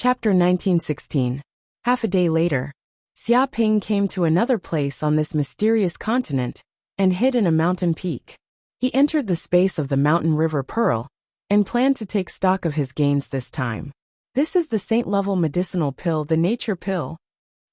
Chapter 1916. Half a day later, Xia Ping came to another place on this mysterious continent and hid in a mountain peak. He entered the space of the mountain river Pearl and planned to take stock of his gains this time. This is the saint-level medicinal pill, the nature pill.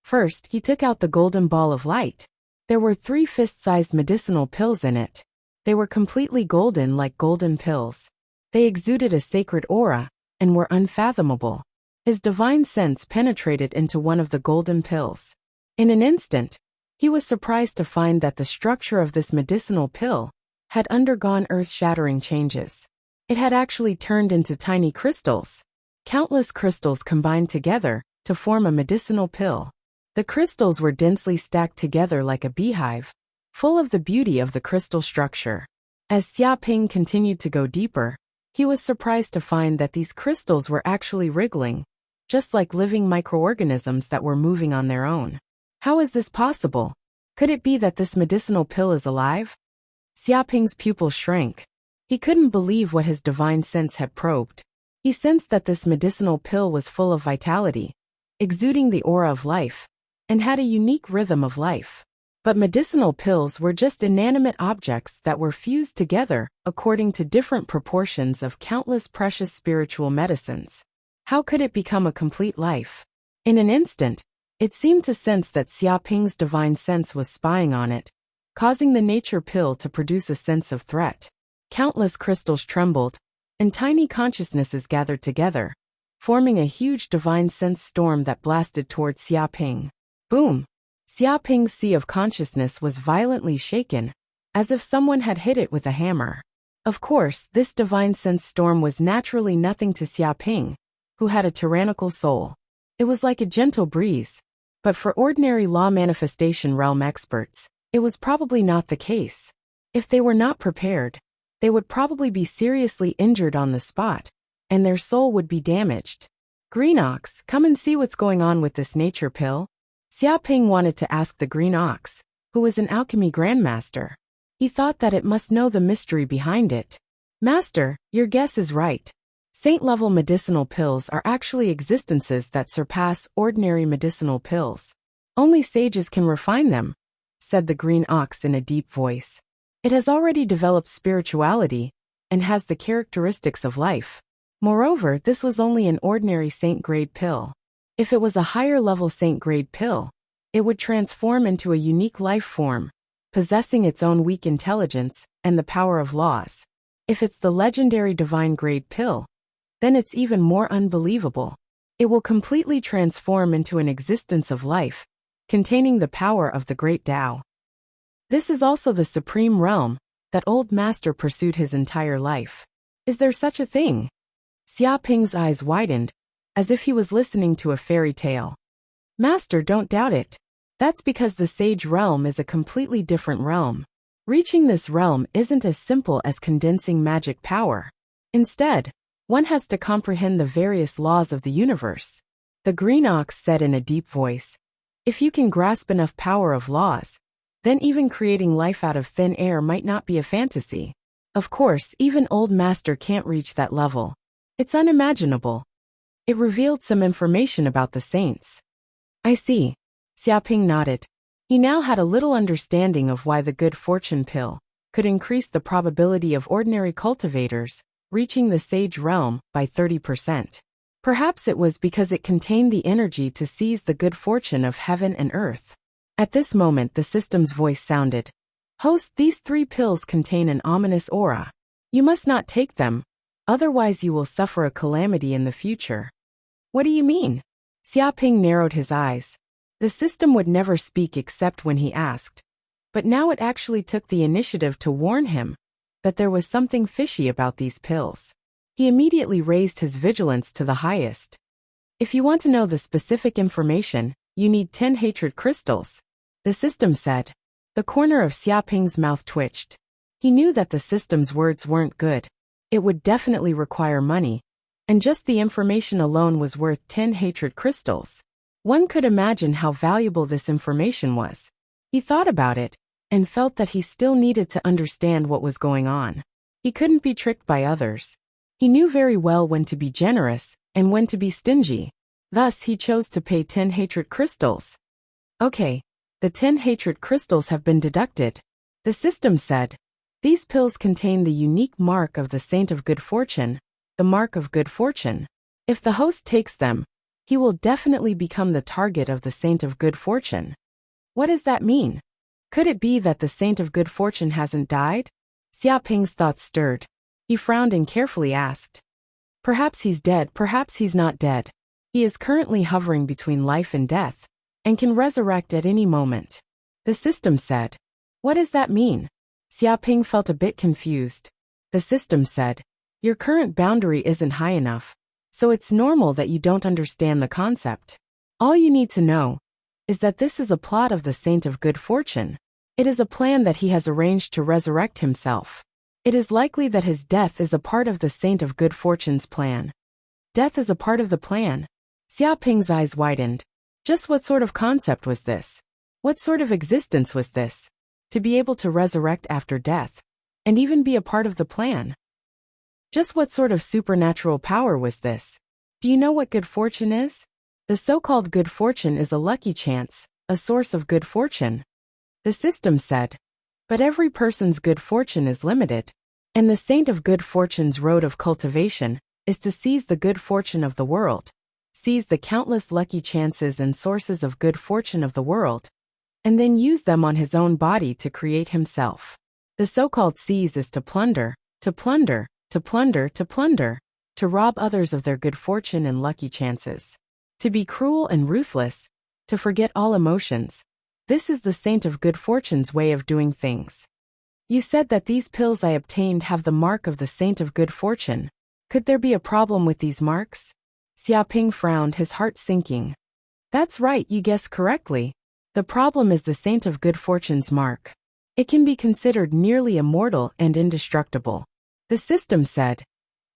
First, he took out the golden ball of light. There were 3 fist-sized medicinal pills in it. They were completely golden, like golden pills. They exuded a sacred aura and were unfathomable. His divine sense penetrated into one of the golden pills. In an instant, he was surprised to find that the structure of this medicinal pill had undergone earth-shattering changes. It had actually turned into tiny crystals. Countless crystals combined together to form a medicinal pill. The crystals were densely stacked together like a beehive, full of the beauty of the crystal structure. As Xia Ping continued to go deeper, he was surprised to find that these crystals were actually wriggling, just like living microorganisms that were moving on their own. How is this possible? Could it be that this medicinal pill is alive? Xia Ping's pupils shrank. He couldn't believe what his divine sense had probed. He sensed that this medicinal pill was full of vitality, exuding the aura of life, and had a unique rhythm of life. But medicinal pills were just inanimate objects that were fused together according to different proportions of countless precious spiritual medicines. How could it become a complete life? In an instant, it seemed to sense that Xia Ping's divine sense was spying on it, causing the nature pill to produce a sense of threat. Countless crystals trembled, and tiny consciousnesses gathered together, forming a huge divine sense storm that blasted toward Xia Ping. Boom! Xia Ping's sea of consciousness was violently shaken, as if someone had hit it with a hammer. Of course, this divine sense storm was naturally nothing to Xia Ping, who had a tyrannical soul. It was like a gentle breeze, but for ordinary law manifestation realm experts, it was probably not the case. If they were not prepared, they would probably be seriously injured on the spot, and their soul would be damaged. Green Ox, come and see what's going on with this nature pill. Xia Ping wanted to ask the Green Ox, who was an alchemy grandmaster. He thought that it must know the mystery behind it. Master, your guess is right. Saint-level medicinal pills are actually existences that surpass ordinary medicinal pills. Only sages can refine them, said the Green Ox in a deep voice. It has already developed spirituality and has the characteristics of life. Moreover, this was only an ordinary saint-grade pill. If it was a higher-level saint-grade pill, it would transform into a unique life form, possessing its own weak intelligence and the power of laws. If it's the legendary divine-grade pill, then it's even more unbelievable. It will completely transform into an existence of life, containing the power of the great Tao. This is also the supreme realm that old master pursued his entire life. Is there such a thing? Xia Ping's eyes widened, as if he was listening to a fairy tale. Master, don't doubt it. That's because the sage realm is a completely different realm. Reaching this realm isn't as simple as condensing magic power. Instead, one has to comprehend the various laws of the universe. The Green Ox said in a deep voice, if you can grasp enough power of laws, then even creating life out of thin air might not be a fantasy. Of course, even old master can't reach that level. It's unimaginable. It revealed some information about the saints. I see. Xia Ping nodded. He now had a little understanding of why the good fortune pill could increase the probability of ordinary cultivators reaching the sage realm by 30%. Perhaps it was because it contained the energy to seize the good fortune of heaven and earth. At this moment the system's voice sounded. Host, these 3 pills contain an ominous aura. You must not take them, otherwise you will suffer a calamity in the future. What do you mean? Xia Ping narrowed his eyes. The system would never speak except when he asked. But now it actually took the initiative to warn him that there was something fishy about these pills. He immediately raised his vigilance to the highest. If you want to know the specific information, you need 10 hatred crystals, the system said. The corner of Xia Ping's mouth twitched. He knew that the system's words weren't good. It would definitely require money, and just the information alone was worth 10 hatred crystals. One could imagine how valuable this information was. He thought about it, and felt that he still needed to understand what was going on. He couldn't be tricked by others. He knew very well when to be generous and when to be stingy. Thus, he chose to pay 10 hatred crystals. Okay, the 10 hatred crystals have been deducted. The system said. These pills contain the unique mark of the Saint of Good Fortune, the mark of good fortune. If the host takes them, he will definitely become the target of the Saint of Good Fortune. What does that mean? Could it be that the Saint of Good Fortune hasn't died? Xia Ping's thoughts stirred. He frowned and carefully asked. Perhaps he's dead, perhaps he's not dead. He is currently hovering between life and death, and can resurrect at any moment. The system said. What does that mean? Xia Ping felt a bit confused. The system said. Your current boundary isn't high enough, so it's normal that you don't understand the concept. All you need to know is that this is a plot of the Saint of Good Fortune. It is a plan that he has arranged to resurrect himself. It is likely that his death is a part of the Saint of Good Fortune's plan. Death is a part of the plan. Xia Ping's eyes widened. Just what sort of concept was this? What sort of existence was this? To be able to resurrect after death, and even be a part of the plan. Just what sort of supernatural power was this? Do you know what good fortune is? The so-called good fortune is a lucky chance, a source of good fortune. The system said. But every person's good fortune is limited, and the Saint of Good Fortune's road of cultivation is to seize the good fortune of the world, seize the countless lucky chances and sources of good fortune of the world, and then use them on his own body to create himself. The so-called seize is to plunder, to plunder, to plunder, to plunder, to rob others of their good fortune and lucky chances. To be cruel and ruthless, to forget all emotions. This is the Saint of Good Fortune's way of doing things. You said that these pills I obtained have the mark of the Saint of Good Fortune. Could there be a problem with these marks? Xia Ping frowned, his heart sinking. That's right, you guessed correctly. The problem is the Saint of Good Fortune's mark. It can be considered nearly immortal and indestructible. The system said.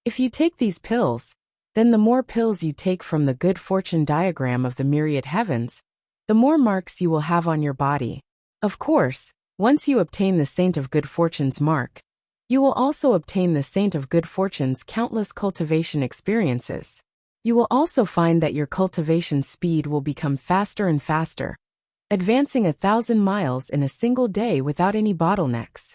If you take these pills, then the more pills you take from the good fortune diagram of the myriad heavens, the more marks you will have on your body. Of course, once you obtain the Saint of Good Fortune's mark, you will also obtain the Saint of Good Fortune's countless cultivation experiences. You will also find that your cultivation speed will become faster and faster, advancing 1,000 miles in a single day without any bottlenecks.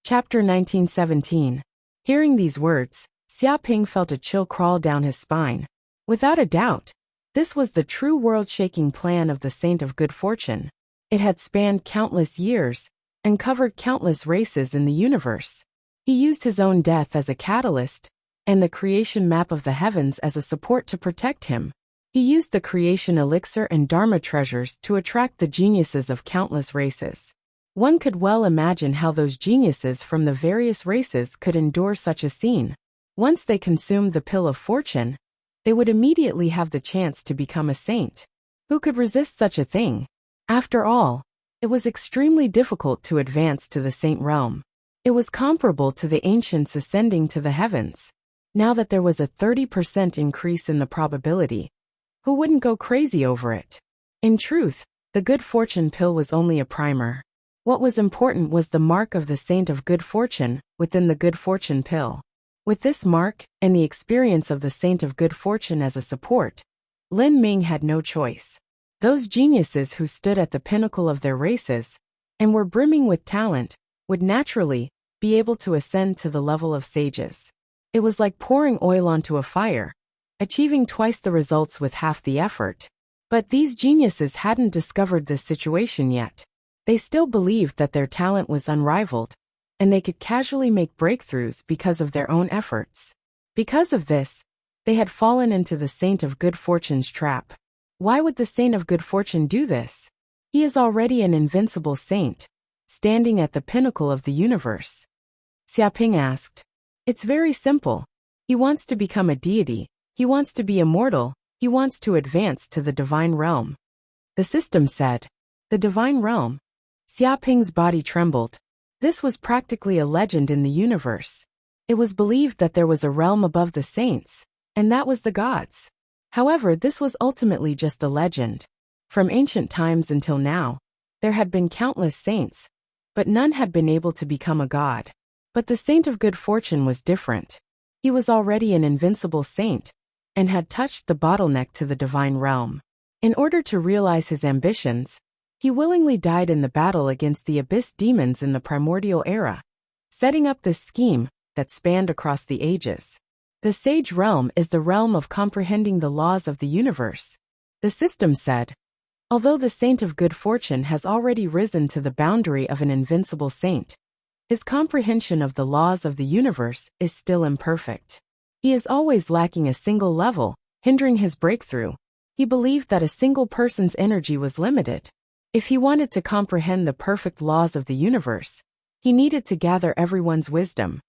Chapter 1917. Hearing these words, Xia Ping felt a chill crawl down his spine. Without a doubt, this was the true world-shaking plan of the Saint of Good Fortune. It had spanned countless years and covered countless races in the universe. He used his own death as a catalyst and the creation map of the heavens as a support to protect him. He used the creation elixir and dharma treasures to attract the geniuses of countless races. One could well imagine how those geniuses from the various races could endure such a scene. Once they consumed the pill of fortune, they would immediately have the chance to become a saint. Who could resist such a thing? After all, it was extremely difficult to advance to the saint realm. It was comparable to the ancients ascending to the heavens. Now that there was a 30% increase in the probability, who wouldn't go crazy over it? In truth, the good fortune pill was only a primer. What was important was the mark of the Saint of Good Fortune within the good fortune pill. With this mark and the experience of the Saint of Good Fortune as a support, Lin Ming had no choice. Those geniuses who stood at the pinnacle of their races and were brimming with talent would naturally be able to ascend to the level of sages. It was like pouring oil onto a fire, achieving twice the results with half the effort. But these geniuses hadn't discovered this situation yet. They still believed that their talent was unrivaled, and they could casually make breakthroughs because of their own efforts. Because of this, they had fallen into the Saint of Good Fortune's trap. Why would the Saint of Good Fortune do this? He is already an invincible saint, standing at the pinnacle of the universe. Xia Ping asked. It's very simple. He wants to become a deity. He wants to be immortal. He wants to advance to the divine realm. The system said. The divine realm. Xia Ping's body trembled. This was practically a legend in the universe. It was believed that there was a realm above the saints, and that was the gods. However, this was ultimately just a legend. From ancient times until now, there had been countless saints, but none had been able to become a god. But the Saint of Good Fortune was different. He was already an invincible saint, and had touched the bottleneck to the divine realm. In order to realize his ambitions, he willingly died in the battle against the abyss demons in the primordial era, setting up this scheme that spanned across the ages. The sage realm is the realm of comprehending the laws of the universe. The system said, although the saint of good fortune has already risen to the boundary of an invincible saint, his comprehension of the laws of the universe is still imperfect. He is always lacking a single level, hindering his breakthrough. He believed that a single person's energy was limited. If he wanted to comprehend the perfect laws of the universe, he needed to gather everyone's wisdom.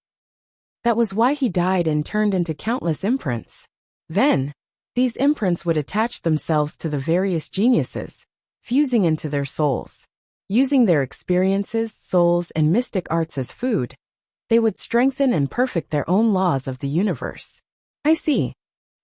That was why he died and turned into countless imprints. Then, these imprints would attach themselves to the various geniuses, fusing into their souls. Using their experiences, souls, and mystic arts as food, they would strengthen and perfect their own laws of the universe. I see.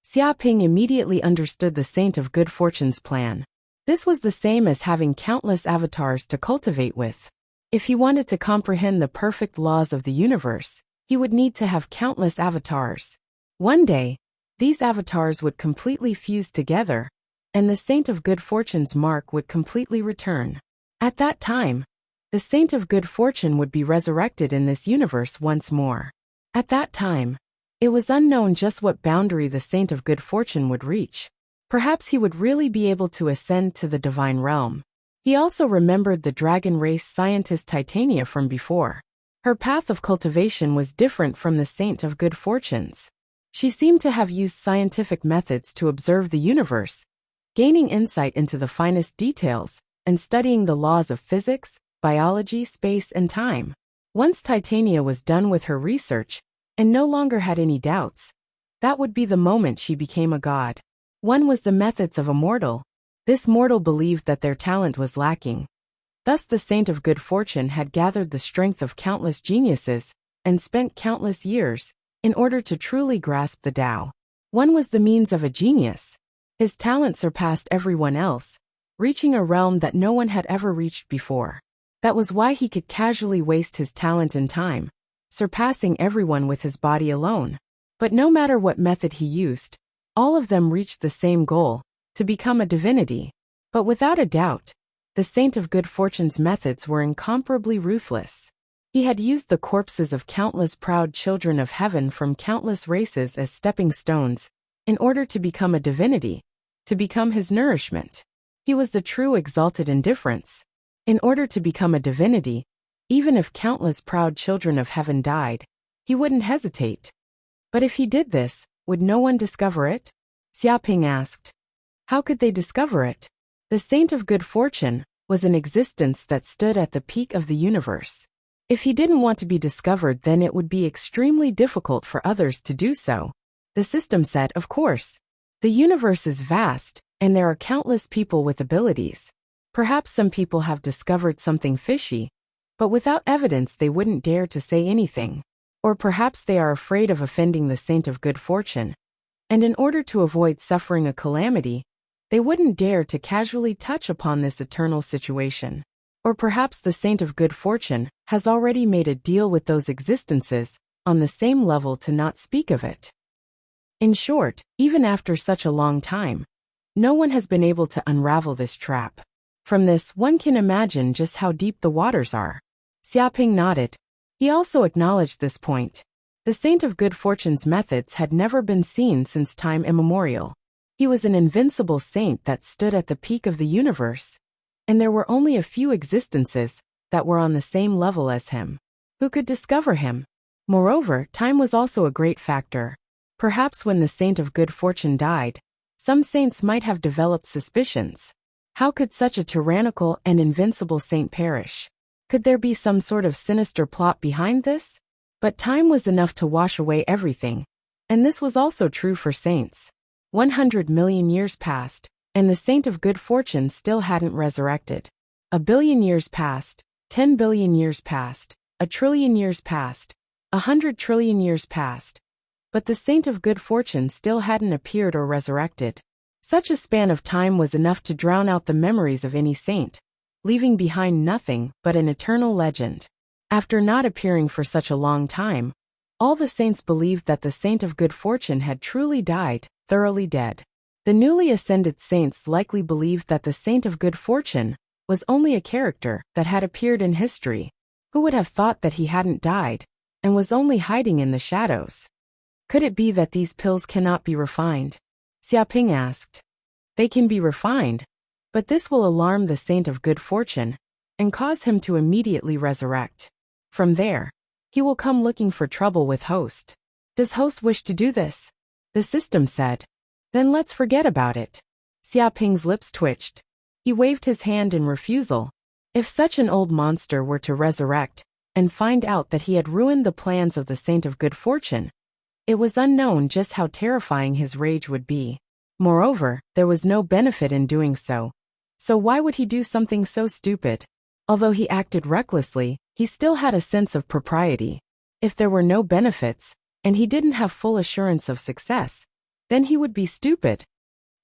Xia Ping immediately understood the Saint of Good Fortune's plan. This was the same as having countless avatars to cultivate with. If he wanted to comprehend the perfect laws of the universe, he would need to have countless avatars. One day, these avatars would completely fuse together, and the Saint of Good Fortune's mark would completely return. At that time, the Saint of Good Fortune would be resurrected in this universe once more. At that time, it was unknown just what boundary the Saint of Good Fortune would reach. Perhaps he would really be able to ascend to the divine realm. He also remembered the dragon race scientist Titania from before. Her path of cultivation was different from the Saint of Good Fortune's. She seemed to have used scientific methods to observe the universe, gaining insight into the finest details, and studying the laws of physics, biology, space, and time. Once Titania was done with her research, and no longer had any doubts, that would be the moment she became a god. One was the methods of a mortal. This mortal believed that their talent was lacking. Thus the Saint of Good Fortune had gathered the strength of countless geniuses, and spent countless years, in order to truly grasp the Tao. One was the means of a genius. His talent surpassed everyone else, reaching a realm that no one had ever reached before. That was why he could casually waste his talent and time, surpassing everyone with his body alone. But no matter what method he used, all of them reached the same goal, to become a divinity. But without a doubt, the Saint of Good Fortune's methods were incomparably ruthless. He had used the corpses of countless proud children of heaven from countless races as stepping stones, in order to become a divinity, to become his nourishment. He was the true exalted indifference. In order to become a divinity, even if countless proud children of heaven died, he wouldn't hesitate. But if he did this, would no one discover it? Xia Ping asked. How could they discover it? The Saint of Good Fortune was an existence that stood at the peak of the universe. If he didn't want to be discovered, then it would be extremely difficult for others to do so. The system said, of course. The universe is vast, and there are countless people with abilities. Perhaps some people have discovered something fishy, but without evidence they wouldn't dare to say anything. Or perhaps they are afraid of offending the Saint of Good Fortune, and in order to avoid suffering a calamity, they wouldn't dare to casually touch upon this eternal situation. Or perhaps the Saint of Good Fortune has already made a deal with those existences on the same level to not speak of it. In short, even after such a long time, no one has been able to unravel this trap. From this, one can imagine just how deep the waters are. Xia Ping nodded. He also acknowledged this point. The Saint of Good Fortune's methods had never been seen since time immemorial. He was an invincible saint that stood at the peak of the universe, and there were only a few existences that were on the same level as him. Who could discover him? Moreover, time was also a great factor. Perhaps when the Saint of Good Fortune died, some saints might have developed suspicions. How could such a tyrannical and invincible saint perish? Could there be some sort of sinister plot behind this? But time was enough to wash away everything, and this was also true for saints. 100 million years passed, and the Saint of Good Fortune still hadn't resurrected. 1 billion years passed, 10 billion years passed, 1 trillion years passed, 100 trillion years passed, but the Saint of Good Fortune still hadn't appeared or resurrected. Such a span of time was enough to drown out the memories of any saint, leaving behind nothing but an eternal legend. After not appearing for such a long time, all the saints believed that the Saint of Good Fortune had truly died, thoroughly dead. The newly ascended saints likely believed that the saint of good fortune was only a character that had appeared in history. Who would have thought that he hadn't died and was only hiding in the shadows? Could it be that these pills cannot be refined? Xiaoping asked. They can be refined, but this will alarm the saint of good fortune and cause him to immediately resurrect. From there, he will come looking for trouble with host. Does host wish to do this? The system said. Then let's forget about it. Xiaoping's lips twitched. He waved his hand in refusal. If such an old monster were to resurrect and find out that he had ruined the plans of the saint of good fortune, it was unknown just how terrifying his rage would be. Moreover, there was no benefit in doing so. So why would he do something so stupid? Although he acted recklessly, he still had a sense of propriety. If there were no benefits, and he didn't have full assurance of success, then he would be stupid.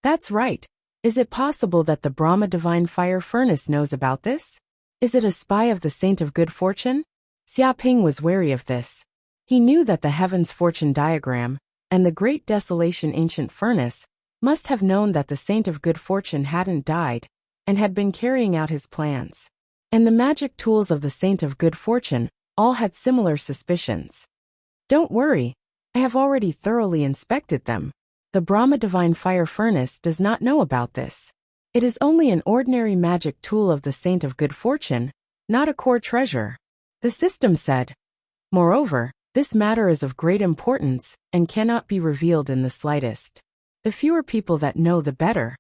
That's right. Is it possible that the Brahma divine fire furnace knows about this? Is it a spy of the saint of good fortune? Xiaoping was wary of this. He knew that the heavens fortune diagram and the great desolation ancient furnace must have known that the saint of good fortune hadn't died and had been carrying out his plans. And the magic tools of the saint of good fortune all had similar suspicions. Don't worry, I have already thoroughly inspected them. The Brahma divine fire furnace does not know about this. It is only an ordinary magic tool of the saint of good fortune, not a core treasure. The system said. Moreover, this matter is of great importance and cannot be revealed in the slightest. The fewer people that know, the better.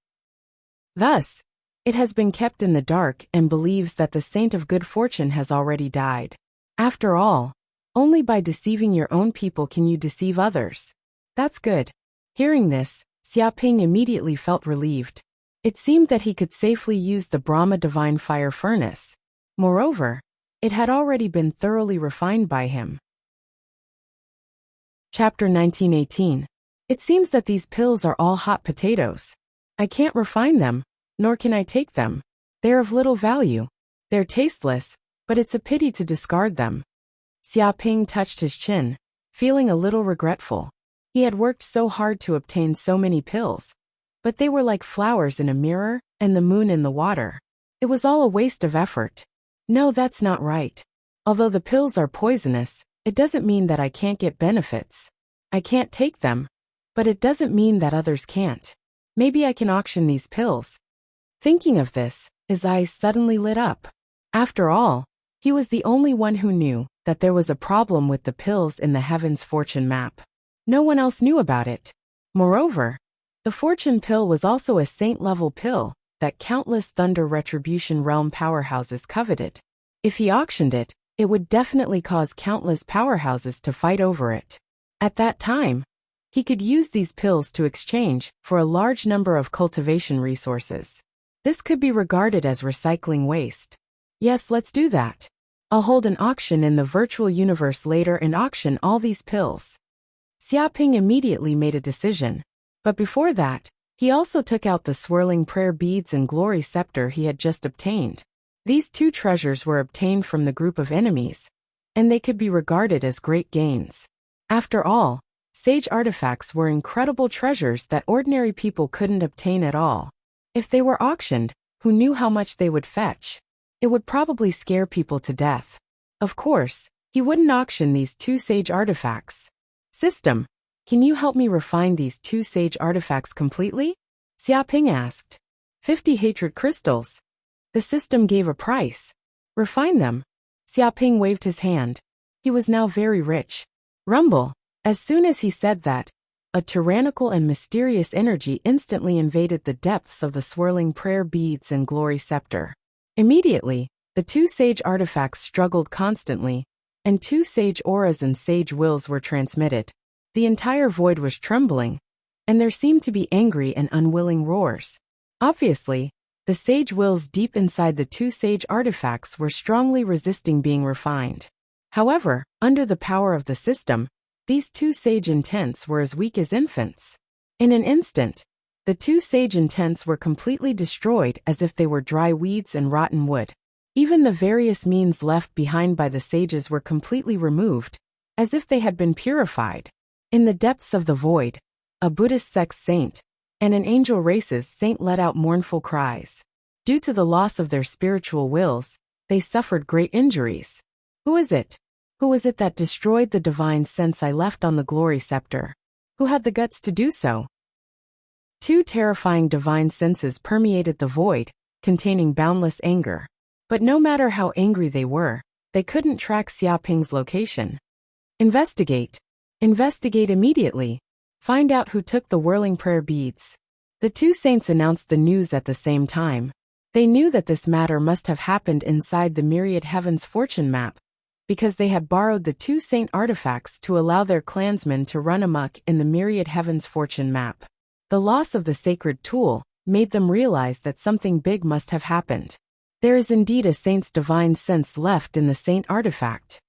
Thus, it has been kept in the dark and believes that the saint of good fortune has already died. After all, only by deceiving your own people can you deceive others. That's good. Hearing this, Xiaoping immediately felt relieved. It seemed that he could safely use the Brahma divine fire furnace. Moreover, it had already been thoroughly refined by him. Chapter 1918. It seems that these pills are all hot potatoes. I can't refine them, nor can I take them. They're of little value. They're tasteless, but it's a pity to discard them. Xiaoping touched his chin, feeling a little regretful. He had worked so hard to obtain so many pills, but they were like flowers in a mirror and the moon in the water. It was all a waste of effort. No, that's not right. Although the pills are poisonous, it doesn't mean that I can't get benefits. I can't take them, but it doesn't mean that others can't. Maybe I can auction these pills. Thinking of this, his eyes suddenly lit up. After all, he was the only one who knew that there was a problem with the pills in the heavens fortune map. No one else knew about it. Moreover, the fortune pill was also a saint-level pill that countless Thunder Retribution Realm powerhouses coveted. If he auctioned it, it would definitely cause countless powerhouses to fight over it. At that time, he could use these pills to exchange for a large number of cultivation resources. This could be regarded as recycling waste. Yes, let's do that. I'll hold an auction in the virtual universe later and auction all these pills. Xiaoping immediately made a decision. But before that, he also took out the swirling prayer beads and glory scepter he had just obtained. These two treasures were obtained from the group of enemies, and they could be regarded as great gains. After all, sage artifacts were incredible treasures that ordinary people couldn't obtain at all. If they were auctioned, who knew how much they would fetch? It would probably scare people to death. Of course, he wouldn't auction these two sage artifacts. System, can you help me refine these two sage artifacts completely? Xiaoping asked. 50 hatred crystals. The system gave a price. Refine them. Xiaoping waved his hand. He was now very rich. Rumble. As soon as he said that, a tyrannical and mysterious energy instantly invaded the depths of the swirling prayer beads and glory scepter. Immediately, the two sage artifacts struggled constantly, and two sage auras and sage wills were transmitted. The entire void was trembling, and there seemed to be angry and unwilling roars. Obviously, the sage wills deep inside the two sage artifacts were strongly resisting being refined. However, under the power of the system, these two sage intents were as weak as infants. In an instant, the two sage intents were completely destroyed as if they were dry weeds and rotten wood. Even the various means left behind by the sages were completely removed, as if they had been purified. In the depths of the void, a Buddhist sect's saint, and an angel race's saint let out mournful cries. Due to the loss of their spiritual wills, they suffered great injuries. Who is it? Who was it that destroyed the divine sense I left on the glory scepter? Who had the guts to do so? Two terrifying divine senses permeated the void, containing boundless anger. But no matter how angry they were, they couldn't track Xiaoping's location. Investigate. Investigate immediately. Find out who took the whirling prayer beads. The two saints announced the news at the same time. They knew that this matter must have happened inside the myriad heavens fortune map, because they had borrowed the two saint artifacts to allow their clansmen to run amok in the myriad heavens fortune map. The loss of the sacred tool made them realize that something big must have happened. There is indeed a saint's divine sense left in the saint artifact.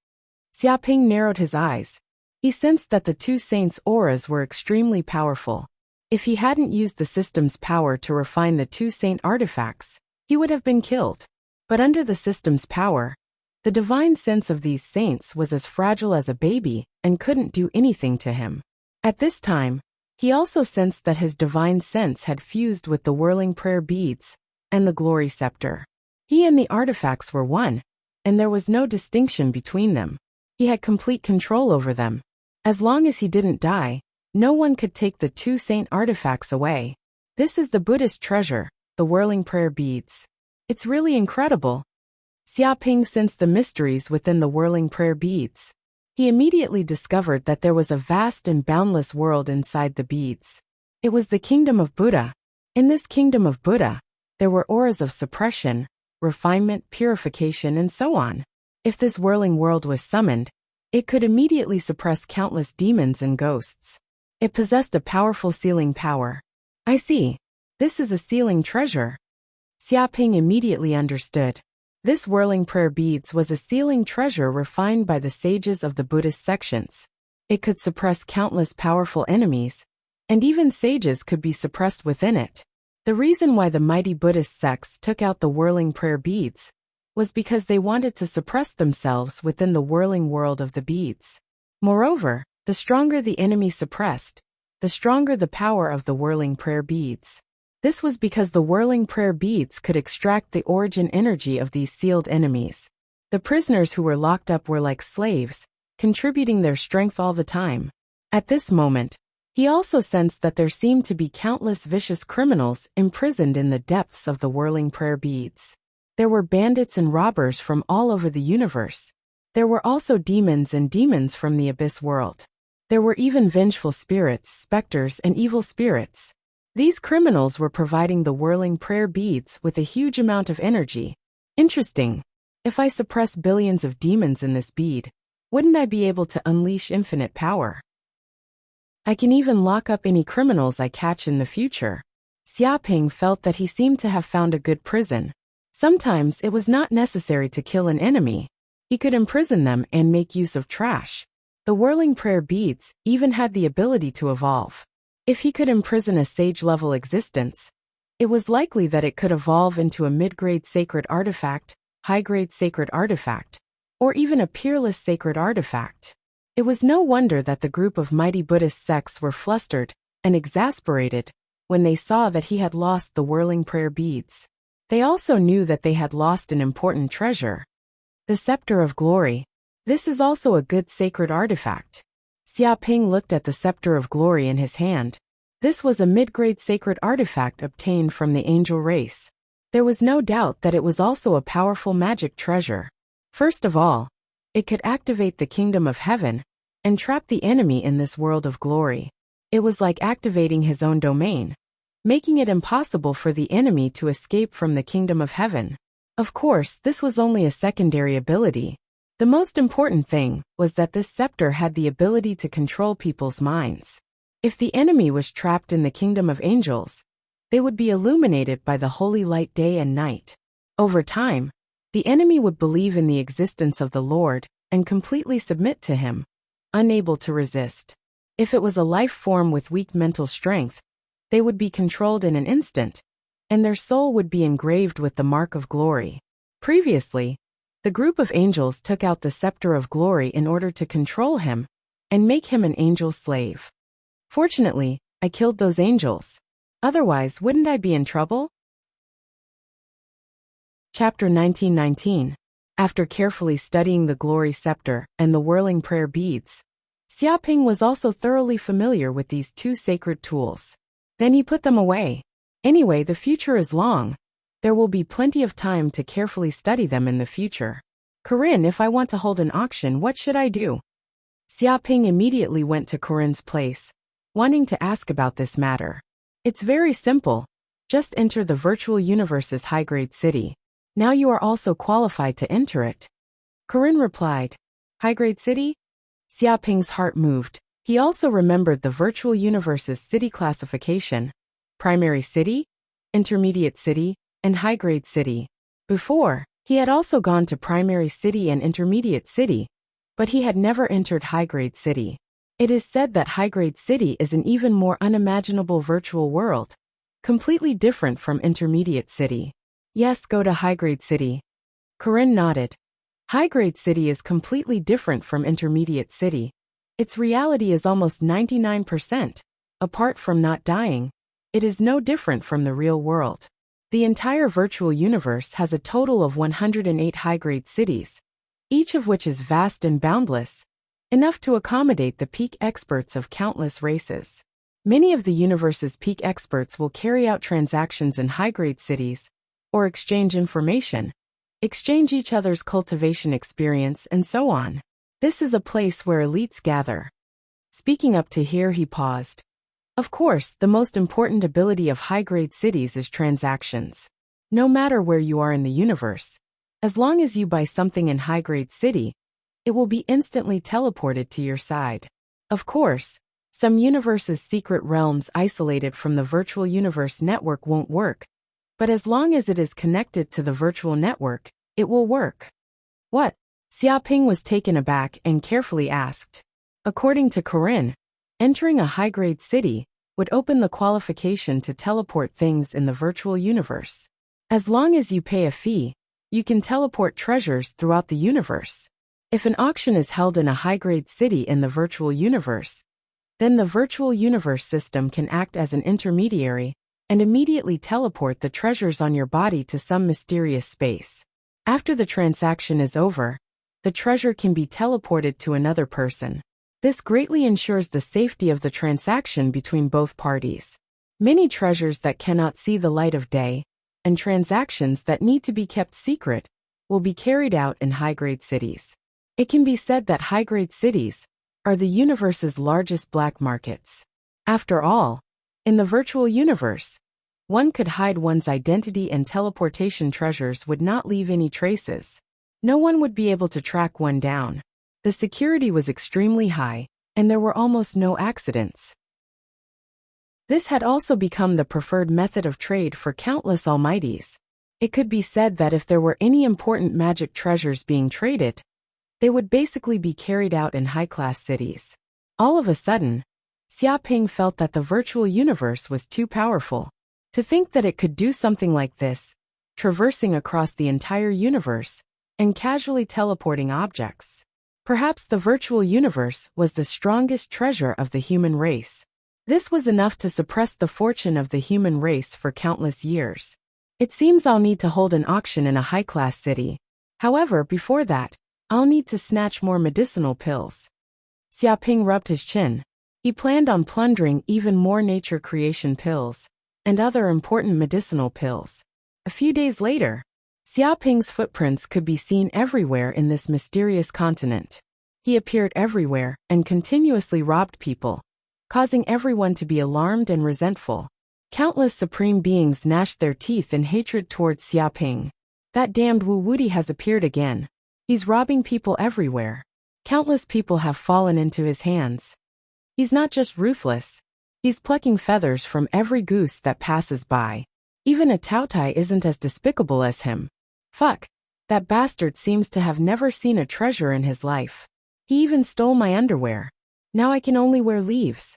Xiaoping narrowed his eyes. He sensed that the two saints' auras were extremely powerful. If he hadn't used the system's power to refine the two saint artifacts, he would have been killed. But under the system's power, the divine sense of these saints was as fragile as a baby and couldn't do anything to him. At this time, he also sensed that his divine sense had fused with the whirling prayer beads and the glory scepter. He and the artifacts were one, and there was no distinction between them. He had complete control over them. As long as he didn't die, no one could take the two saint artifacts away. This is the Buddhist treasure, the whirling prayer beads. It's really incredible. Xiaoping sensed the mysteries within the whirling prayer beads. He immediately discovered that there was a vast and boundless world inside the beads. It was the kingdom of Buddha. In this kingdom of Buddha, there were auras of suppression, refinement, purification, and so on. If this whirling world was summoned, it could immediately suppress countless demons and ghosts. It possessed a powerful sealing power. I see. This is a sealing treasure. Xiaoping immediately understood. This whirling prayer beads was a sealing treasure refined by the sages of the Buddhist sections. It could suppress countless powerful enemies, and even sages could be suppressed within it. The reason why the mighty Buddhist sects took out the whirling prayer beads was because they wanted to suppress themselves within the whirling world of the beads. Moreover, the stronger the enemy suppressed, the stronger the power of the whirling prayer beads. This was because the whirling prayer beads could extract the origin energy of these sealed enemies. The prisoners who were locked up were like slaves, contributing their strength all the time. At this moment, he also sensed that there seemed to be countless vicious criminals imprisoned in the depths of the whirling prayer beads. There were bandits and robbers from all over the universe. There were also demons and demons from the abyss world. There were even vengeful spirits, specters, and evil spirits. These criminals were providing the whirling prayer beads with a huge amount of energy. Interesting. If I suppress billions of demons in this bead, wouldn't I be able to unleash infinite power? I can even lock up any criminals I catch in the future. Xiaoping felt that he seemed to have found a good prison. Sometimes it was not necessary to kill an enemy. He could imprison them and make use of trash. The whirling prayer beads even had the ability to evolve. If he could imprison a sage-level existence, it was likely that it could evolve into a mid-grade sacred artifact, high-grade sacred artifact, or even a peerless sacred artifact. It was no wonder that the group of mighty Buddhist sects were flustered and exasperated when they saw that he had lost the whirling prayer beads. They also knew that they had lost an important treasure. The Scepter of Glory. This is also a good sacred artifact. Xiaoping looked at the Scepter of Glory in his hand. This was a mid-grade sacred artifact obtained from the angel race. There was no doubt that it was also a powerful magic treasure. First of all, it could activate the kingdom of heaven and trap the enemy in this world of glory. It was like activating his own domain, making it impossible for the enemy to escape from the kingdom of heaven. Of course, this was only a secondary ability. The most important thing was that this scepter had the ability to control people's minds. If the enemy was trapped in the kingdom of angels, they would be illuminated by the holy light day and night. Over time, the enemy would believe in the existence of the Lord and completely submit to him, unable to resist. If it was a life form with weak mental strength, they would be controlled in an instant, and their soul would be engraved with the mark of glory. Previously, the group of angels took out the scepter of glory in order to control him and make him an angel slave. Fortunately, I killed those angels. Otherwise, wouldn't I be in trouble? Chapter 1919. After carefully studying the glory scepter and the whirling prayer beads, Xiaoping was also thoroughly familiar with these two sacred tools. Then he put them away. Anyway, the future is long. There will be plenty of time to carefully study them in the future. Corinne, if I want to hold an auction, what should I do? Xiaoping immediately went to Corinne's place, wanting to ask about this matter. It's very simple. Just enter the virtual universe's high-grade city. Now you are also qualified to enter it. Corinne replied, high-grade city? Xiaoping's heart moved. He also remembered the virtual universe's city classification: primary city, intermediate city, and high-grade city. Before, he had also gone to primary city and intermediate city, but he had never entered high-grade city. It is said that high-grade city is an even more unimaginable virtual world, completely different from intermediate city. Yes, go to high-grade city. Corinne nodded. High-grade city is completely different from intermediate city. Its reality is almost 99%. Apart from not dying, it is no different from the real world. The entire virtual universe has a total of 108 high-grade cities, each of which is vast and boundless, enough to accommodate the peak experts of countless races. Many of the universe's peak experts will carry out transactions in high-grade cities, or exchange information, exchange each other's cultivation experience, and so on. This is a place where elites gather. Speaking up to here, he paused. Of course, the most important ability of high-grade cities is transactions. No matter where you are in the universe, as long as you buy something in high-grade city, it will be instantly teleported to your side. Of course, some universes' secret realms isolated from the virtual universe network won't work, but as long as it is connected to the virtual network, it will work. What? Xiaoping was taken aback and carefully asked. According to Corinne, entering a high-grade city would open the qualification to teleport things in the virtual universe. As long as you pay a fee, you can teleport treasures throughout the universe. If an auction is held in a high-grade city in the virtual universe, then the virtual universe system can act as an intermediary and immediately teleport the treasures on your body to some mysterious space. After the transaction is over, the treasure can be teleported to another person. This greatly ensures the safety of the transaction between both parties. Many treasures that cannot see the light of day, and transactions that need to be kept secret, will be carried out in high-grade cities. It can be said that high-grade cities are the universe's largest black markets. After all, in the virtual universe, one could hide one's identity and teleportation treasures would not leave any traces. No one would be able to track one down. The security was extremely high, and there were almost no accidents. This had also become the preferred method of trade for countless almighties. It could be said that if there were any important magic treasures being traded, they would basically be carried out in high-class cities. All of a sudden, Xiaoping felt that the virtual universe was too powerful. To think that it could do something like this, traversing across the entire universe, and casually teleporting objects. Perhaps the virtual universe was the strongest treasure of the human race. This was enough to suppress the fortune of the human race for countless years. It seems I'll need to hold an auction in a high-class city. However, before that, I'll need to snatch more medicinal pills. Xiaoping rubbed his chin. He planned on plundering even more nature creation pills and other important medicinal pills. A few days later, Xiaoping's footprints could be seen everywhere in this mysterious continent. He appeared everywhere and continuously robbed people, causing everyone to be alarmed and resentful. Countless supreme beings gnashed their teeth in hatred towards Xiaoping. That damned Wuwudi has appeared again. He's robbing people everywhere. Countless people have fallen into his hands. He's not just ruthless. He's plucking feathers from every goose that passes by. Even a Taotai isn't as despicable as him. Fuck. That bastard seems to have never seen a treasure in his life. He even stole my underwear. Now I can only wear leaves.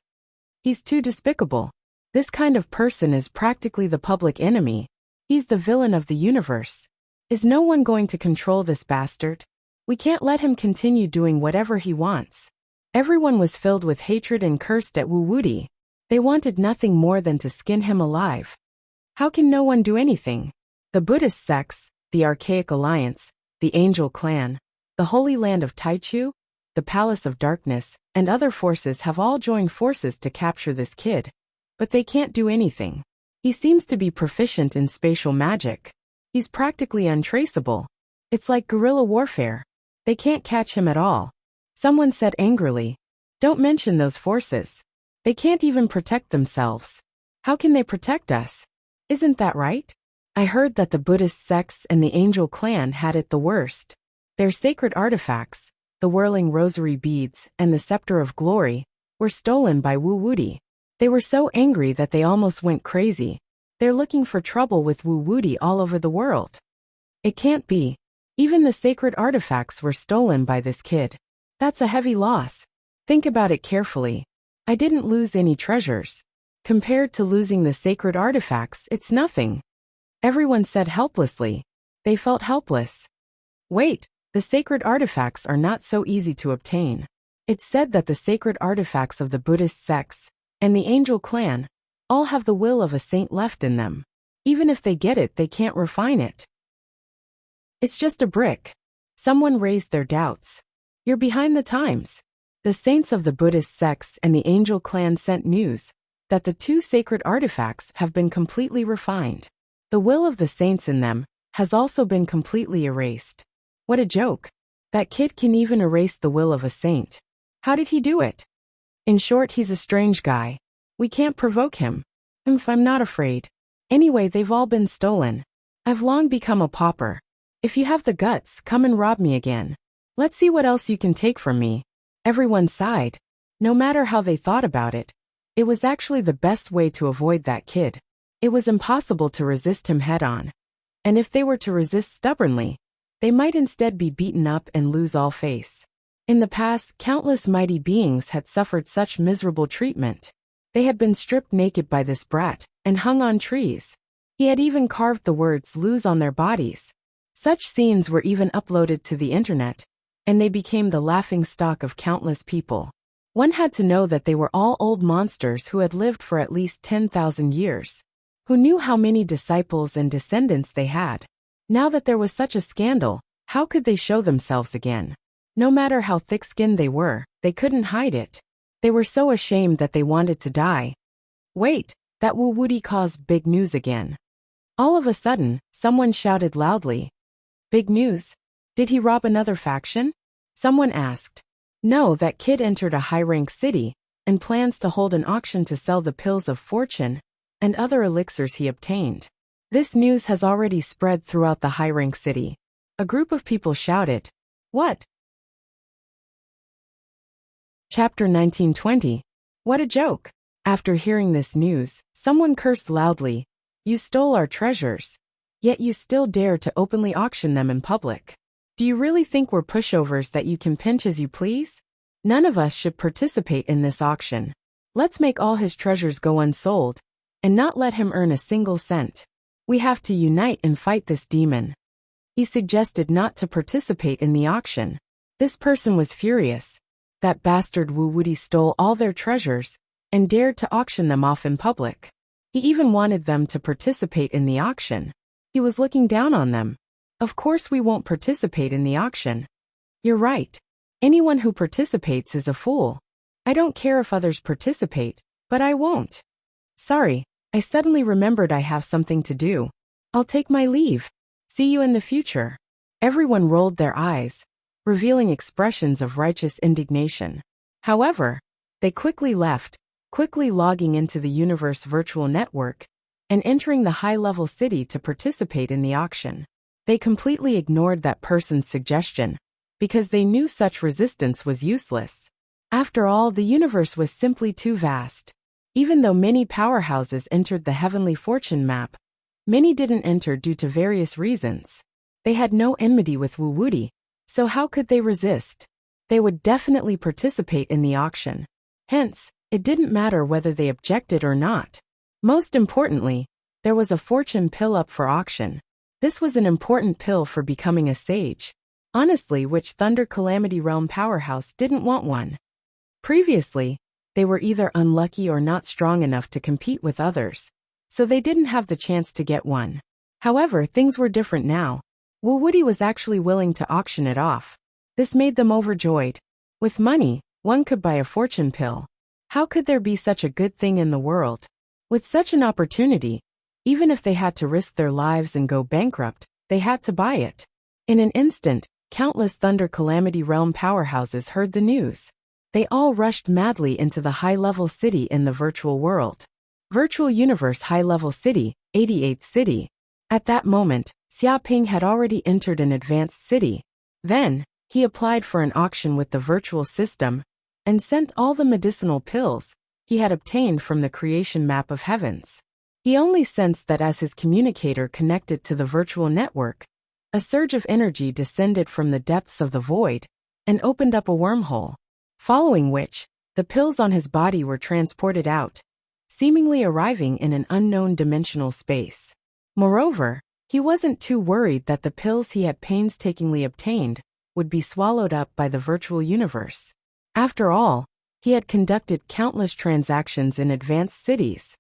He's too despicable. This kind of person is practically the public enemy. He's the villain of the universe. Is no one going to control this bastard? We can't let him continue doing whatever he wants. Everyone was filled with hatred and cursed at Wuwudi. They wanted nothing more than to skin him alive. How can no one do anything? The Buddhist sects, the Archaic Alliance, the Angel Clan, the Holy Land of Taichu, the Palace of Darkness, and other forces have all joined forces to capture this kid. But they can't do anything. He seems to be proficient in spatial magic. He's practically untraceable. It's like guerrilla warfare. They can't catch him at all. Someone said angrily, "Don't mention those forces. They can't even protect themselves. How can they protect us? Isn't that right?" I heard that the Buddhist sects and the Angel Clan had it the worst. Their sacred artifacts, the whirling rosary beads and the scepter of glory, were stolen by Wu Wudi. They were so angry that they almost went crazy. They're looking for trouble with Wu Wudi all over the world. It can't be. Even the sacred artifacts were stolen by this kid. That's a heavy loss. Think about it carefully. I didn't lose any treasures. Compared to losing the sacred artifacts, it's nothing. Everyone said helplessly. They felt helpless. Wait, the sacred artifacts are not so easy to obtain. It's said that the sacred artifacts of the Buddhist sects and the Angel Clan all have the will of a saint left in them. Even if they get it, they can't refine it. It's just a brick. Someone raised their doubts. You're behind the times. The saints of the Buddhist sects and the Angel Clan sent news that the two sacred artifacts have been completely refined. The will of the saints in them has also been completely erased. What a joke. That kid can even erase the will of a saint. How did he do it? In short, he's a strange guy. We can't provoke him. I'm not afraid. Anyway, they've all been stolen. I've long become a pauper. If you have the guts, come and rob me again. Let's see what else you can take from me. Everyone sighed. No matter how they thought about it, it was actually the best way to avoid that kid. It was impossible to resist him head-on. And if they were to resist stubbornly, they might instead be beaten up and lose all face. In the past, countless mighty beings had suffered such miserable treatment. They had been stripped naked by this brat and hung on trees. He had even carved the words "lose" on their bodies. Such scenes were even uploaded to the internet, and they became the laughingstock of countless people. One had to know that they were all old monsters who had lived for at least 10,000 years. Who knew how many disciples and descendants they had? Now that there was such a scandal, how could they show themselves again? No matter how thick-skinned they were, they couldn't hide it. They were so ashamed that they wanted to die. Wait, that Wu Wudi caused big news again. All of a sudden, someone shouted loudly. Big news? Did he rob another faction? Someone asked. No, that kid entered a high-rank city and plans to hold an auction to sell the pills of fortune and other elixirs he obtained. This news has already spread throughout the high-rank city. A group of people shouted. What? Chapter 1920. What a joke. After hearing this news, someone cursed loudly. You stole our treasures. Yet you still dare to openly auction them in public. Do you really think we're pushovers that you can pinch as you please? None of us should participate in this auction. Let's make all his treasures go unsold, and not let him earn a single cent. We have to unite and fight this demon. He suggested not to participate in the auction. This person was furious. That bastard Wu Wudi stole all their treasures and dared to auction them off in public. He even wanted them to participate in the auction. He was looking down on them. Of course we won't participate in the auction. You're right. Anyone who participates is a fool. I don't care if others participate, but I won't. Sorry, I suddenly remembered I have something to do. I'll take my leave. See you in the future. Everyone rolled their eyes, revealing expressions of righteous indignation. However, they quickly left, quickly logging into the Universe virtual network and entering the high-level city to participate in the auction. They completely ignored that person's suggestion because they knew such resistance was useless. After all, the universe was simply too vast. Even though many powerhouses entered the heavenly fortune map, many didn't enter due to various reasons. They had no enmity with Wu Wudi, so how could they resist? They would definitely participate in the auction. Hence, it didn't matter whether they objected or not. Most importantly, there was a fortune pill up for auction. This was an important pill for becoming a sage. Honestly, which Thunder Calamity Realm powerhouse didn't want one? Previously, They were either unlucky or not strong enough to compete with others, so they didn't have the chance to get one. However, things were different now. Wuxia was actually willing to auction it off. This made them overjoyed. With money, one could buy a fortune pill. How could there be such a good thing in the world? With such an opportunity, even if they had to risk their lives and go bankrupt, they had to buy it. In an instant, countless Thunder Calamity Realm powerhouses heard the news. They all rushed madly into the high-level city in the virtual world. Virtual Universe High-Level City, 88th City. At that moment, Xiaoping had already entered an advanced city. Then, he applied for an auction with the virtual system and sent all the medicinal pills he had obtained from the creation map of heavens. He only sensed that as his communicator connected to the virtual network, a surge of energy descended from the depths of the void and opened up a wormhole, following which, the pills on his body were transported out, seemingly arriving in an unknown dimensional space. Moreover, he wasn't too worried that the pills he had painstakingly obtained would be swallowed up by the virtual universe. After all, he had conducted countless transactions in advanced cities.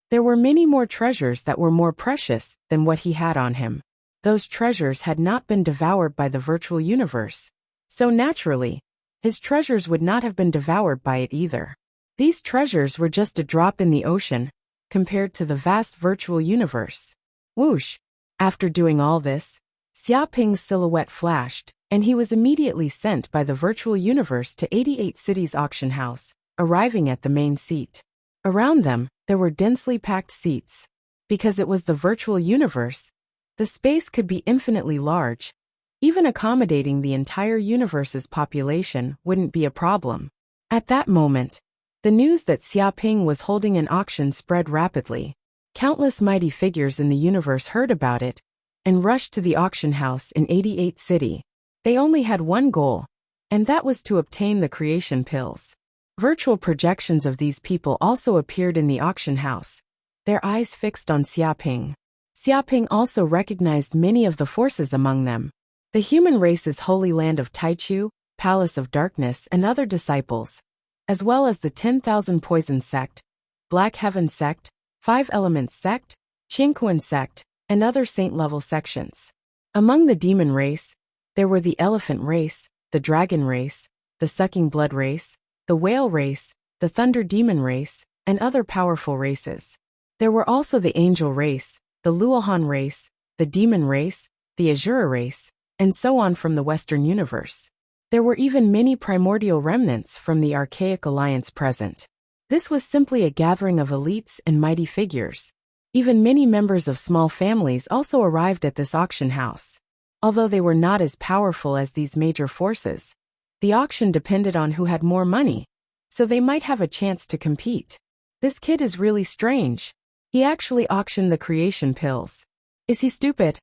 There were many more treasures that were more precious than what he had on him. Those treasures had not been devoured by the virtual universe, so naturally, his treasures would not have been devoured by it either. These treasures were just a drop in the ocean, compared to the vast virtual universe. Whoosh! After doing all this, Xiaoping's silhouette flashed, and he was immediately sent by the virtual universe to 88 City's auction house, arriving at the main seat. Around them, there were densely packed seats. Because it was the virtual universe, the space could be infinitely large. Even accommodating the entire universe's population wouldn't be a problem. At that moment, the news that Xiaoping was holding an auction spread rapidly. Countless mighty figures in the universe heard about it and rushed to the auction house in 88 City. They only had one goal, and that was to obtain the creation pills. Virtual projections of these people also appeared in the auction house, their eyes fixed on Xiaoping. Xiaoping also recognized many of the forces among them. The human race's holy land of Taichu, Palace of Darkness and other disciples, as well as the 10,000 Poison Sect, Black Heaven Sect, 5 Elements Sect, Qingquan Sect, and other saint-level sections. Among the demon race, there were the elephant race, the dragon race, the sucking blood race, the whale race, the thunder demon race, and other powerful races. There were also the angel race, the Luohan race, the demon race, the Azura race, and so on from the Western universe. There were even many primordial remnants from the Archaic Alliance present. This was simply a gathering of elites and mighty figures. Even many members of small families also arrived at this auction house. Although they were not as powerful as these major forces, the auction depended on who had more money, so they might have a chance to compete. This kid is really strange. He actually auctioned the creation pills. Is he stupid?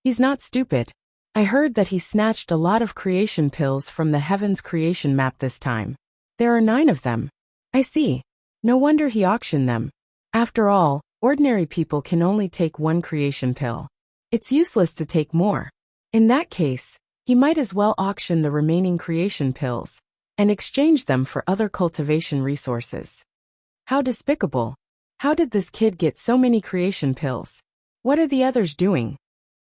He's not stupid. I heard that he snatched a lot of creation pills from the Heavens creation map this time. There are 9 of them. I see. No wonder he auctioned them. After all, ordinary people can only take 1 creation pill. It's useless to take more. In that case, he might as well auction the remaining creation pills and exchange them for other cultivation resources. How despicable. How did this kid get so many creation pills? What are the others doing?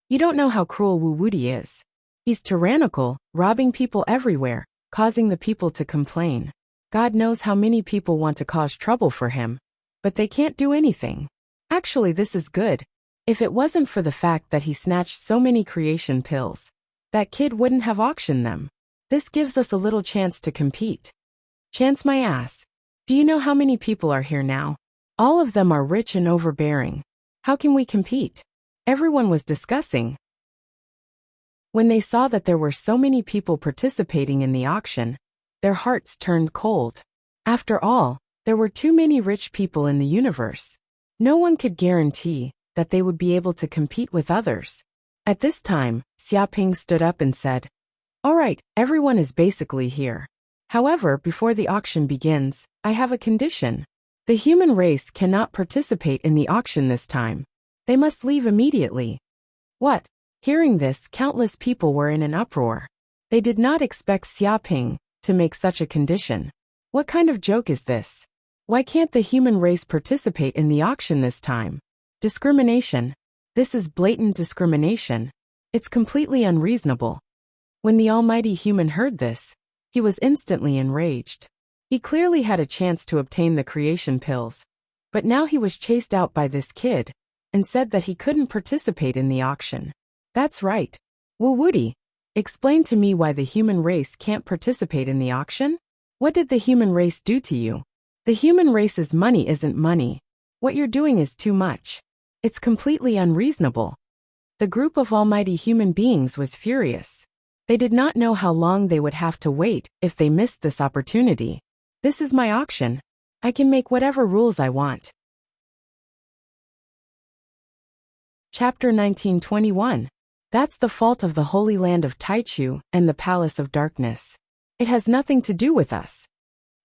You don't know how cruel Wuxia is. He's tyrannical, robbing people everywhere, causing the people to complain. God knows how many people want to cause trouble for him, but they can't do anything. Actually, this is good. If it wasn't for the fact that he snatched so many creation pills, that kid wouldn't have auctioned them. This gives us a little chance to compete. Chance my ass. Do you know how many people are here now? All of them are rich and overbearing. How can we compete? Everyone was discussing. When they saw that there were so many people participating in the auction, their hearts turned cold. After all, there were too many rich people in the universe. No one could guarantee that they would be able to compete with others. At this time, Xiaoping stood up and said, "All right, everyone is basically here. However, before the auction begins, I have a condition. The human race cannot participate in the auction this time. They must leave immediately." What? Hearing this, countless people were in an uproar. They did not expect Xiaoping to make such a condition. What kind of joke is this? Why can't the human race participate in the auction this time? Discrimination. This is blatant discrimination. It's completely unreasonable. When the almighty human heard this, he was instantly enraged. He clearly had a chance to obtain the creation pills, but now he was chased out by this kid, and said that he couldn't participate in the auction. That's right. Wuxia, explain to me why the human race can't participate in the auction? What did the human race do to you? The human race's money isn't money. What you're doing is too much. It's completely unreasonable. The group of almighty human beings was furious. They did not know how long they would have to wait if they missed this opportunity. This is my auction. I can make whatever rules I want. Chapter 1921. That's the fault of the Holy Land of Taichu and the Palace of Darkness. It has nothing to do with us.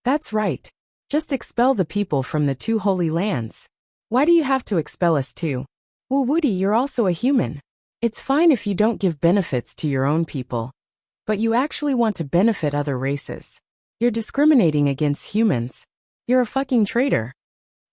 That's right. Just expel the people from the two holy lands. Why do you have to expel us too? Wuxia, you're also a human. It's fine if you don't give benefits to your own people, but you actually want to benefit other races. You're discriminating against humans. You're a fucking traitor.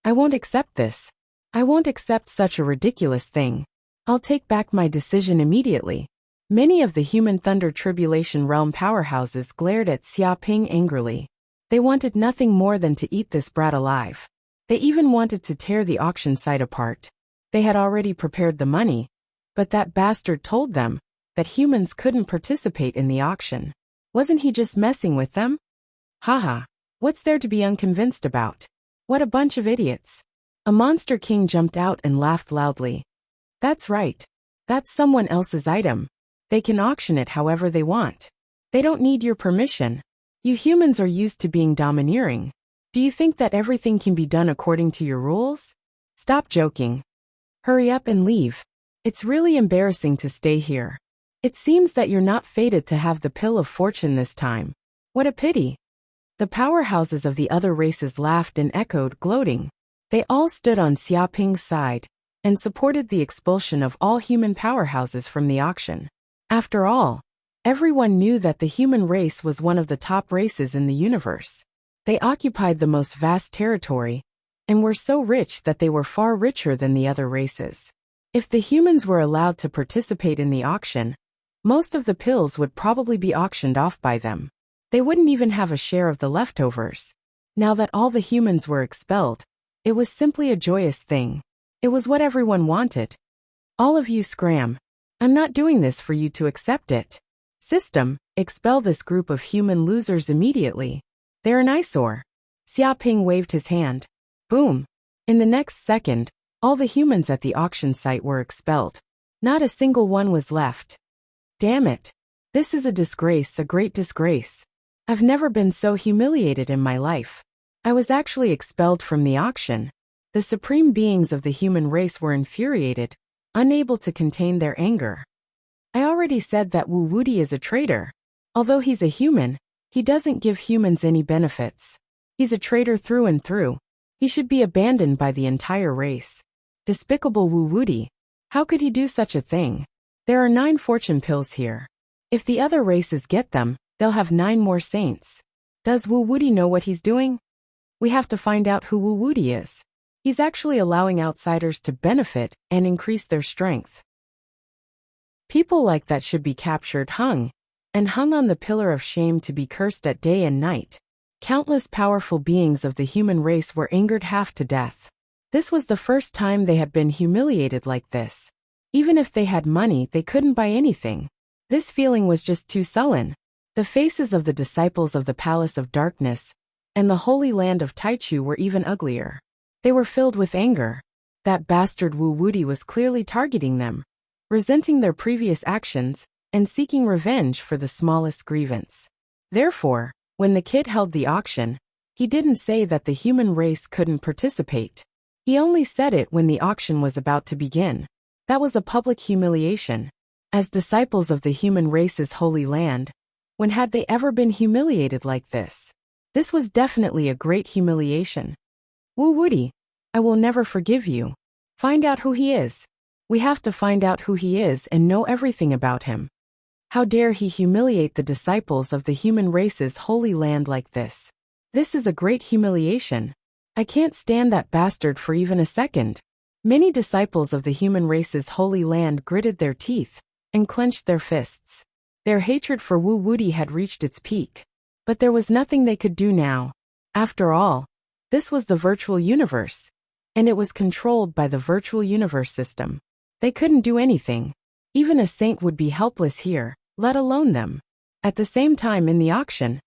I won't accept this. I won't accept such a ridiculous thing. I'll take back my decision immediately. Many of the human Thunder Tribulation Realm powerhouses glared at Xiaoping angrily. They wanted nothing more than to eat this brat alive. They even wanted to tear the auction site apart. They had already prepared the money, but that bastard told them that humans couldn't participate in the auction. Wasn't he just messing with them? Haha, what's there to be unconvinced about? What a bunch of idiots. A monster king jumped out and laughed loudly. That's right. That's someone else's item. They can auction it however they want. They don't need your permission. You humans are used to being domineering. Do you think that everything can be done according to your rules? Stop joking. Hurry up and leave. It's really embarrassing to stay here. It seems that you're not fated to have the pill of fortune this time. What a pity. The powerhouses of the other races laughed and echoed, gloating. They all stood on Xiaoping's side and supported the expulsion of all human powerhouses from the auction. After all, everyone knew that the human race was one of the top races in the universe. They occupied the most vast territory, and were so rich that they were far richer than the other races. If the humans were allowed to participate in the auction, most of the pills would probably be auctioned off by them. They wouldn't even have a share of the leftovers. Now that all the humans were expelled, it was simply a joyous thing. It was what everyone wanted. All of you scram. I'm not doing this for you to accept it. System, expel this group of human losers immediately. They're an eyesore. Xiaoping waved his hand. Boom. In the next second, all the humans at the auction site were expelled. Not a single one was left. Damn it. This is a disgrace, a great disgrace. I've never been so humiliated in my life. I was actually expelled from the auction. The supreme beings of the human race were infuriated, unable to contain their anger. I already said that Wuxia is a traitor. Although he's a human, he doesn't give humans any benefits. He's a traitor through and through. He should be abandoned by the entire race. Despicable Wuxia. How could he do such a thing? There are 9 fortune pills here. If the other races get them, they'll have 9 more saints. Does Wuxia know what he's doing? We have to find out who Wuxia is. He's actually allowing outsiders to benefit and increase their strength. People like that should be captured, hung on the pillar of shame to be cursed at day and night. Countless powerful beings of the human race were angered half to death. This was the first time they had been humiliated like this. Even if they had money, they couldn't buy anything. This feeling was just too sullen. The faces of the disciples of the Palace of Darkness and the Holy Land of Taichu were even uglier. They were filled with anger. That bastard Wuxia was clearly targeting them, resenting their previous actions, and seeking revenge for the smallest grievance. Therefore, when the kid held the auction, he didn't say that the human race couldn't participate. He only said it when the auction was about to begin. That was a public humiliation. As disciples of the human race's holy land, when had they ever been humiliated like this? This was definitely a great humiliation. Wuxia, I will never forgive you. Find out who he is. We have to find out who he is and know everything about him. How dare he humiliate the disciples of the human race's holy land like this? This is a great humiliation. I can't stand that bastard for even a second. Many disciples of the human race's holy land gritted their teeth and clenched their fists. Their hatred for Wu Wuti had reached its peak. But there was nothing they could do now. After all, this was the virtual universe, and it was controlled by the virtual universe system. They couldn't do anything. Even a saint would be helpless here, let alone them. At the same time in the auction.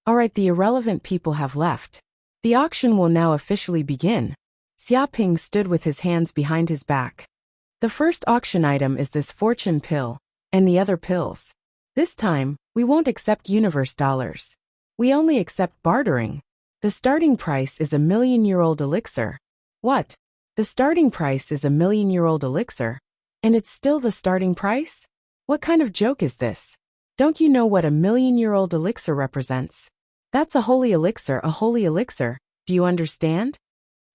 Alright, the irrelevant people have left. The auction will now officially begin. Xiaoping stood with his hands behind his back. The first auction item is this fortune pill, and the other pills. This time, we won't accept universe dollars. We only accept bartering. The starting price is a million-year-old elixir. What? The starting price is a million-year-old elixir? And it's still the starting price? What kind of joke is this? Don't you know what a million-year-old elixir represents? That's a holy elixir, do you understand?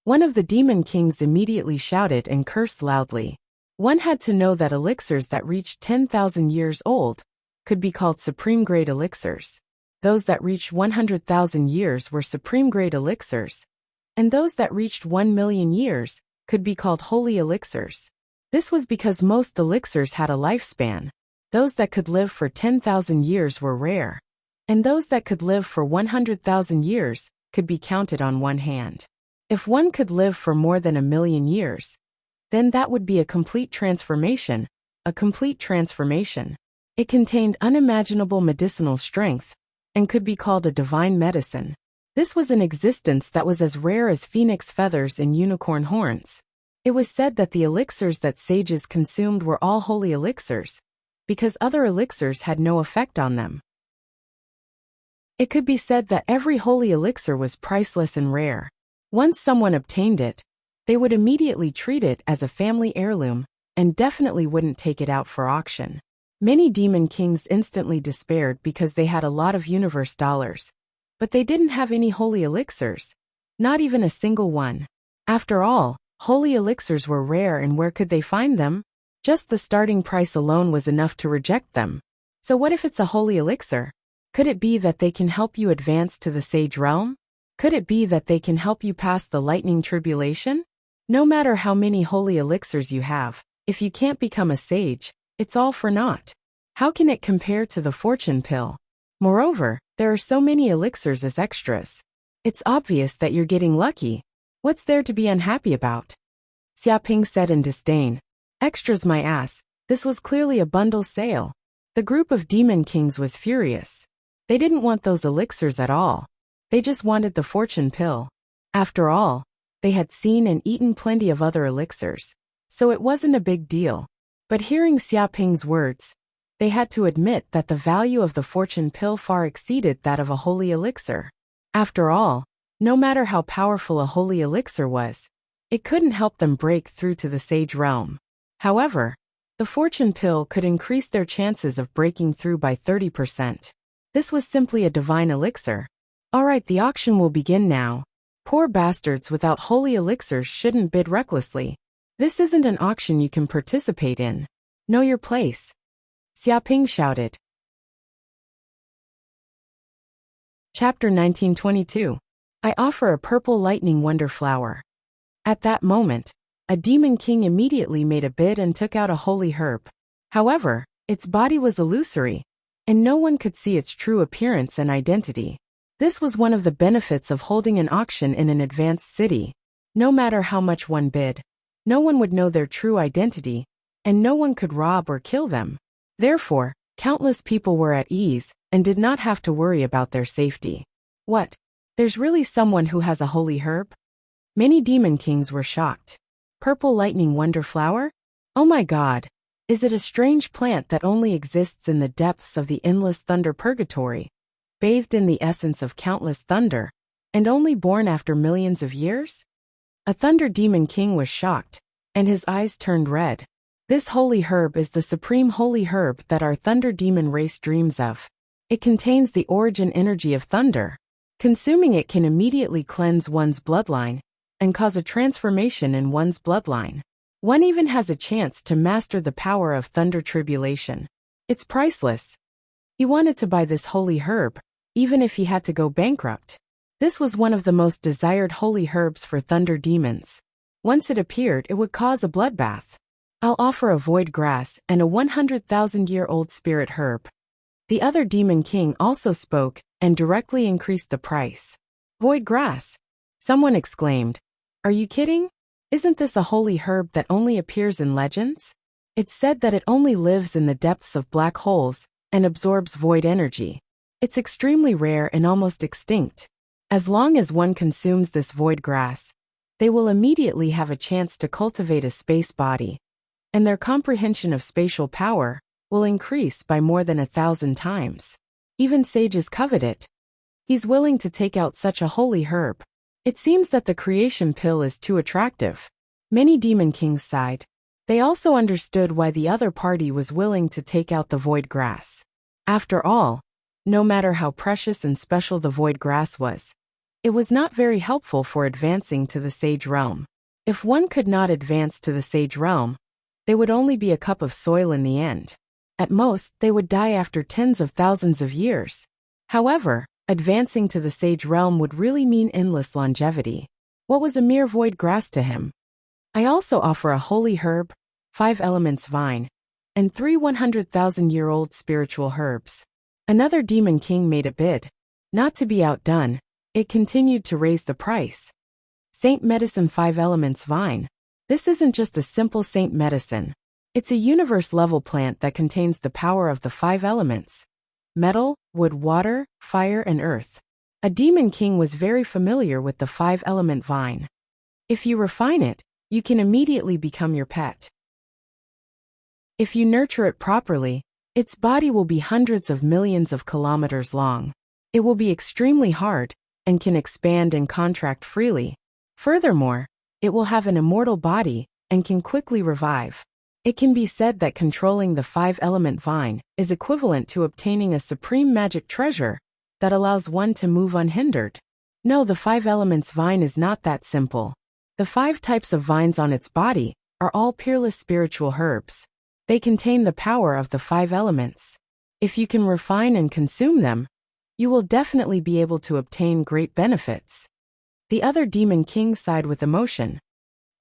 One of the demon kings immediately shouted and cursed loudly. One had to know that elixirs that reached 10,000 years old could be called supreme-grade elixirs. Those that reached 100,000 years were supreme-grade elixirs, and those that reached 1,000,000 years could be called holy elixirs. This was because most elixirs had a lifespan. Those that could live for 10,000 years were rare, and those that could live for 100,000 years could be counted on one hand. If one could live for more than 1,000,000 years, then that would be a complete transformation, It contained unimaginable medicinal strength, and could be called a divine medicine. This was an existence that was as rare as phoenix feathers and unicorn horns. It was said that the elixirs that sages consumed were all holy elixirs, because other elixirs had no effect on them. It could be said that every holy elixir was priceless and rare. Once someone obtained it, they would immediately treat it as a family heirloom, and definitely wouldn't take it out for auction. Many demon kings instantly despaired because they had a lot of universe dollars, but they didn't have any holy elixirs, not even a single one. After all, holy elixirs were rare, and where could they find them? Just the starting price alone was enough to reject them. So what if it's a holy elixir? Could it be that they can help you advance to the sage realm? Could it be that they can help you pass the lightning tribulation? No matter how many holy elixirs you have, if you can't become a sage, it's all for naught. How can it compare to the fortune pill? Moreover, there are so many elixirs as extras. It's obvious that you're getting lucky. What's there to be unhappy about? Xiaoping said in disdain. Extras my ass, this was clearly a bundle sale. The group of demon kings was furious. They didn't want those elixirs at all. They just wanted the fortune pill. After all, they had seen and eaten plenty of other elixirs, so it wasn't a big deal. But hearing Xiaoping's words, they had to admit that the value of the fortune pill far exceeded that of a holy elixir. After all, no matter how powerful a holy elixir was, it couldn't help them break through to the sage realm. However, the fortune pill could increase their chances of breaking through by 30%. This was simply a divine elixir. Alright, the auction will begin now. Poor bastards without holy elixirs shouldn't bid recklessly. This isn't an auction you can participate in. Know your place. Xiaoping shouted. Chapter 1922. I offer a purple lightning wonder flower. At that moment, a demon king immediately made a bid and took out a holy herb. However, its body was illusory, and no one could see its true appearance and identity. This was one of the benefits of holding an auction in an advanced city. No matter how much one bid, no one would know their true identity, and no one could rob or kill them. Therefore, countless people were at ease and did not have to worry about their safety. What? There's really someone who has a holy herb? Many demon kings were shocked. Purple lightning wonder flower? Oh my God! Is it a strange plant that only exists in the depths of the endless thunder purgatory, bathed in the essence of countless thunder, and only born after millions of years? A thunder demon king was shocked, and his eyes turned red. This holy herb is the supreme holy herb that our thunder demon race dreams of. It contains the origin energy of thunder. Consuming it can immediately cleanse one's bloodline and cause a transformation in one's bloodline. One even has a chance to master the power of thunder tribulation. It's priceless. He wanted to buy this holy herb, even if he had to go bankrupt. This was one of the most desired holy herbs for thunder demons. Once it appeared, it would cause a bloodbath. I'll offer a void grass and a 100,000-year-old spirit herb. The other demon king also spoke and directly increased the price. Void grass? Someone exclaimed. Are you kidding? Isn't this a holy herb that only appears in legends? It's said that it only lives in the depths of black holes and absorbs void energy. It's extremely rare and almost extinct. As long as one consumes this void grass, they will immediately have a chance to cultivate a space body, and their comprehension of spatial power will increase by more than 1,000 times. Even sages covet it. He's willing to take out such a holy herb. It seems that the creation pill is too attractive. Many demon kings sighed. They also understood why the other party was willing to take out the void grass. After all, no matter how precious and special the void grass was, it was not very helpful for advancing to the sage realm. If one could not advance to the sage realm, they would only be a cup of soil in the end. At most, they would die after tens of thousands of years. However, advancing to the sage realm would really mean endless longevity. What was a mere void grass to him? I also offer a holy herb, 5 elements vine, and 3 100,000-year-old spiritual herbs. Another demon king made a bid. Not to be outdone, it continued to raise the price. Saint Medicine 5 elements vine. This isn't just a simple saint medicine. It's a universe-level plant that contains the power of the 5 elements: metal, wood, water, fire, and earth. A demon king was very familiar with the 5-element vine. If you refine it, you can immediately become your pet. If you nurture it properly, its body will be hundreds of millions of kilometers long. It will be extremely hard and can expand and contract freely. Furthermore, it will have an immortal body and can quickly revive. It can be said that controlling the 5-element vine is equivalent to obtaining a supreme magic treasure that allows one to move unhindered. No, the 5 elements vine is not that simple. The 5 types of vines on its body are all peerless spiritual herbs. They contain the power of the 5 elements. If you can refine and consume them, you will definitely be able to obtain great benefits. The other demon king sighed with emotion.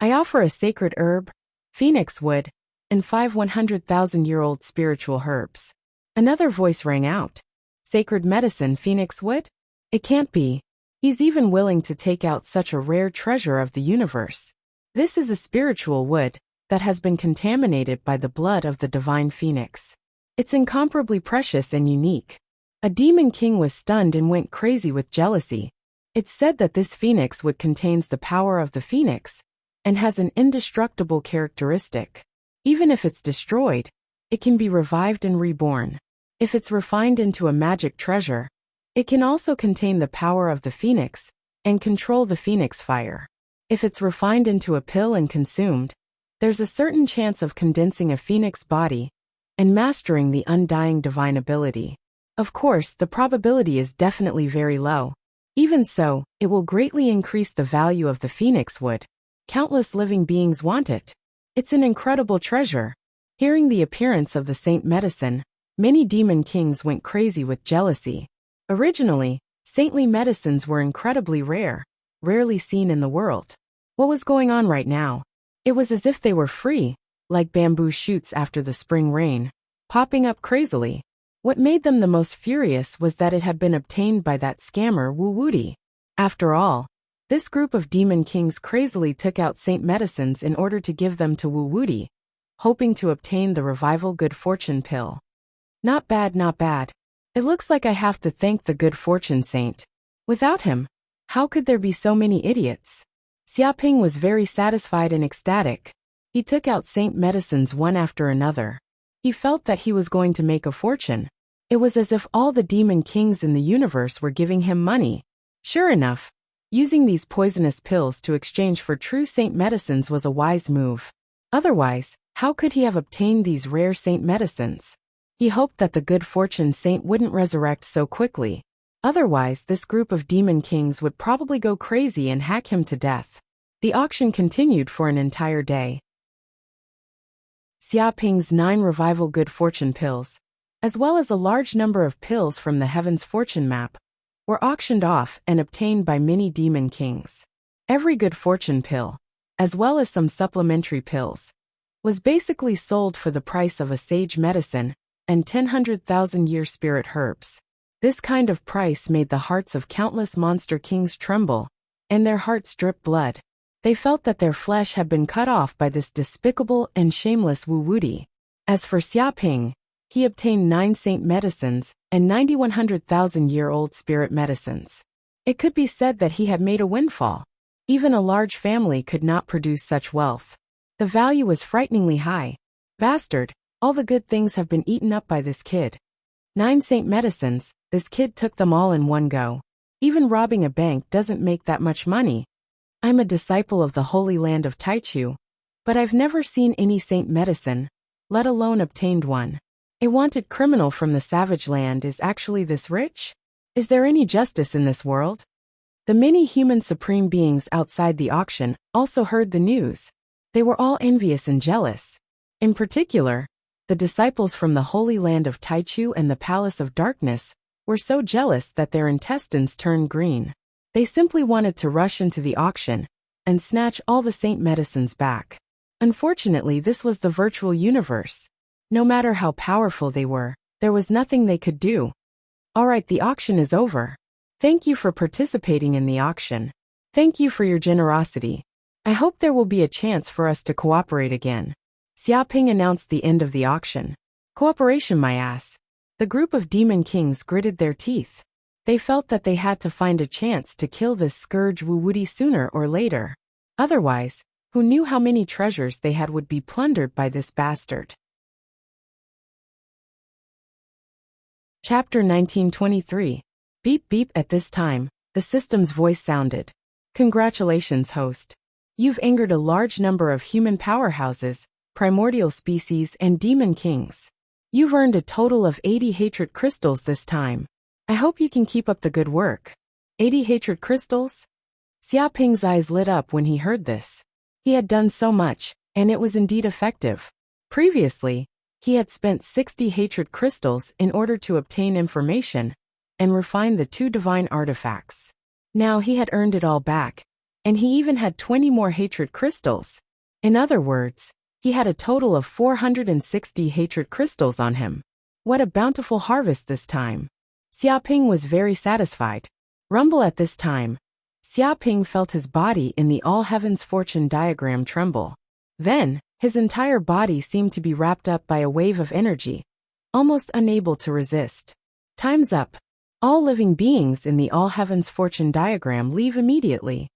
I offer a sacred herb, phoenix wood, and 5 100,000-year-old spiritual herbs. Another voice rang out. Sacred medicine, phoenix wood? It can't be. He's even willing to take out such a rare treasure of the universe. This is a spiritual wood that has been contaminated by the blood of the divine phoenix. It's incomparably precious and unique. A demon king was stunned and went crazy with jealousy. It's said that this phoenix wood contains the power of the phoenix and has an indestructible characteristic. Even if it's destroyed, it can be revived and reborn. If it's refined into a magic treasure, it can also contain the power of the phoenix and control the phoenix fire. If it's refined into a pill and consumed, there's a certain chance of condensing a phoenix body and mastering the undying divine ability. Of course, the probability is definitely very low. Even so, it will greatly increase the value of the phoenix wood. Countless living beings want it. It's an incredible treasure. Hearing the appearance of the saint medicine, many demon kings went crazy with jealousy. Originally, saintly medicines were incredibly rare, rarely seen in the world. What was going on right now? It was as if they were free, like bamboo shoots after the spring rain, popping up crazily. What made them the most furious was that it had been obtained by that scammer Wuxia. After all, this group of demon kings crazily took out saint medicines in order to give them to Wuxia, hoping to obtain the revival good fortune pill. Not bad, not bad. It looks like I have to thank the good fortune saint. Without him, how could there be so many idiots? Xiaoping was very satisfied and ecstatic. He took out saint medicines one after another. He felt that he was going to make a fortune. It was as if all the demon kings in the universe were giving him money. Sure enough, using these poisonous pills to exchange for true saint medicines was a wise move. Otherwise, how could he have obtained these rare saint medicines? He hoped that the good fortune saint wouldn't resurrect so quickly. Otherwise, this group of demon kings would probably go crazy and hack him to death. The auction continued for an entire day. Xiaoping's 9 revival good fortune pills, as well as a large number of pills from the Heaven's Fortune map, were auctioned off and obtained by many demon kings. Every good fortune pill, as well as some supplementary pills, was basically sold for the price of a sage medicine and 100,000-year spirit herbs. This kind of price made the hearts of countless monster kings tremble, and their hearts drip blood. They felt that their flesh had been cut off by this despicable and shameless Wu Wuti. As for Xia Ping, he obtained 9 saint medicines and 90-100,000-year-old spirit medicines. It could be said that he had made a windfall. Even a large family could not produce such wealth. The value was frighteningly high. Bastard, all the good things have been eaten up by this kid. 9 saint medicines, this kid took them all in one go. Even robbing a bank doesn't make that much money. I'm a disciple of the Holy Land of Taichu, but I've never seen any saint medicine, let alone obtained one. A wanted criminal from the savage land is actually this rich? Is there any justice in this world? The many human supreme beings outside the auction also heard the news. They were all envious and jealous. In particular, the disciples from the Holy Land of Taichu and the Palace of Darkness were so jealous that their intestines turned green. They simply wanted to rush into the auction and snatch all the saint medicines back. Unfortunately, this was the virtual universe. No matter how powerful they were, there was nothing they could do. Alright, the auction is over. Thank you for participating in the auction. Thank you for your generosity. I hope there will be a chance for us to cooperate again. Xia Ping announced the end of the auction. Cooperation, my ass. The group of demon kings gritted their teeth. They felt that they had to find a chance to kill this scourge Wu Wuti sooner or later. Otherwise, who knew how many treasures they had would be plundered by this bastard. Chapter 1923. Beep beep. At this time, the system's voice sounded. Congratulations, host. You've angered a large number of human powerhouses, primordial species, and demon kings. You've earned a total of 80 hatred crystals this time. I hope you can keep up the good work. 80 hatred crystals? Xia Ping's eyes lit up when he heard this. He had done so much, and it was indeed effective. Previously, he had spent 60 hatred crystals in order to obtain information and refine the 2 divine artifacts. Now he had earned it all back, and he even had 20 more hatred crystals. In other words, he had a total of 460 hatred crystals on him. What a bountiful harvest this time. Xia Ping was very satisfied. Rumble. At this time, Xia Ping felt his body in the all heavens fortune diagram tremble. Then, his entire body seemed to be wrapped up by a wave of energy, almost unable to resist. Time's up. All living beings in the all heavens fortune diagram leave immediately.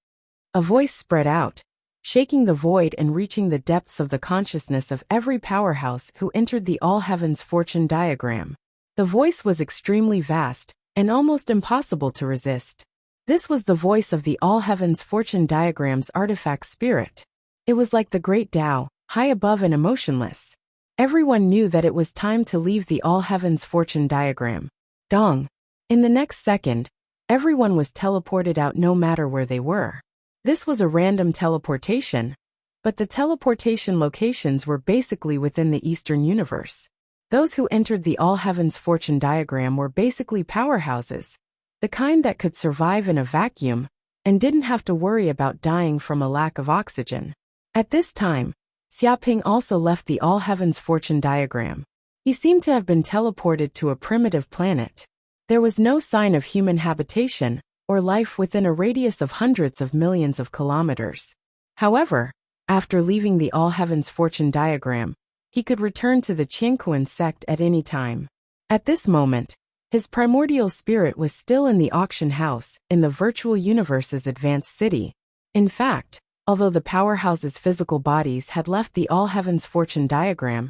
A voice spread out, shaking the void and reaching the depths of the consciousness of every powerhouse who entered the all heavens fortune diagram. The voice was extremely vast and almost impossible to resist. This was the voice of the all heavens fortune diagram's artifact spirit. It was like the great Tao, high above and emotionless. Everyone knew that it was time to leave the all heavens fortune diagram. Dong. In the next second, everyone was teleported out no matter where they were. This was a random teleportation, but the teleportation locations were basically within the Eastern universe. Those who entered the all heavens fortune diagram were basically powerhouses, the kind that could survive in a vacuum and didn't have to worry about dying from a lack of oxygen. At this time, Xia Ping also left the all heavens fortune diagram. He seemed to have been teleported to a primitive planet. There was no sign of human habitation or life within a radius of hundreds of millions of kilometers. However, after leaving the all heavens fortune diagram, he could return to the Qianquan sect at any time. At this moment, his primordial spirit was still in the auction house in the virtual universe's advanced city. In fact, although the powerhouse's physical bodies had left the all heavens fortune diagram,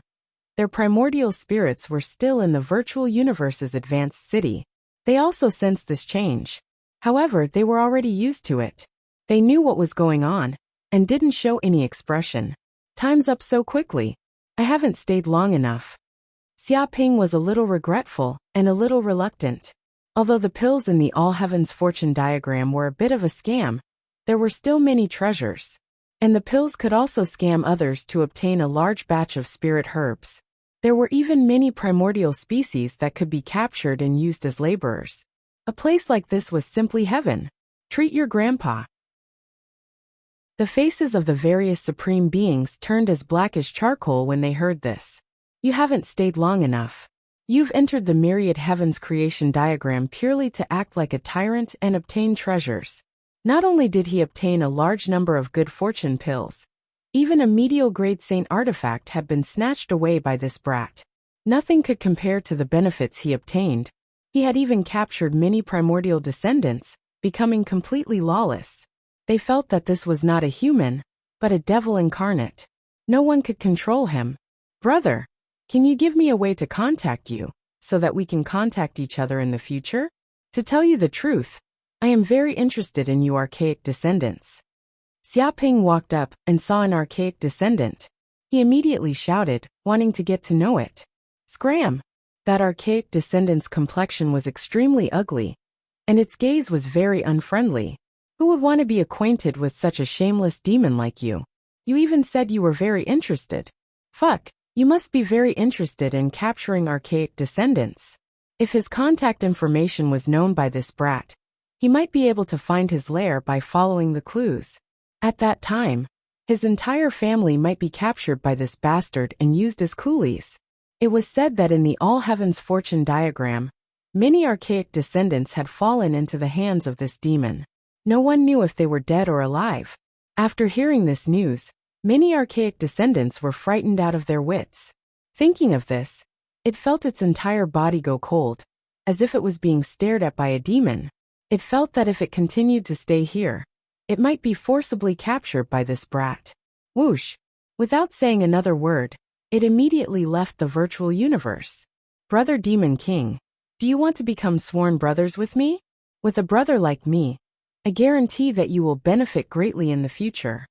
their primordial spirits were still in the virtual universe's advanced city. They also sensed this change. However, they were already used to it. They knew what was going on and didn't show any expression. Time's up so quickly. I haven't stayed long enough. Xia Ping was a little regretful and a little reluctant. Although the pills in the all heavens fortune diagram were a bit of a scam, there were still many treasures. And the pills could also scam others to obtain a large batch of spirit herbs. There were even many primordial species that could be captured and used as laborers. A place like this was simply heaven. Treat your grandpa. The faces of the various supreme beings turned as black as charcoal when they heard this. You haven't stayed long enough. You've entered the myriad heavens creation diagram purely to act like a tyrant and obtain treasures. Not only did he obtain a large number of good fortune pills, even a medial-grade saint artifact had been snatched away by this brat. Nothing could compare to the benefits he obtained. He had even captured many primordial descendants, becoming completely lawless. They felt that this was not a human, but a devil incarnate. No one could control him. Brother, can you give me a way to contact you, so that we can contact each other in the future? To tell you the truth, I am very interested in you archaic descendants. Xiaoping walked up and saw an archaic descendant. He immediately shouted, wanting to get to know it. Scram! That archaic descendant's complexion was extremely ugly, and its gaze was very unfriendly. Who would want to be acquainted with such a shameless demon like you? You even said you were very interested. Fuck, you must be very interested in capturing archaic descendants. If his contact information was known by this brat, he might be able to find his lair by following the clues. At that time, his entire family might be captured by this bastard and used as coolies. It was said that in the All Heavens fortune diagram, many archaic descendants had fallen into the hands of this demon. No one knew if they were dead or alive. After hearing this news, many archaic descendants were frightened out of their wits. Thinking of this, it felt its entire body go cold, as if it was being stared at by a demon. It felt that if it continued to stay here, it might be forcibly captured by this brat. Whoosh! Without saying another word, it immediately left the virtual universe. Brother Demon King, do you want to become sworn brothers with me? With a brother like me, I guarantee that you will benefit greatly in the future.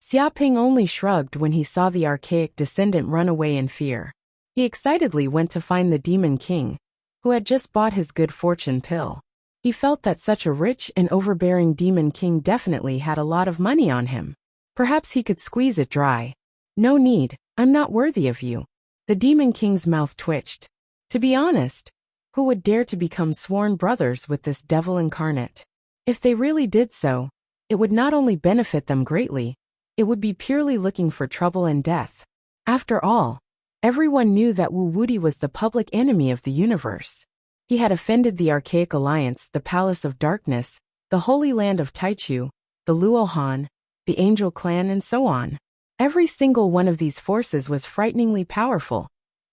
Xiaoping only shrugged when he saw the archaic descendant run away in fear. He excitedly went to find the Demon King, who had just bought his good fortune pill. He felt that such a rich and overbearing Demon King definitely had a lot of money on him. Perhaps he could squeeze it dry. No need, I'm not worthy of you. The Demon King's mouth twitched. To be honest, who would dare to become sworn brothers with this devil incarnate? If they really did so, it would not only benefit them greatly, it would be purely looking for trouble and death. After all, everyone knew that Wu Wudi was the public enemy of the universe. He had offended the Archaic Alliance, the Palace of Darkness, the Holy Land of Taichu, the Luohan, the Angel Clan, and so on. Every single one of these forces was frighteningly powerful,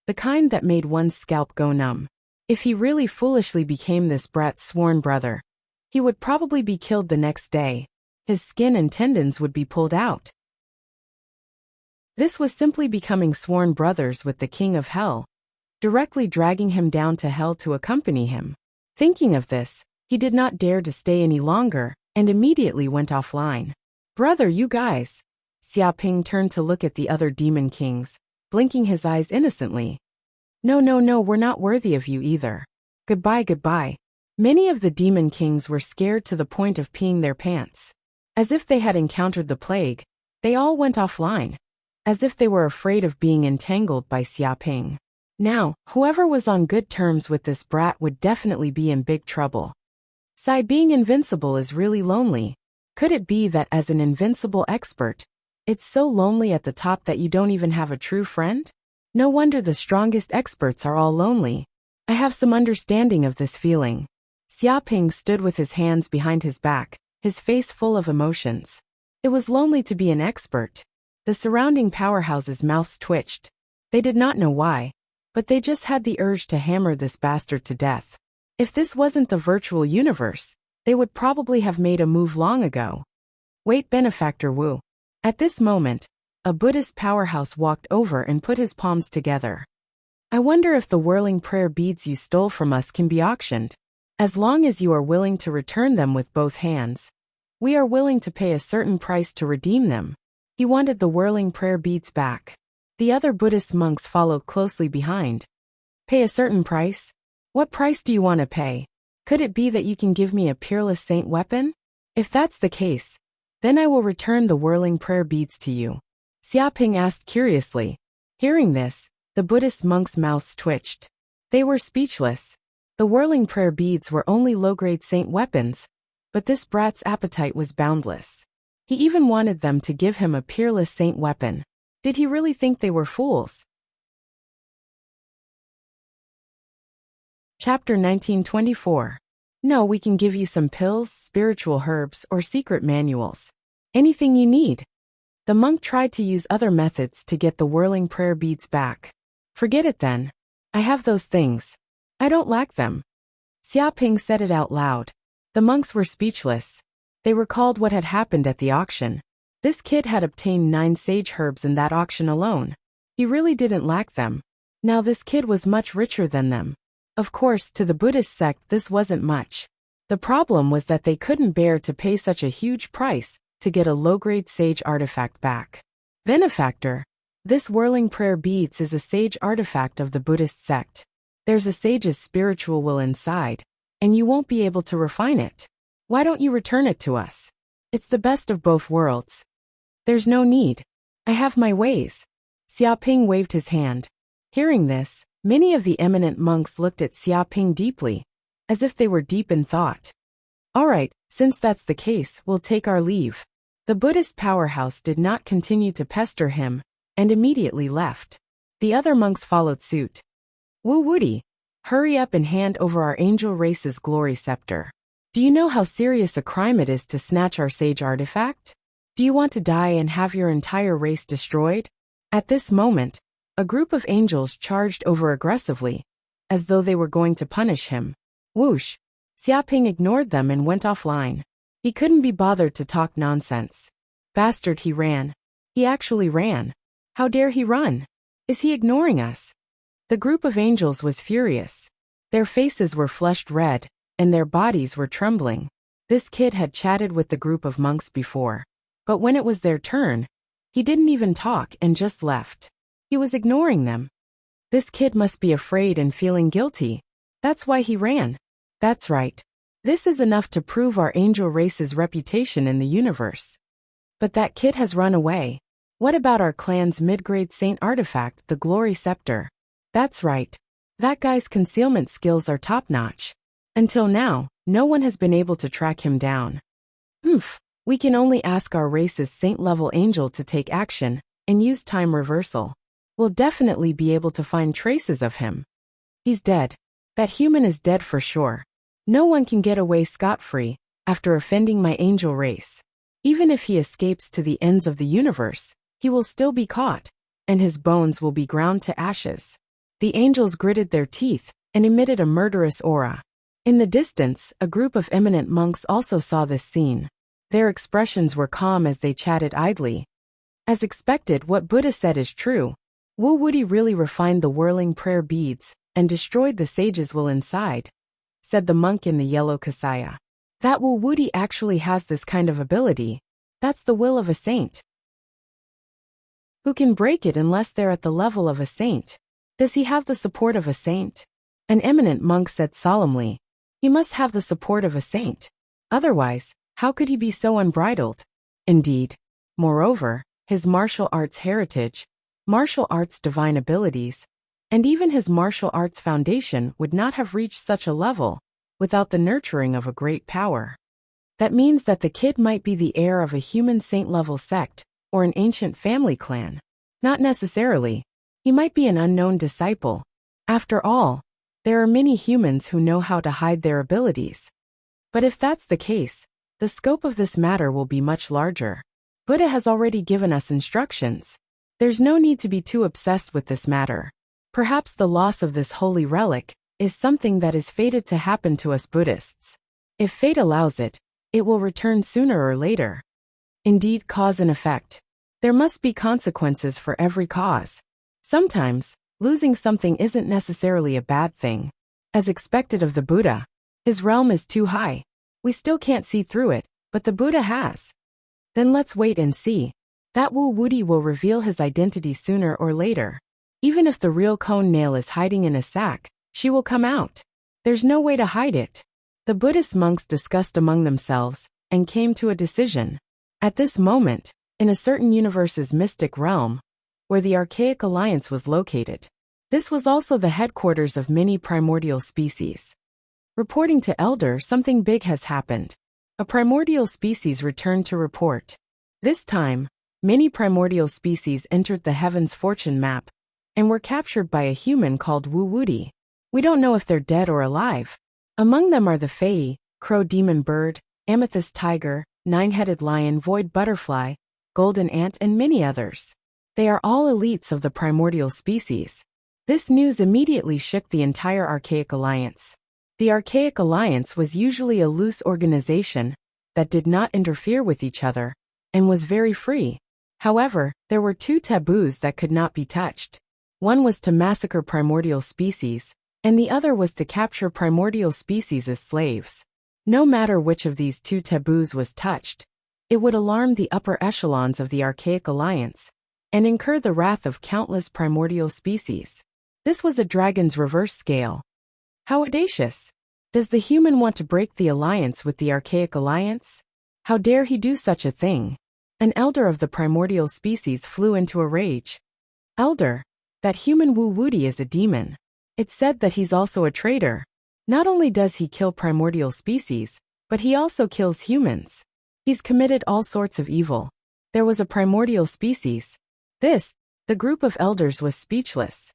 the kind that made one's scalp go numb. If he really foolishly became this brat's sworn brother, he would probably be killed the next day. His skin and tendons would be pulled out. This was simply becoming sworn brothers with the King of Hell, directly dragging him down to hell to accompany him. Thinking of this, he did not dare to stay any longer, and immediately went offline. Brother, you guys. Xiaoping turned to look at the other demon kings, blinking his eyes innocently. No, we're not worthy of you either. Goodbye. Many of the demon kings were scared to the point of peeing their pants. As if they had encountered the plague, they all went offline. As if they were afraid of being entangled by Xiaoping. Now, whoever was on good terms with this brat would definitely be in big trouble. Being invincible is really lonely. Could it be that as an invincible expert, it's so lonely at the top that you don't even have a true friend? No wonder the strongest experts are all lonely. I have some understanding of this feeling. Xiaoping stood with his hands behind his back, his face full of emotions. It was lonely to be an expert. The surrounding powerhouses' mouths twitched. They did not know why, but they just had the urge to hammer this bastard to death. If this wasn't the virtual universe, they would probably have made a move long ago. Wait, Benefactor Wu. At this moment, a Buddhist powerhouse walked over and put his palms together. I wonder if the whirling prayer beads you stole from us can be auctioned. As long as you are willing to return them with both hands, we are willing to pay a certain price to redeem them. He wanted the whirling prayer beads back. The other Buddhist monks followed closely behind. Pay a certain price? What price do you want to pay? Could it be that you can give me a peerless saint weapon? If that's the case, then I will return the whirling prayer beads to you. Xiaoping asked curiously. Hearing this, the Buddhist monks' mouths twitched. They were speechless. The whirling prayer beads were only low-grade saint weapons, but this brat's appetite was boundless. He even wanted them to give him a peerless saint weapon. Did he really think they were fools? Chapter 1924. No, we can give you some pills, spiritual herbs, or secret manuals. Anything you need. The monk tried to use other methods to get the whirling prayer beads back. Forget it then. I have those things. I don't lack them. Xiaoping said it out loud. The monks were speechless. They recalled what had happened at the auction. This kid had obtained 9 sage herbs in that auction alone. He really didn't lack them. Now this kid was much richer than them. Of course, to the Buddhist sect this wasn't much. The problem was that they couldn't bear to pay such a huge price to get a low-grade sage artifact back. Benefactor, this whirling prayer beads is a sage artifact of the Buddhist sect. There's a sage's spiritual will inside, and you won't be able to refine it. Why don't you return it to us? It's the best of both worlds. There's no need. I have my ways. Xiaoping waved his hand. Hearing this, many of the eminent monks looked at Xiaoping deeply, as if they were deep in thought. All right, since that's the case, we'll take our leave. The Buddhist powerhouse did not continue to pester him, and immediately left. The other monks followed suit. Wu Wuti, hurry up and hand over our angel race's glory scepter. Do you know how serious a crime it is to snatch our sage artifact? Do you want to die and have your entire race destroyed? At this moment, a group of angels charged over aggressively, as though they were going to punish him. Whoosh! Xiaoping ignored them and went offline. He couldn't be bothered to talk nonsense. Bastard, he ran. He actually ran. How dare he run? Is he ignoring us? The group of angels was furious. Their faces were flushed red, and their bodies were trembling. This kid had chatted with the group of monks before, but when it was their turn, he didn't even talk and just left. He was ignoring them. This kid must be afraid and feeling guilty. That's why he ran. That's right. This is enough to prove our angel race's reputation in the universe. But that kid has run away. What about our clan's mid-grade saint artifact, the Glory Scepter? That's right. That guy's concealment skills are top-notch. Until now, no one has been able to track him down. We can only ask our race's saint-level angel to take action and use time reversal. We'll definitely be able to find traces of him. He's dead. That human is dead for sure. No one can get away scot-free after offending my angel race. Even if he escapes to the ends of the universe, he will still be caught, and his bones will be ground to ashes. The angels gritted their teeth and emitted a murderous aura. In the distance, a group of eminent monks also saw this scene. Their expressions were calm as they chatted idly. As expected, what Buddha said is true. Wu Wuti really refined the whirling prayer beads and destroyed the sage's will inside, said the monk in the yellow kasaya. That Wu Wuti actually has this kind of ability. That's the will of a saint. Who can break it unless they're at the level of a saint? Does he have the support of a saint? An eminent monk said solemnly. He must have the support of a saint. Otherwise, how could he be so unbridled? Indeed. Moreover, his martial arts heritage, martial arts divine abilities, and even his martial arts foundation would not have reached such a level without the nurturing of a great power. That means that the kid might be the heir of a human saint-level sect or an ancient family clan. Not necessarily. He might be an unknown disciple. After all, there are many humans who know how to hide their abilities. But if that's the case, the scope of this matter will be much larger. Buddha has already given us instructions. There's no need to be too obsessed with this matter. Perhaps the loss of this holy relic is something that is fated to happen to us Buddhists. If fate allows it, it will return sooner or later. Indeed, cause and effect. There must be consequences for every cause. Sometimes, losing something isn't necessarily a bad thing. As expected of the Buddha, his realm is too high. We still can't see through it, but the Buddha has. Then let's wait and see. That Wu Wuti will reveal his identity sooner or later. Even if the real cone nail is hiding in a sack, she will come out. There's no way to hide it. The Buddhist monks discussed among themselves and came to a decision. At this moment, in a certain universe's mystic realm, where the Archaic Alliance was located, this was also the headquarters of many primordial species. Reporting to Elder, something big has happened. A primordial species returned to report. This time, many primordial species entered the Heaven's Fortune map and were captured by a human called Wuxia. We don't know if they're dead or alive. Among them are the Fae, Crow Demon Bird, Amethyst Tiger, Nine-Headed Lion, Void Butterfly, Golden Ant, and many others. They are all elites of the primordial species. This news immediately shook the entire Archaic Alliance. The Archaic Alliance was usually a loose organization that did not interfere with each other and was very free. However, there were two taboos that could not be touched. One was to massacre primordial species, and the other was to capture primordial species as slaves. No matter which of these two taboos was touched, it would alarm the upper echelons of the Archaic Alliance and incur the wrath of countless primordial species. This was a dragon's reverse scale. How audacious! Does the human want to break the alliance with the Archaic Alliance? How dare he do such a thing? An elder of the primordial species flew into a rage. Elder, that human Wuxia is a demon. It's said that he's also a traitor. Not only does he kill primordial species, but he also kills humans. He's committed all sorts of evil. There was a primordial species. The group of elders was speechless.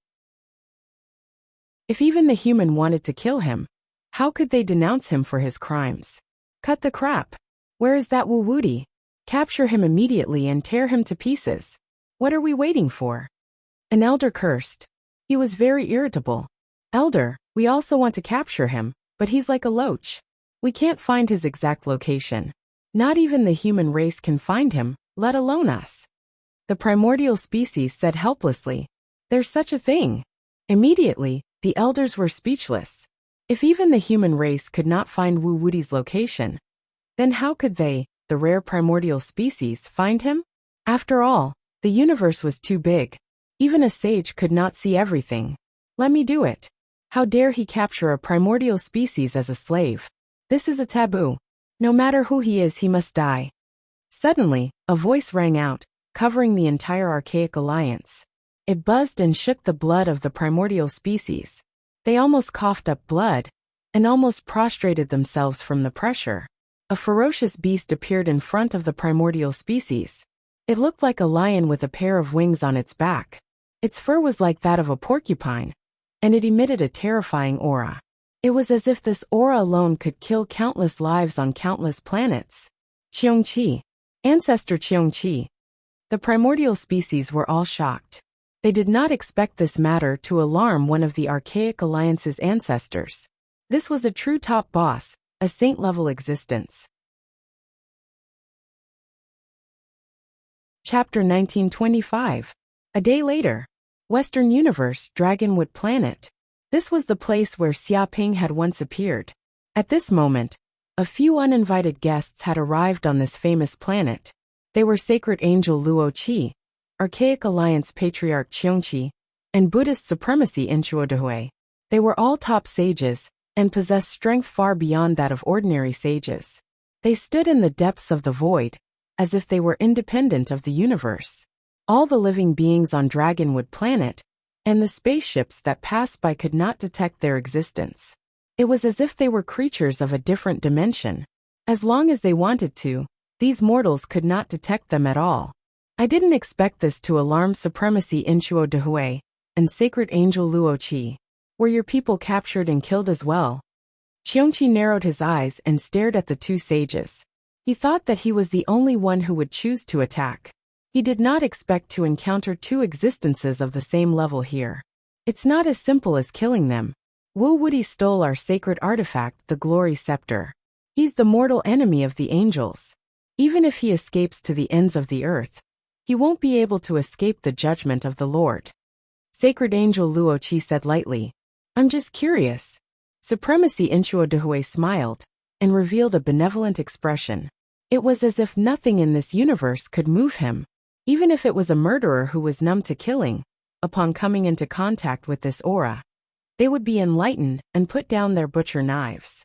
If even the human wanted to kill him, how could they denounce him for his crimes? Cut the crap. Where is that Wuxia? Capture him immediately and tear him to pieces. What are we waiting for? An elder cursed. He was very irritable. Elder, we also want to capture him, but he's like a loach. We can't find his exact location. Not even the human race can find him, let alone us. The primordial species said helplessly, "There's such a thing." Immediately, the elders were speechless. If even the human race could not find Wuxia's location, then how could they, the rare primordial species, find him? After all, the universe was too big. Even a sage could not see everything. Let me do it. How dare he capture a primordial species as a slave? This is a taboo. No matter who he is, he must die. Suddenly, a voice rang out, covering the entire Archaic Alliance. It buzzed and shook the blood of the primordial species. They almost coughed up blood and almost prostrated themselves from the pressure. A ferocious beast appeared in front of the primordial species. It looked like a lion with a pair of wings on its back. Its fur was like that of a porcupine, and it emitted a terrifying aura. It was as if this aura alone could kill countless lives on countless planets. Qiongqi. Ancestor Qiongqi. The primordial species were all shocked. They did not expect this matter to alarm one of the Archaic Alliance's ancestors. This was a true top boss, a saint-level existence. Chapter 1925. A day later. Western Universe, Dragonwood Planet. This was the place where Xiaoping had once appeared. At this moment, a few uninvited guests had arrived on this famous planet. They were Sacred Angel Luo Qi, Archaic Alliance Patriarch Qiongqi, and Buddhist Supremacy Inchuodehui. They were all top sages, and possessed strength far beyond that of ordinary sages. They stood in the depths of the void, as if they were independent of the universe. All the living beings on Dragonwood Planet, and the spaceships that passed by could not detect their existence. It was as if they were creatures of a different dimension. As long as they wanted to, these mortals could not detect them at all. I didn't expect this to alarm Supremacy Inchuodehui and Sacred Angel Luo Qi. Were your people captured and killed as well? Qiongqi narrowed his eyes and stared at the two sages. He thought that he was the only one who would choose to attack. He did not expect to encounter two existences of the same level here. It's not as simple as killing them. Wuxia stole our sacred artifact, the Glory Scepter. He's the mortal enemy of the angels. Even if he escapes to the ends of the earth, he won't be able to escape the judgment of the Lord. Sacred Angel Luo Qi said lightly, "I'm just curious." Supremacy Inchuodehui smiled and revealed a benevolent expression. It was as if nothing in this universe could move him. Even if it was a murderer who was numb to killing, upon coming into contact with this aura, they would be enlightened and put down their butcher knives.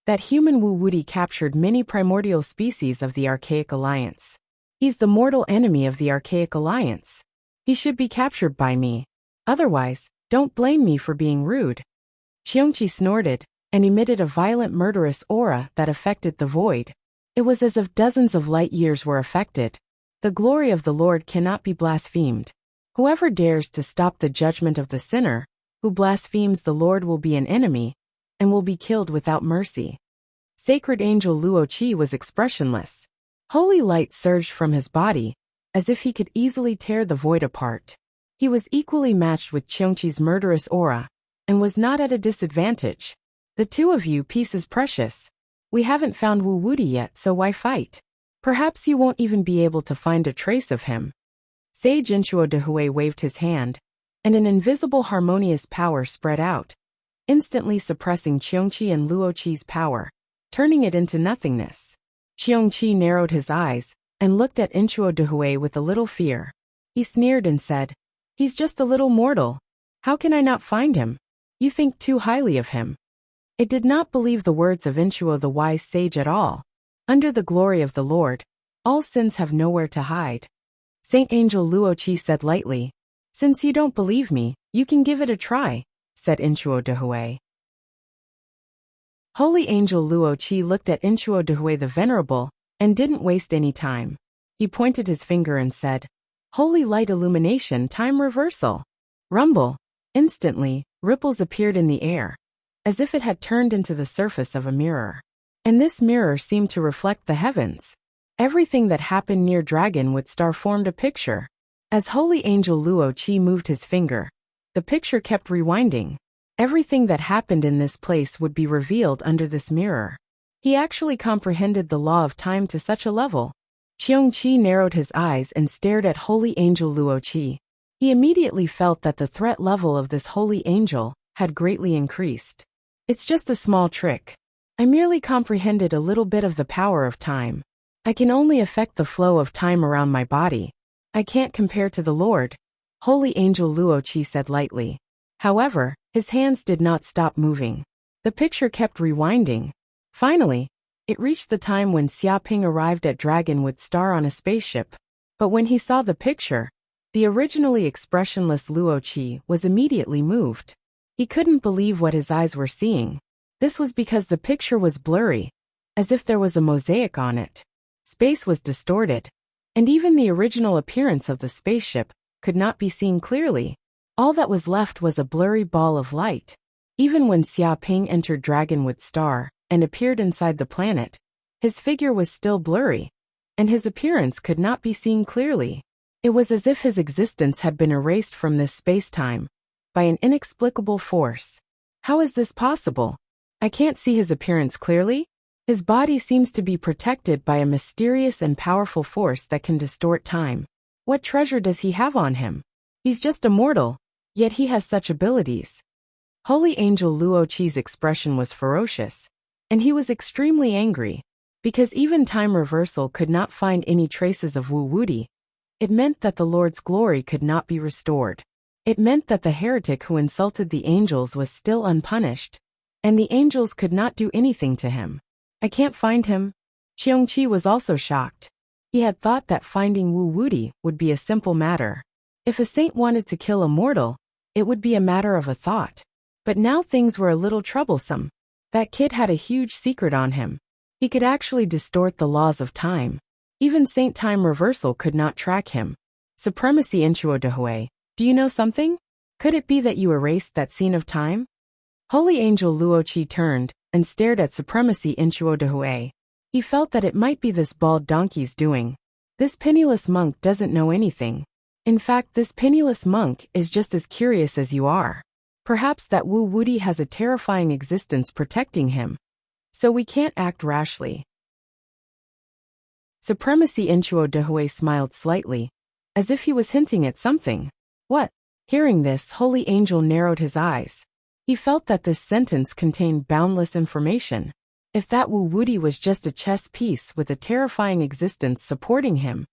That human Wuxia captured many primordial species of the Archaic Alliance. He's the mortal enemy of the Archaic Alliance. He should be captured by me. Otherwise, don't blame me for being rude. Qiongqi snorted, and emitted a violent murderous aura that affected the void. It was as if dozens of light years were affected. The glory of the Lord cannot be blasphemed. Whoever dares to stop the judgment of the sinner, who blasphemes the Lord will be an enemy, and will be killed without mercy. Sacred angel Luoqi was expressionless. Holy light surged from his body, as if he could easily tear the void apart. He was equally matched with Qiongqi's murderous aura, and was not at a disadvantage. The two of you, peace is precious. We haven't found Wu Wuti yet, so why fight? Perhaps you won't even be able to find a trace of him. Sage Inchuo Dehui waved his hand, and an invisible harmonious power spread out, instantly suppressing Qiongqi and Luoqi's power, turning it into nothingness. Qiongqi narrowed his eyes and looked at Inchuo Dehui with a little fear. He sneered and said, "He's just a little mortal. How can I not find him? You think too highly of him." It did not believe the words of Inchuo the wise sage at all. Under the glory of the Lord, all sins have nowhere to hide. Saint Angel Luoqi said lightly, "Since you don't believe me, you can give it a try," said Inchuo Dehui. Holy Angel Luoqi looked at Inchuo Dehui the Venerable and didn't waste any time. He pointed his finger and said, "Holy light illumination time reversal." Rumble. Instantly, ripples appeared in the air, as if it had turned into the surface of a mirror. And this mirror seemed to reflect the heavens. Everything that happened near Dragonwood Star formed a picture. As Holy Angel Luoqi moved his finger, the picture kept rewinding. Everything that happened in this place would be revealed under this mirror. He actually comprehended the law of time to such a level. Qiongqi narrowed his eyes and stared at Holy Angel Luoqi. He immediately felt that the threat level of this holy angel had greatly increased. "It's just a small trick. I merely comprehended a little bit of the power of time. I can only affect the flow of time around my body. I can't compare to the Lord," Holy Angel Luoqi said lightly. However, his hands did not stop moving. The picture kept rewinding. Finally, it reached the time when Xiaoping arrived at Dragonwood Star on a spaceship. But when he saw the picture, the originally expressionless Luoqi was immediately moved. He couldn't believe what his eyes were seeing. This was because the picture was blurry, as if there was a mosaic on it. Space was distorted, and even the original appearance of the spaceship could not be seen clearly. All that was left was a blurry ball of light. Even when Xiaoping entered Dragonwood Star and appeared inside the planet, his figure was still blurry, and his appearance could not be seen clearly. It was as if his existence had been erased from this space-time by an inexplicable force. How is this possible? I can't see his appearance clearly? His body seems to be protected by a mysterious and powerful force that can distort time. What treasure does he have on him? He's just a mortal, yet he has such abilities. Holy Angel Luoqi's expression was ferocious, and he was extremely angry, because even time reversal could not find any traces of Wu Wuti. It meant that the Lord's glory could not be restored. It meant that the heretic who insulted the angels was still unpunished, and the angels could not do anything to him. I can't find him. Qiongqi was also shocked. He had thought that finding Wu Wuti would be a simple matter. If a saint wanted to kill a mortal, it would be a matter of a thought. But now things were a little troublesome. That kid had a huge secret on him. He could actually distort the laws of time. Even Saint Time Reversal could not track him. Supremacy Inchuo Dehui, do you know something? Could it be that you erased that scene of time? Holy Angel Luoqi turned and stared at Supremacy Inchuo Dehui. He felt that it might be this bald donkey's doing. This penniless monk doesn't know anything. In fact, this penniless monk is just as curious as you are. Perhaps that Wu Wuti has a terrifying existence protecting him. So we can't act rashly. Supremacy Inchuo Dehui smiled slightly, as if he was hinting at something. What? Hearing this, Holy Angel narrowed his eyes. He felt that this sentence contained boundless information. If that Wu Wuti was just a chess piece with a terrifying existence supporting him,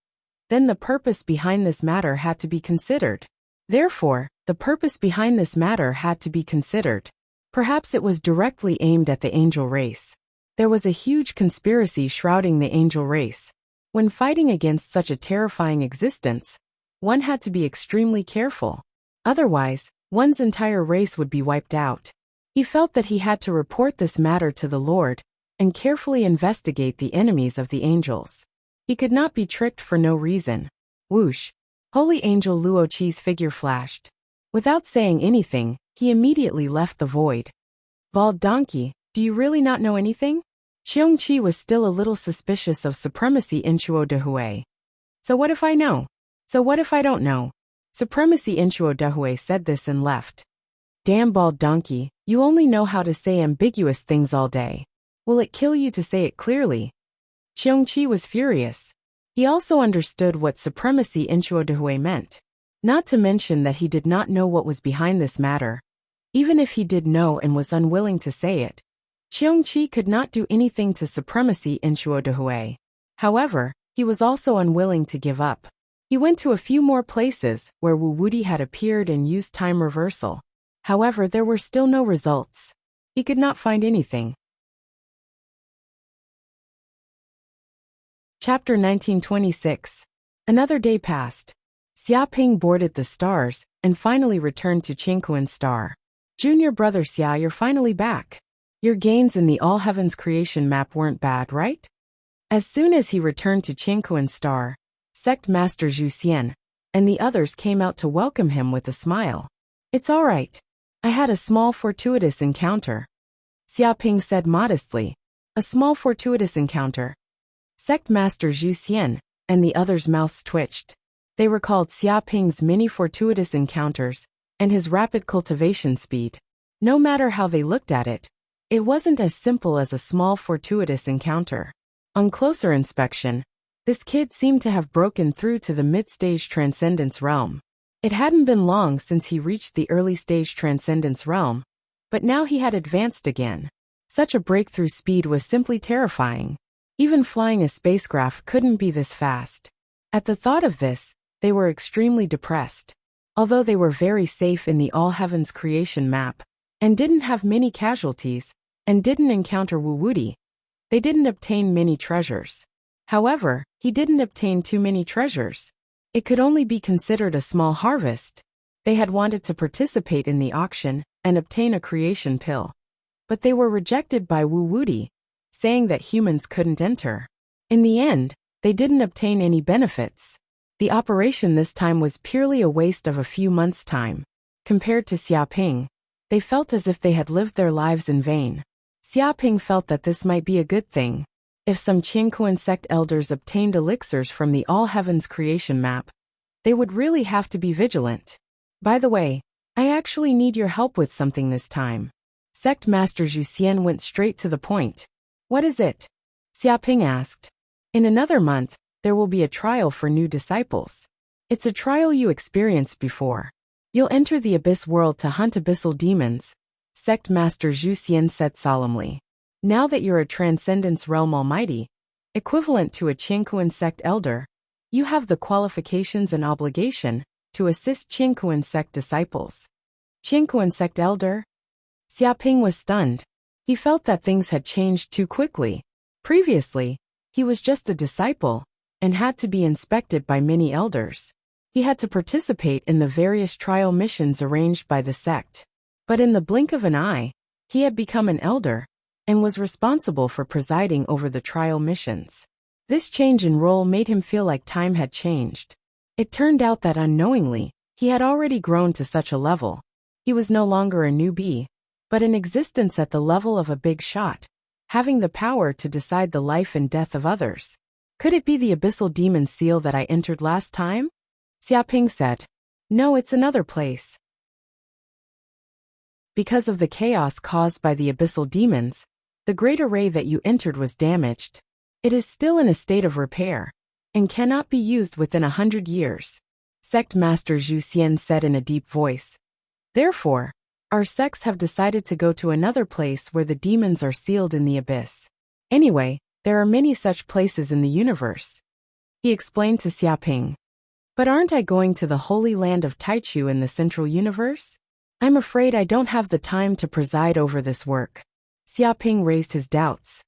then the purpose behind this matter had to be considered. Therefore, the purpose behind this matter had to be considered. Perhaps it was directly aimed at the angel race. There was a huge conspiracy shrouding the angel race. When fighting against such a terrifying existence, one had to be extremely careful. Otherwise, one's entire race would be wiped out. He felt that he had to report this matter to the Lord and carefully investigate the enemies of the angels. He could not be tricked for no reason. Whoosh! Holy Angel Luo Qi's figure flashed. Without saying anything, he immediately left the void. Bald donkey, do you really not know anything? Xiong Qi was still a little suspicious of supremacy in Chuo Dehui. So what if I know? So what if I don't know? Supremacy in Chuo Dehui said this and left. Damn bald donkey, you only know how to say ambiguous things all day. Will it kill you to say it clearly? Xiong Qi was furious. He also understood what supremacy in Chuo Dehui meant. Not to mention that he did not know what was behind this matter. Even if he did know and was unwilling to say it, Xiong Qi could not do anything to supremacy in Chuo Dehui. However, he was also unwilling to give up. He went to a few more places where Wu Wudi had appeared and used time reversal. However, there were still no results. He could not find anything. Chapter 1926. Another day passed. Xia Ping boarded the stars and finally returned to Qingquan Star. Junior brother Xia, you're finally back. Your gains in the All Heavens creation map weren't bad, right? As soon as he returned to Qingquan Star, Sect Master Zhu Xian and the others came out to welcome him with a smile. It's all right. I had a small fortuitous encounter. Xia Ping said modestly. A small fortuitous encounter. Sect Master Zhu Xian and the others' mouths twitched. They recalled Xia Ping's many fortuitous encounters and his rapid cultivation speed. No matter how they looked at it, it wasn't as simple as a small fortuitous encounter. On closer inspection, this kid seemed to have broken through to the mid-stage transcendence realm. It hadn't been long since he reached the early-stage transcendence realm, but now he had advanced again. Such a breakthrough speed was simply terrifying. Even flying a spacecraft couldn't be this fast. At the thought of this, they were extremely depressed. Although they were very safe in the All Heavens creation map, and didn't have many casualties, and didn't encounter Wu Wudi, they didn't obtain many treasures. However, he didn't obtain too many treasures. It could only be considered a small harvest. They had wanted to participate in the auction and obtain a creation pill. But they were rejected by Wu Wudi, saying that humans couldn't enter. In the end, they didn't obtain any benefits. The operation this time was purely a waste of a few months' time. Compared to Xia Ping, they felt as if they had lived their lives in vain. Xia Ping felt that this might be a good thing. If some Qingquan sect elders obtained elixirs from the All Heavens creation map, they would really have to be vigilant. By the way, I actually need your help with something this time. Sect Master Zhu Xian went straight to the point. What is it? Xia Ping asked. In another month, there will be a trial for new disciples. It's a trial you experienced before. You'll enter the abyss world to hunt abyssal demons, Sect Master Zhu Xian said solemnly. Now that you're a Transcendence Realm Almighty, equivalent to a Qingquan sect elder, you have the qualifications and obligation to assist Qingquan sect disciples. Qingquan sect elder? Xia Ping was stunned. He felt that things had changed too quickly. Previously, he was just a disciple and had to be inspected by many elders. He had to participate in the various trial missions arranged by the sect. But in the blink of an eye, he had become an elder and was responsible for presiding over the trial missions. This change in role made him feel like time had changed. It turned out that unknowingly, he had already grown to such a level. He was no longer a newbie, but in existence at the level of a big shot, having the power to decide the life and death of others. Could it be the abyssal demon seal that I entered last time? Xia Ping said. No, it's another place. Because of the chaos caused by the abyssal demons, the great array that you entered was damaged. It is still in a state of repair, and cannot be used within 100 years. Sect Master Zhu Xian said in a deep voice. Therefore, our sects have decided to go to another place where the demons are sealed in the abyss. Anyway, there are many such places in the universe. He explained to Xia Ping. But aren't I going to the holy land of Taichu in the central universe? I'm afraid I don't have the time to preside over this work. Xia Ping raised his doubts.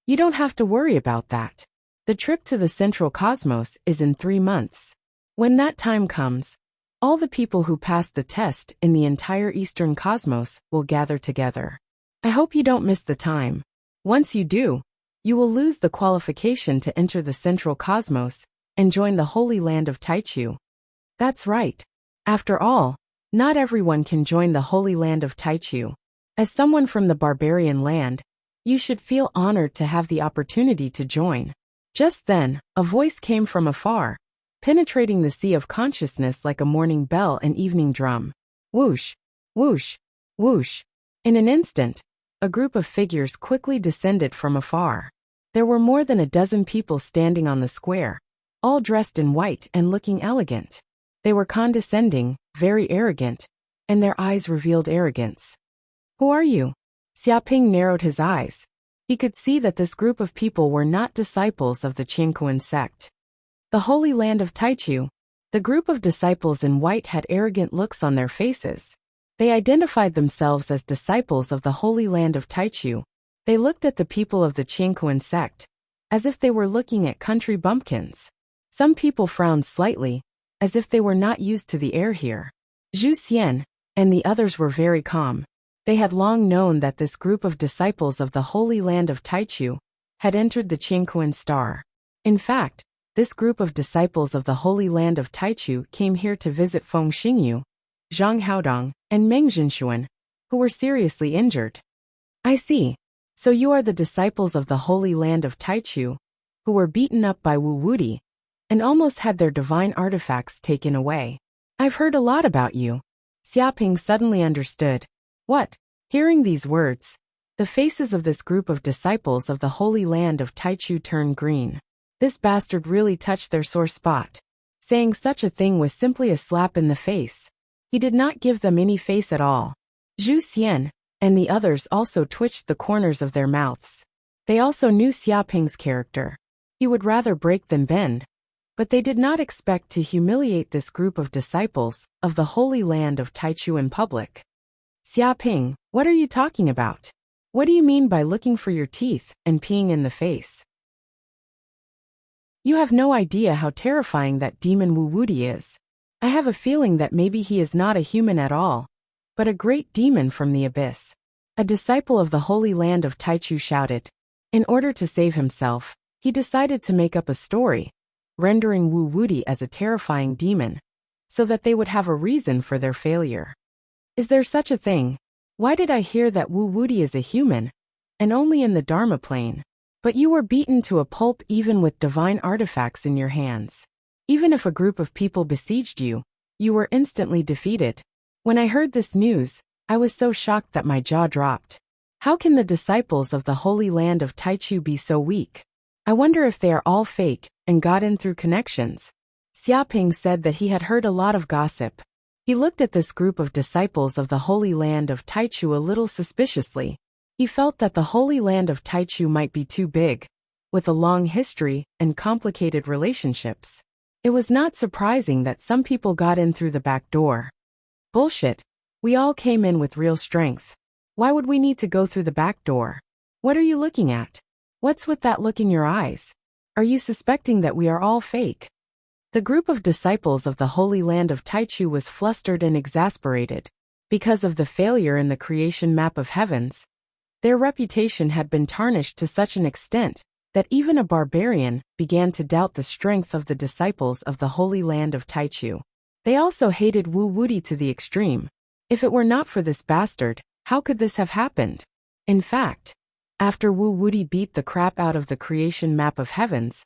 You don't have to worry about that. The trip to the central cosmos is in 3 months. When that time comes, All the people who passed the test in the entire Eastern Cosmos will gather together. I hope you don't miss the time. Once you do, you will lose the qualification to enter the Central Cosmos and join the Holy Land of Taichu. That's right. After all, not everyone can join the Holy Land of Taichu. As someone from the barbarian land, you should feel honored to have the opportunity to join. Just then, a voice came from afar, penetrating the sea of consciousness like a morning bell and evening drum. Whoosh, whoosh, whoosh. In an instant, a group of figures quickly descended from afar. There were more than a dozen people standing on the square, all dressed in white and looking elegant. They were condescending, very arrogant, and their eyes revealed arrogance. Who are you? Xiaoping narrowed his eyes. He could see that this group of people were not disciples of the Qingkuan sect. The Holy Land of Taichu. The group of disciples in white had arrogant looks on their faces. They identified themselves as disciples of the Holy Land of Taichu. They looked at the people of the Qingkuan sect, as if they were looking at country bumpkins. Some people frowned slightly, as if they were not used to the air here. Zhu Xian and the others were very calm. They had long known that this group of disciples of the Holy Land of Taichu had entered the Qingkuan star. In fact, this group of disciples of the Holy Land of Taichu came here to visit Feng Xingyu, Zhang Haodong, and Meng Jinshuan, who were seriously injured. I see. So you are the disciples of the Holy Land of Taichu, who were beaten up by Wu Wudi, and almost had their divine artifacts taken away. I've heard a lot about you. Xiaoping suddenly understood. What? Hearing these words, the faces of this group of disciples of the Holy Land of Taichu turned green. This bastard really touched their sore spot. Saying such a thing was simply a slap in the face. He did not give them any face at all. Zhu Xian and the others also twitched the corners of their mouths. They also knew Xiaoping's character. He would rather break than bend. But they did not expect to humiliate this group of disciples of the Holy Land of Taichu in public. Xiaoping, what are you talking about? What do you mean by looking for your teeth and peeing in the face? You have no idea how terrifying that demon Wu Wudi is. I have a feeling that maybe he is not a human at all, but a great demon from the abyss. A disciple of the Holy Land of Taichu shouted. In order to save himself, he decided to make up a story, rendering Wu Wudi as a terrifying demon, so that they would have a reason for their failure. Is there such a thing? Why did I hear that Wu Wudi is a human, and only in the Dharma plane? But you were beaten to a pulp even with divine artifacts in your hands. Even if a group of people besieged you, you were instantly defeated. When I heard this news, I was so shocked that my jaw dropped. How can the disciples of the Holy Land of Taichu be so weak? I wonder if they are all fake and got in through connections. Xiaoping said that he had heard a lot of gossip. He looked at this group of disciples of the Holy Land of Taichu a little suspiciously. He felt that the Holy Land of Taichu might be too big, with a long history and complicated relationships. It was not surprising that some people got in through the back door. Bullshit. We all came in with real strength. Why would we need to go through the back door? What are you looking at? What's with that look in your eyes? Are you suspecting that we are all fake? The group of disciples of the Holy Land of Taichu was flustered and exasperated. Because of the failure in the creation map of heavens, their reputation had been tarnished to such an extent that even a barbarian began to doubt the strength of the disciples of the Holy Land of Taichu. They also hated Wu Wudi to the extreme. If it were not for this bastard, how could this have happened? In fact, after Wu Wudi beat the crap out of the creation map of heavens,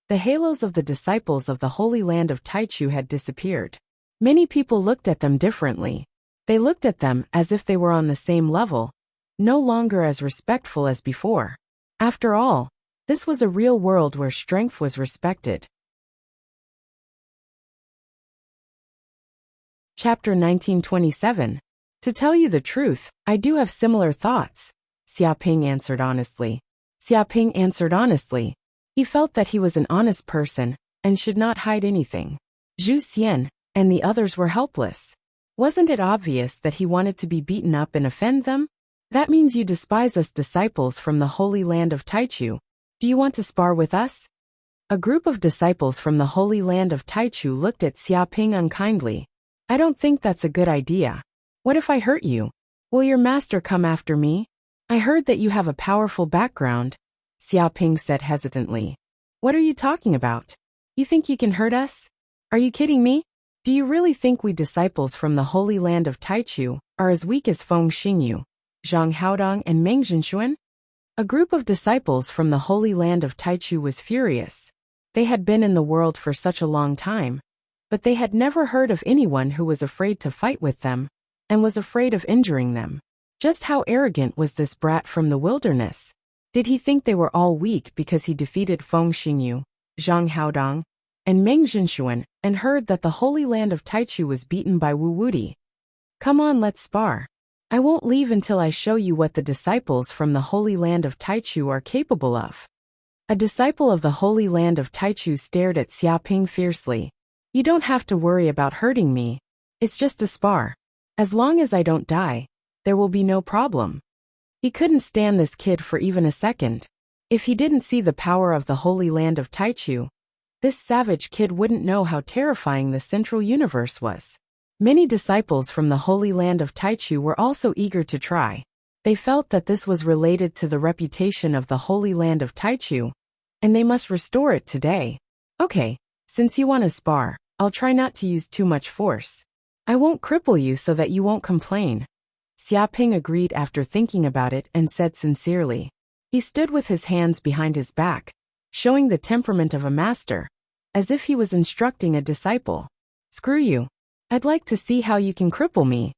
the halos of the disciples of the Holy Land of Taichu had disappeared. Many people looked at them differently. They looked at them as if they were on the same level, no longer as respectful as before. After all, this was a real world where strength was respected. Chapter 1927. To tell you the truth, I do have similar thoughts, Xiaoping answered honestly. Xiaoping answered honestly. He felt that he was an honest person and should not hide anything. Zhu Xian and the others were helpless. Wasn't it obvious that he wanted to be beaten up and offend them? That means you despise us disciples from the Holy Land of Taichu. Do you want to spar with us? A group of disciples from the Holy Land of Taichu looked at Xiaoping unkindly. I don't think that's a good idea. What if I hurt you? Will your master come after me? I heard that you have a powerful background, Xiaoping said hesitantly. What are you talking about? You think you can hurt us? Are you kidding me? Do you really think we disciples from the Holy Land of Taichu are as weak as Feng Xingyu, Zhang Haodong and Meng Zhenxuan? A group of disciples from the Holy Land of Taichu was furious. They had been in the world for such a long time, but they had never heard of anyone who was afraid to fight with them, and was afraid of injuring them. Just how arrogant was this brat from the wilderness? Did he think they were all weak because he defeated Feng Xingyu, Zhang Haodong, and Meng Zhenxuan, and heard that the Holy Land of Taichu was beaten by Wu Wuti? Come on, let's spar. I won't leave until I show you what the disciples from the Holy Land of Taichu are capable of. A disciple of the Holy Land of Taichu stared at Xiaoping fiercely. You don't have to worry about hurting me. It's just a spar. As long as I don't die, there will be no problem. He couldn't stand this kid for even a second. If he didn't see the power of the Holy Land of Taichu, this savage kid wouldn't know how terrifying the central universe was. Many disciples from the Holy Land of Taichu were also eager to try. They felt that this was related to the reputation of the Holy Land of Taichu, and they must restore it today. Okay, since you want to spar, I'll try not to use too much force. I won't cripple you so that you won't complain. Xiaoping agreed after thinking about it and said sincerely. He stood with his hands behind his back, showing the temperament of a master, as if he was instructing a disciple. Screw you. I'd like to see how you can cripple me.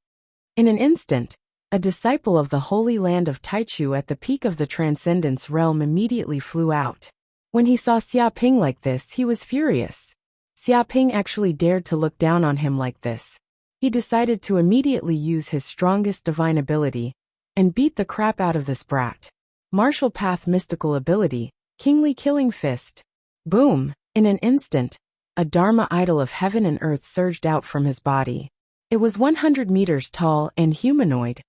In an instant, a disciple of the Holy Land of Taichu at the peak of the Transcendence realm immediately flew out. When he saw Xiaoping like this, he was furious. Xiaoping actually dared to look down on him like this. He decided to immediately use his strongest divine ability and beat the crap out of this brat. Martial Path Mystical Ability, Kingly Killing Fist. Boom! In an instant, a Dharma idol of heaven and earth surged out from his body. It was 100 meters tall and humanoid,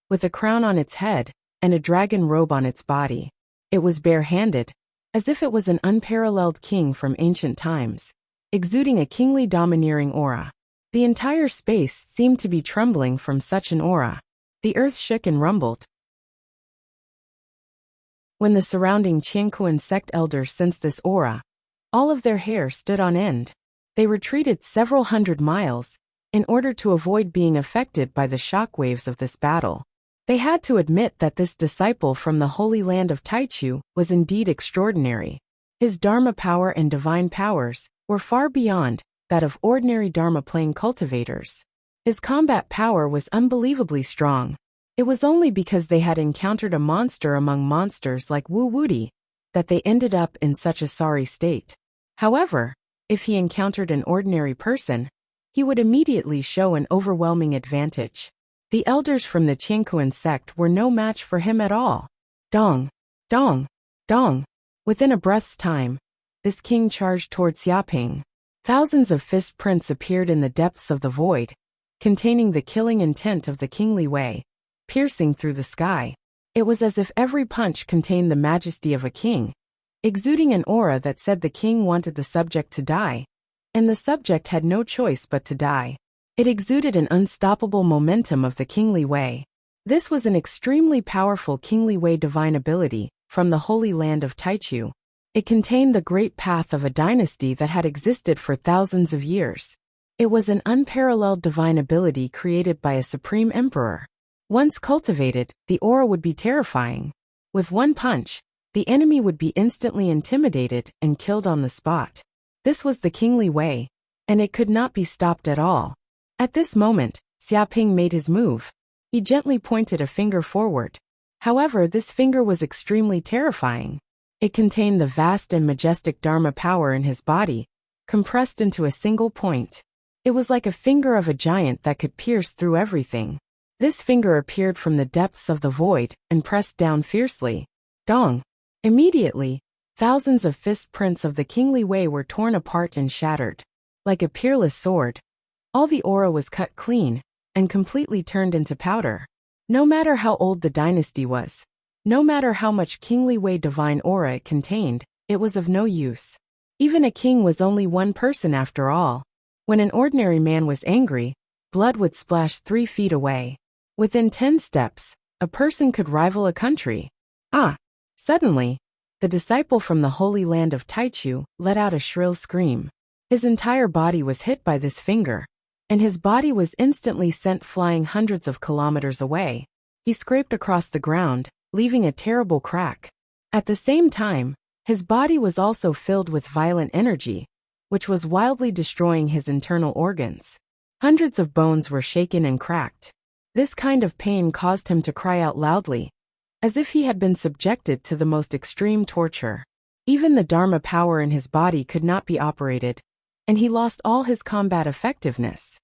with a crown on its head and a dragon robe on its body. It was bare-handed, as if it was an unparalleled king from ancient times, exuding a kingly domineering aura. The entire space seemed to be trembling from such an aura. The earth shook and rumbled. When the surrounding Qiankuan sect elders sensed this aura, all of their hair stood on end. They retreated several hundred miles in order to avoid being affected by the shockwaves of this battle. They had to admit that this disciple from the Holy Land of Taichu was indeed extraordinary. His Dharma power and divine powers were far beyond that of ordinary Dharma plane cultivators. His combat power was unbelievably strong. It was only because they had encountered a monster among monsters like Wu Wuti that they ended up in such a sorry state. However, if he encountered an ordinary person, he would immediately show an overwhelming advantage. The elders from the Qiankuan sect were no match for him at all. Dong! Dong! Dong! Within a breath's time, this king charged toward Xiaoping. Thousands of fist prints appeared in the depths of the void, containing the killing intent of the kingly way, piercing through the sky. It was as if every punch contained the majesty of a king, exuding an aura that said the king wanted the subject to die, and the subject had no choice but to die. It exuded an unstoppable momentum of the kingly way. This was an extremely powerful kingly way divine ability from the Holy Land of Taichu. It contained the great path of a dynasty that had existed for thousands of years. It was an unparalleled divine ability created by a supreme emperor. Once cultivated, the aura would be terrifying. With one punch, the enemy would be instantly intimidated and killed on the spot. This was the kingly way, and it could not be stopped at all. At this moment, Xiaoping made his move. He gently pointed a finger forward. However, this finger was extremely terrifying. It contained the vast and majestic Dharma power in his body, compressed into a single point. It was like a finger of a giant that could pierce through everything. This finger appeared from the depths of the void and pressed down fiercely. Dong! Immediately, thousands of fist prints of the kingly way were torn apart and shattered. Like a peerless sword, all the aura was cut clean and completely turned into powder. No matter how old the dynasty was, no matter how much kingly way divine aura it contained, it was of no use. Even a king was only one person after all. When an ordinary man was angry, blood would splash 3 feet away. Within 10 steps, a person could rival a country. Ah! Suddenly, the disciple from the Holy Land of Taichu let out a shrill scream. His entire body was hit by this finger, and his body was instantly sent flying hundreds of kilometers away. He scraped across the ground, leaving a terrible crack. At the same time, his body was also filled with violent energy, which was wildly destroying his internal organs. Hundreds of bones were shaken and cracked. This kind of pain caused him to cry out loudly, as if he had been subjected to the most extreme torture. Even the Dharma power in his body could not be operated, and he lost all his combat effectiveness.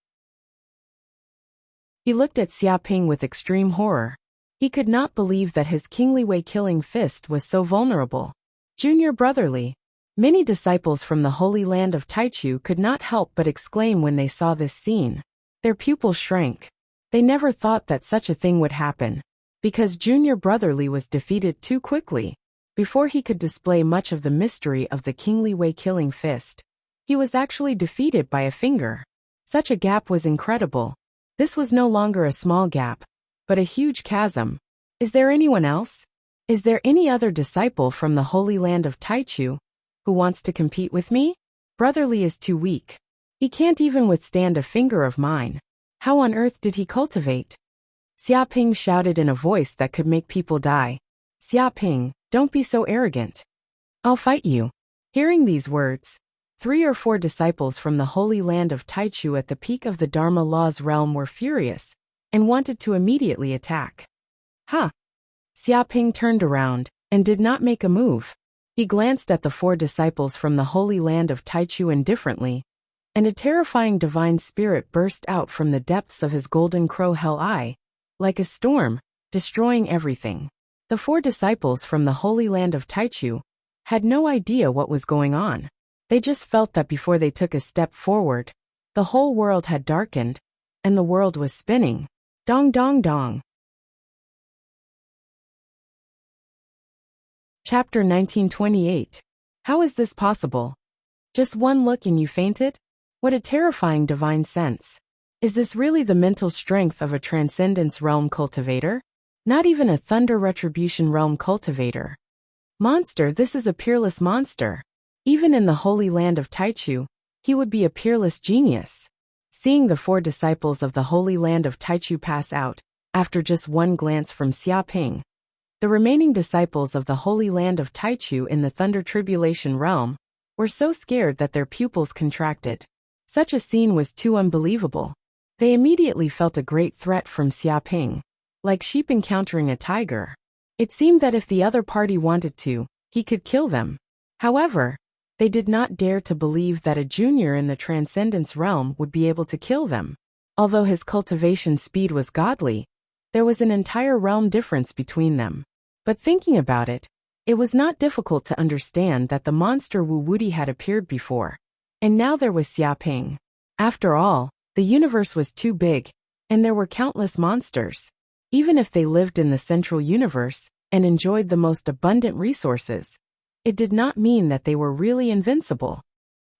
He looked at Xiaoping with extreme horror. He could not believe that his kingly way killing fist was so vulnerable. Junior brotherly. Many disciples from the Holy Land of Taichu could not help but exclaim when they saw this scene. Their pupils shrank. They never thought that such a thing would happen, because Junior brotherly was defeated too quickly. Before he could display much of the mystery of the kingly way killing fist, he was actually defeated by a finger. Such a gap was incredible. This was no longer a small gap, but a huge chasm. Is there anyone else? Is there any other disciple from the Holy Land of Taichu who wants to compete with me? Brotherly is too weak. He can't even withstand a finger of mine. How on earth did he cultivate? Xiaoping shouted in a voice that could make people die. Xiaoping, don't be so arrogant. I'll fight you. Hearing these words, 3 or 4 disciples from the Holy Land of Taichu at the peak of the Dharma law's realm were furious and wanted to immediately attack. Ha! Xiaoping turned around and did not make a move. He glanced at the 4 disciples from the Holy Land of Taichu indifferently, and a terrifying divine spirit burst out from the depths of his golden crow hell eye, like a storm, destroying everything. The 4 disciples from the Holy Land of Taichu had no idea what was going on. They just felt that before they took a step forward, the whole world had darkened, and the world was spinning. Dong dong dong. Chapter 1928. How is this possible? Just one look and you fainted? What a terrifying divine sense. Is this really the mental strength of a transcendence realm cultivator? Not even a thunder retribution realm cultivator. Monster, this is a peerless monster. Even in the Holy Land of Taichu, he would be a peerless genius. Seeing the 4 disciples of the Holy Land of Taichu pass out, after just one glance from Xiaoping, the remaining disciples of the Holy Land of Taichu in the Thunder Tribulation realm were so scared that their pupils contracted. Such a scene was too unbelievable. They immediately felt a great threat from Xiaoping, like sheep encountering a tiger. It seemed that if the other party wanted to, he could kill them. However, they did not dare to believe that a junior in the Transcendence realm would be able to kill them. Although his cultivation speed was godly, there was an entire realm difference between them. But thinking about it, it was not difficult to understand that the monster Wu Wudi had appeared before. And now there was Xiaoping. After all, the universe was too big, and there were countless monsters. Even if they lived in the central universe and enjoyed the most abundant resources, it did not mean that they were really invincible.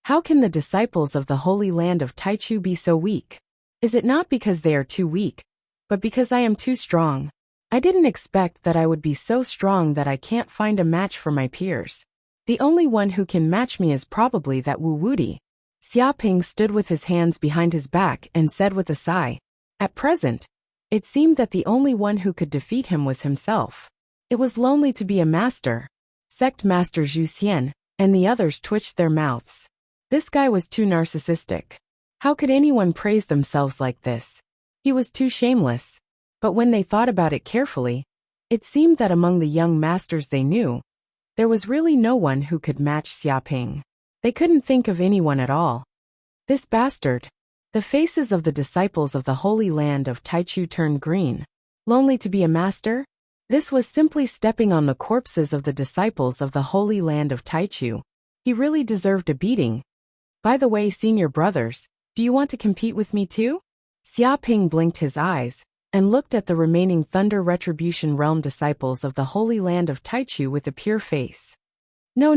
How can the disciples of the Holy Land of Taichu be so weak? Is it not because they are too weak, but because I am too strong? I didn't expect that I would be so strong that I can't find a match for my peers. The only one who can match me is probably that Wu Wudi. Xiaoping stood with his hands behind his back and said with a sigh, at present, it seemed that the only one who could defeat him was himself. It was lonely to be a master. Sect Master Zhu Xian and the others twitched their mouths. This guy was too narcissistic. How could anyone praise themselves like this? He was too shameless. But when they thought about it carefully, it seemed that among the young masters they knew, there was really no one who could match Xiaoping. They couldn't think of anyone at all. This bastard. The faces of the disciples of the Holy Land of Taichu turned green. Lonely to be a master? This was simply stepping on the corpses of the disciples of the Holy Land of Taichu. He really deserved a beating. By the way, senior brothers, do you want to compete with me too? Xiaoping blinked his eyes and looked at the remaining Thunder Retribution Realm disciples of the Holy Land of Taichu with a pure face. No,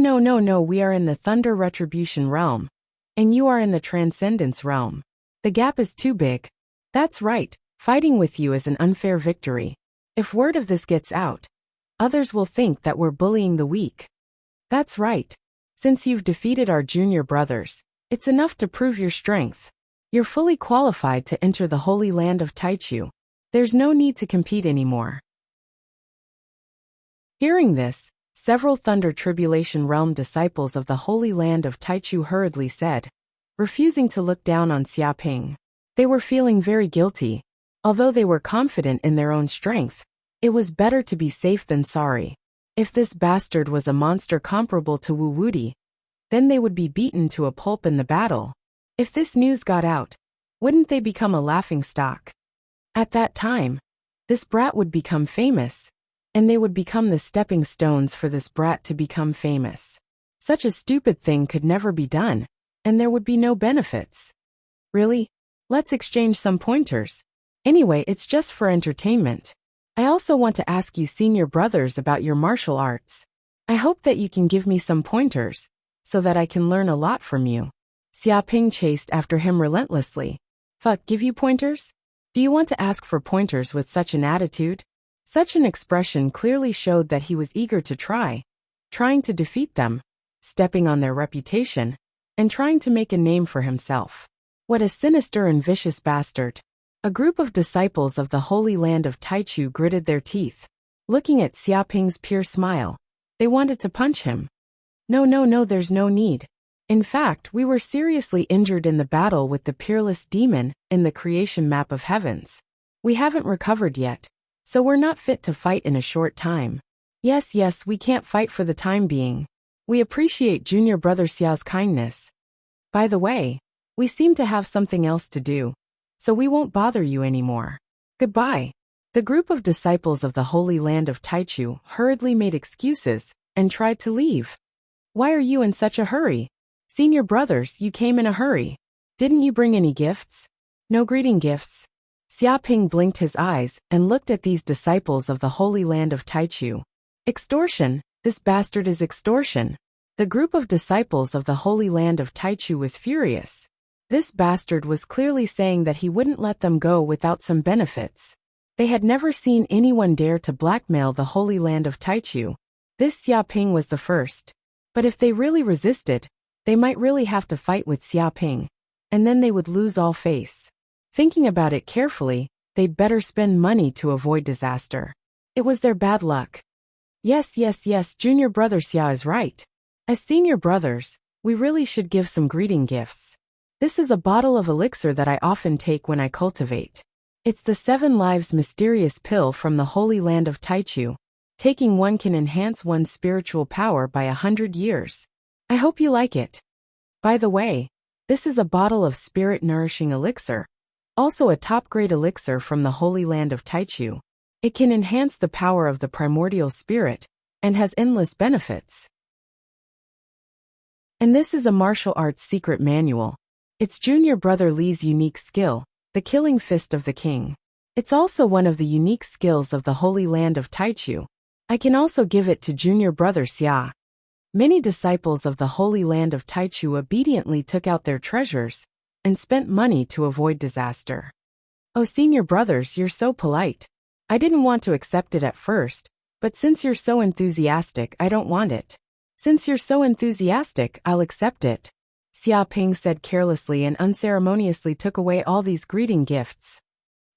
we are in the Thunder Retribution Realm, and you are in the Transcendence Realm. The gap is too big. That's right, fighting with you is an unfair victory. If word of this gets out, others will think that we're bullying the weak. That's right. Since you've defeated our junior brothers, it's enough to prove your strength. You're fully qualified to enter the Holy Land of Taichu. There's no need to compete anymore. Hearing this, several Thunder Tribulation Realm disciples of the Holy Land of Taichu hurriedly said, refusing to look down on Xia Ping. They were feeling very guilty. Although they were confident in their own strength, it was better to be safe than sorry. If this bastard was a monster comparable to Wu Wudi, then they would be beaten to a pulp in the battle. If this news got out, wouldn't they become a laughingstock? At that time, this brat would become famous, and they would become the stepping stones for this brat to become famous. Such a stupid thing could never be done, and there would be no benefits. Really? Let's exchange some pointers. Anyway, it's just for entertainment. I also want to ask you senior brothers about your martial arts. I hope that you can give me some pointers, so that I can learn a lot from you. Xia Ping chased after him relentlessly. Fuck, give you pointers? Do you want to ask for pointers with such an attitude? Such an expression clearly showed that he was eager to trying to defeat them, stepping on their reputation, and trying to make a name for himself. What a sinister and vicious bastard. A group of disciples of the Holy Land of Taichu gritted their teeth. Looking at Xia Ping's pure smile, they wanted to punch him. No, there's no need. In fact, we were seriously injured in the battle with the peerless demon in the creation map of heavens. We haven't recovered yet, so we're not fit to fight in a short time. Yes, we can't fight for the time being. We appreciate junior brother Xiao's kindness. By the way, we seem to have something else to do, so we won't bother you anymore. Goodbye. The group of disciples of the Holy Land of Taichu hurriedly made excuses and tried to leave. Why are you in such a hurry? Senior brothers, you came in a hurry. Didn't you bring any gifts? No greeting gifts. Xia Ping blinked his eyes and looked at these disciples of the Holy Land of Taichu. Extortion, this bastard is extortion. The group of disciples of the Holy Land of Taichu was furious. This bastard was clearly saying that he wouldn't let them go without some benefits. They had never seen anyone dare to blackmail the Holy Land of Taichu. This Xia Ping was the first. But if they really resisted, they might really have to fight with Xia Ping, and then they would lose all face. Thinking about it carefully, they'd better spend money to avoid disaster. It was their bad luck. Yes, junior brother Xia is right. As senior brothers, we really should give some greeting gifts. This is a bottle of elixir that I often take when I cultivate. It's the 7 Lives mysterious pill from the Holy Land of Taichu. Taking one can enhance one's spiritual power by 100 years. I hope you like it. By the way, this is a bottle of spirit-nourishing elixir, also a top-grade elixir from the Holy Land of Taichu. It can enhance the power of the primordial spirit, and has endless benefits. And this is a martial arts secret manual. It's junior brother Li's unique skill, the killing fist of the king. It's also one of the unique skills of the Holy Land of Taichu. I can also give it to junior brother Xia. Many disciples of the Holy Land of Taichu obediently took out their treasures and spent money to avoid disaster. Oh, senior brothers, you're so polite. I didn't want to accept it at first, but since you're so enthusiastic, I don't want it. Since you're so enthusiastic, I'll accept it. Xia Ping said carelessly and unceremoniously took away all these greeting gifts.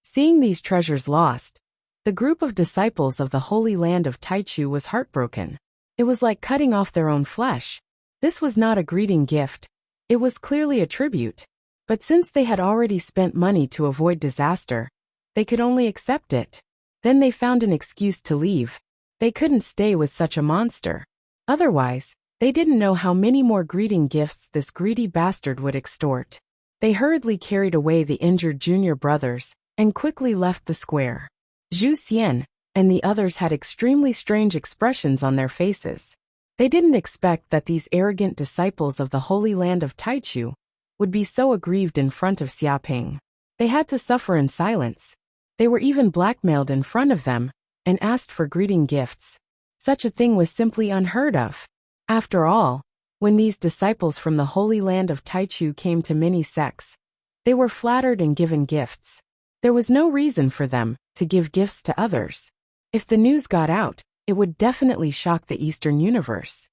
Seeing these treasures lost, the group of disciples of the Holy Land of Taichu was heartbroken. It was like cutting off their own flesh. This was not a greeting gift. It was clearly a tribute. But since they had already spent money to avoid disaster, they could only accept it. Then they found an excuse to leave. They couldn't stay with such a monster. Otherwise, they didn't know how many more greeting gifts this greedy bastard would extort. They hurriedly carried away the injured junior brothers and quickly left the square. Zhu Xian and the others had extremely strange expressions on their faces. They didn't expect that these arrogant disciples of the Holy Land of Taichu would be so aggrieved in front of Xia Ping. They had to suffer in silence. They were even blackmailed in front of them and asked for greeting gifts. Such a thing was simply unheard of. After all, when these disciples from the Holy Land of Taichu came to many sects, they were flattered and given gifts. There was no reason for them to give gifts to others. If the news got out, it would definitely shock the Eastern universe.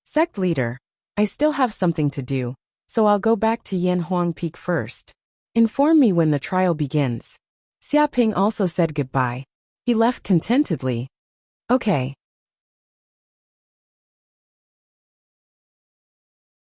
Sect leader, I still have something to do, so I'll go back to Yanhuang Peak first. Inform me when the trial begins. Xiaoping also said goodbye. He left contentedly. Okay.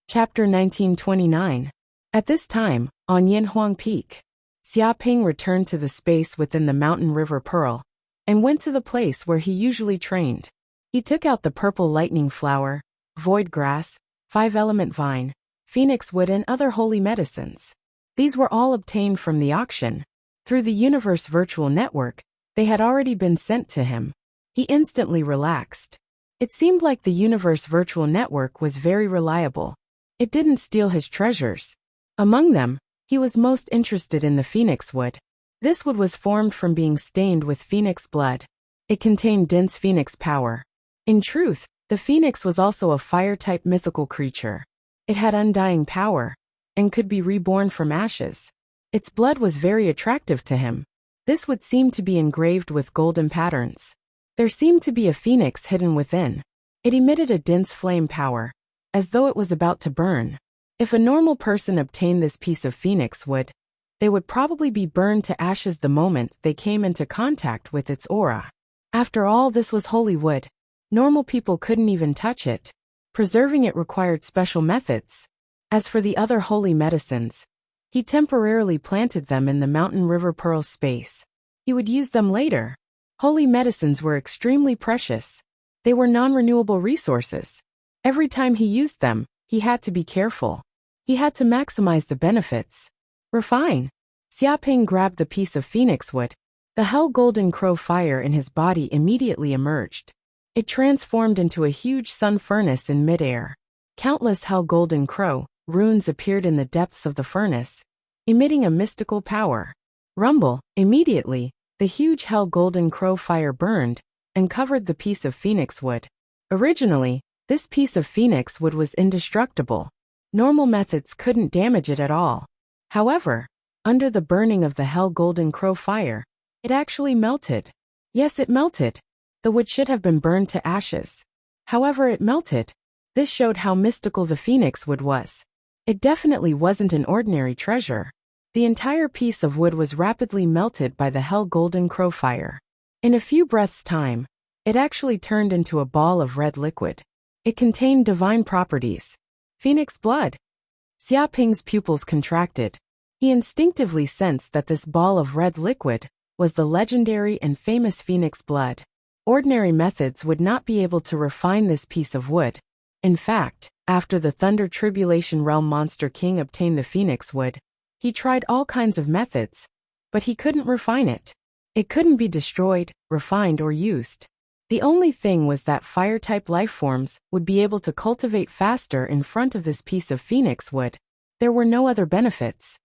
Chapter 1929. At this time, on Yanhuang Peak, Xiaoping returned to the space within the mountain river Pearl, and went to the place where he usually trained. He took out the purple lightning flower, void grass, 5-element vine, phoenix wood and other holy medicines. These were all obtained from the auction. Through the universe virtual network, they had already been sent to him. He instantly relaxed. It seemed like the universe virtual network was very reliable. It didn't steal his treasures. Among them, he was most interested in the phoenix wood. This wood was formed from being stained with phoenix blood. It contained dense phoenix power. In truth, the phoenix was also a fire-type mythical creature. It had undying power, and could be reborn from ashes. Its blood was very attractive to him. This would seem to be engraved with golden patterns. There seemed to be a phoenix hidden within. It emitted a dense flame power, as though it was about to burn. If a normal person obtained this piece of phoenix wood, they would probably be burned to ashes the moment they came into contact with its aura. After all, this was holy wood. Normal people couldn't even touch it. Preserving it required special methods. As for the other holy medicines, he temporarily planted them in the mountain river Pearl space. He would use them later. Holy medicines were extremely precious. They were non-renewable resources. Every time he used them, he had to be careful. He had to maximize the benefits. Refine. Xiaoping grabbed the piece of phoenix wood. The hell golden crow fire in his body immediately emerged. It transformed into a huge sun furnace in midair. Countless hell golden crow runes appeared in the depths of the furnace, emitting a mystical power. Rumble. Immediately, the huge hell golden crow fire burned and covered the piece of phoenix wood. Originally, this piece of phoenix wood was indestructible. Normal methods couldn't damage it at all. However, under the burning of the hell golden crow fire, it actually melted. Yes, it melted. The wood should have been burned to ashes. However, it melted. This showed how mystical the phoenix wood was. It definitely wasn't an ordinary treasure. The entire piece of wood was rapidly melted by the hell golden crow fire. In a few breaths' time, it actually turned into a ball of red liquid. It contained divine properties. Phoenix blood. Xiaoping's pupils contracted. He instinctively sensed that this ball of red liquid was the legendary and famous phoenix blood. Ordinary methods would not be able to refine this piece of wood. In fact, after the Thunder Tribulation Realm Monster King obtained the phoenix wood, he tried all kinds of methods, but he couldn't refine it. It couldn't be destroyed, refined or used. The only thing was that fire-type lifeforms would be able to cultivate faster in front of this piece of phoenix wood. There were no other benefits.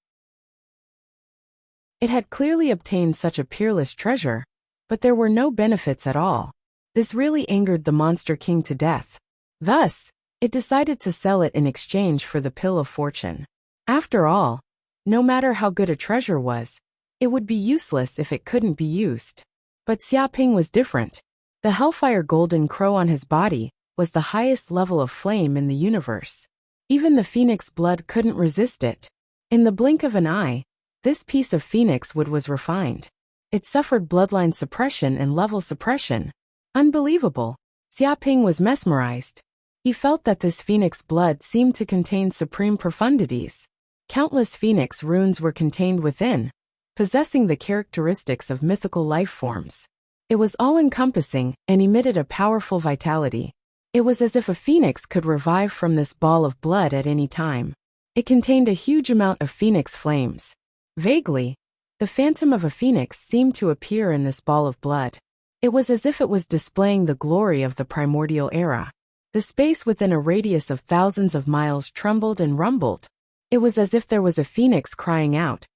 It had clearly obtained such a peerless treasure, but there were no benefits at all. This really angered the Monster King to death. Thus, it decided to sell it in exchange for the Pill of Fortune. After all, no matter how good a treasure was, it would be useless if it couldn't be used. But Xiaoping was different. The Hellfire Golden Crow on his body was the highest level of flame in the universe. Even the phoenix blood couldn't resist it. In the blink of an eye, this piece of phoenix wood was refined. It suffered bloodline suppression and level suppression. Unbelievable. Xiaoping was mesmerized. He felt that this phoenix blood seemed to contain supreme profundities. Countless phoenix runes were contained within, possessing the characteristics of mythical life forms. It was all-encompassing and emitted a powerful vitality. It was as if a phoenix could revive from this ball of blood at any time. It contained a huge amount of phoenix flames. Vaguely, the phantom of a phoenix seemed to appear in this ball of blood. It was as if it was displaying the glory of the primordial era. The space within a radius of thousands of miles trembled and rumbled. It was as if there was a phoenix crying out,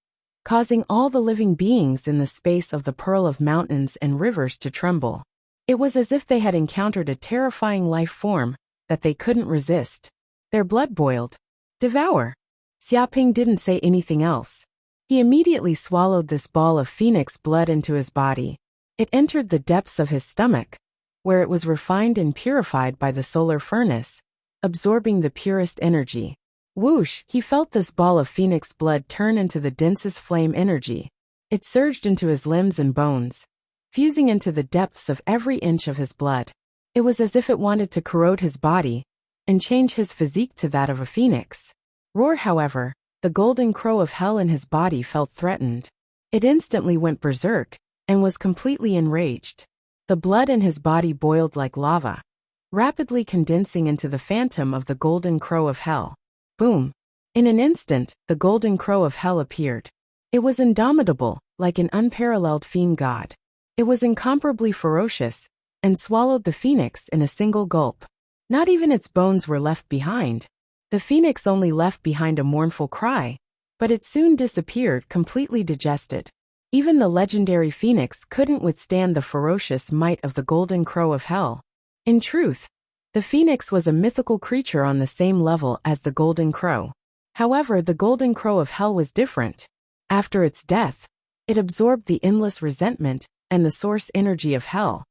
causing all the living beings in the space of the Pearl of Mountains and Rivers to tremble. It was as if they had encountered a terrifying life form that they couldn't resist. Their blood boiled. Devour. Xiaoping didn't say anything else. He immediately swallowed this ball of phoenix blood into his body. It entered the depths of his stomach, where it was refined and purified by the solar furnace, absorbing the purest energy. Whoosh! He felt this ball of phoenix blood turn into the densest flame energy. It surged into his limbs and bones, fusing into the depths of every inch of his blood. It was as if it wanted to corrode his body and change his physique to that of a phoenix. Roar, however, the golden crow of hell in his body felt threatened. It instantly went berserk and was completely enraged. The blood in his body boiled like lava, rapidly condensing into the phantom of the golden crow of hell. Boom! In an instant, the golden crow of hell appeared. It was indomitable, like an unparalleled fiend god. It was incomparably ferocious, and swallowed the phoenix in a single gulp. Not even its bones were left behind. The phoenix only left behind a mournful cry, but it soon disappeared completely digested. Even the legendary phoenix couldn't withstand the ferocious might of the golden crow of hell. In truth, the phoenix was a mythical creature on the same level as the golden crow. However, the golden crow of hell was different. After its death, it absorbed the endless resentment and the source energy of hell,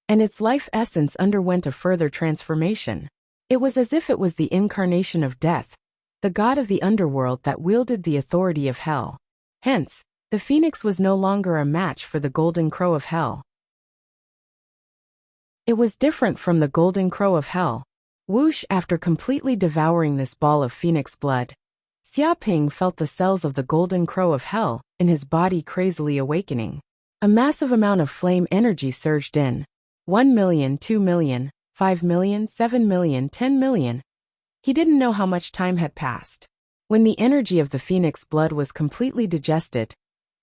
and its life essence underwent a further transformation. It was as if it was the incarnation of death, the god of the underworld that wielded the authority of hell. Hence, the phoenix was no longer a match for the golden crow of hell. It was different from the golden crow of hell. Whoosh! After completely devouring this ball of phoenix blood, Xiaoping felt the cells of the golden crow of hell in his body crazily awakening. A massive amount of flame energy surged in. 1 million, 2 million, 5 million, 7 million, 10 million. He didn't know how much time had passed. When the energy of the phoenix blood was completely digested,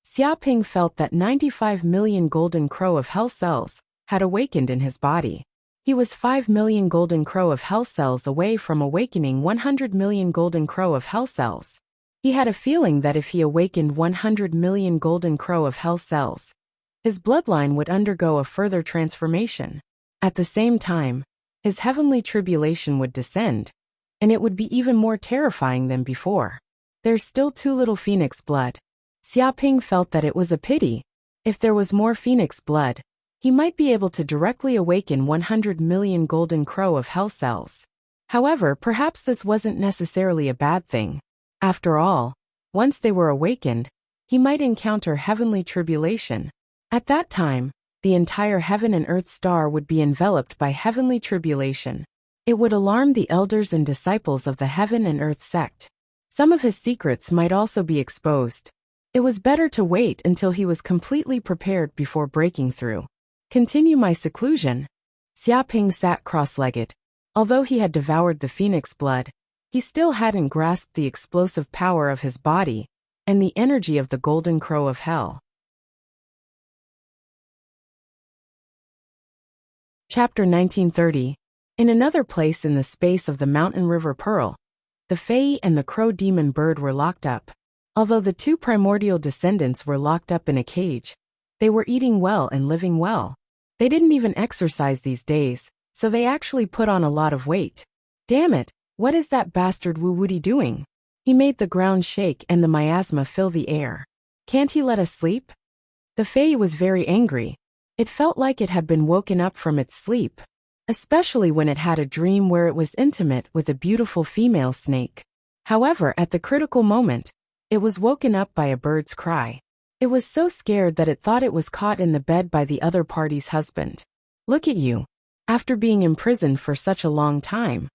Xiaoping felt that 95 million golden crow of hell cells had awakened in his body. He was 5 million golden crow of hell cells away from awakening 100 million golden crow of hell cells. He had a feeling that if he awakened 100 million golden crow of hell cells, his bloodline would undergo a further transformation. At the same time, his heavenly tribulation would descend, and it would be even more terrifying than before. There's still too little phoenix blood. Xiaoping felt that it was a pity. If there was more phoenix blood, he might be able to directly awaken 100 million golden crow of hell cells. However, perhaps this wasn't necessarily a bad thing. After all, once they were awakened, he might encounter heavenly tribulation. At that time, the entire heaven and earth star would be enveloped by heavenly tribulation. It would alarm the elders and disciples of the heaven and earth sect. Some of his secrets might also be exposed. It was better to wait until he was completely prepared before breaking through. Continue my seclusion. Xiaoping sat cross-legged. Although he had devoured the phoenix blood, he still hadn't grasped the explosive power of his body and the energy of the golden crow of hell. Chapter 1930. In another place in the space of the mountain river Pearl, the Fae and the crow demon bird were locked up. Although the two primordial descendants were locked up in a cage, they were eating well and living well. They didn't even exercise these days, so they actually put on a lot of weight. Damn it, what is that bastard Wu Woody doing? He made the ground shake and the miasma fill the air. Can't he let us sleep? The Fae was very angry. It felt like it had been woken up from its sleep, especially when it had a dream where it was intimate with a beautiful female snake. However, at the critical moment, it was woken up by a bird's cry. It was so scared that it thought it was caught in the bed by the other party's husband. Look at you. After being imprisoned for such a long time,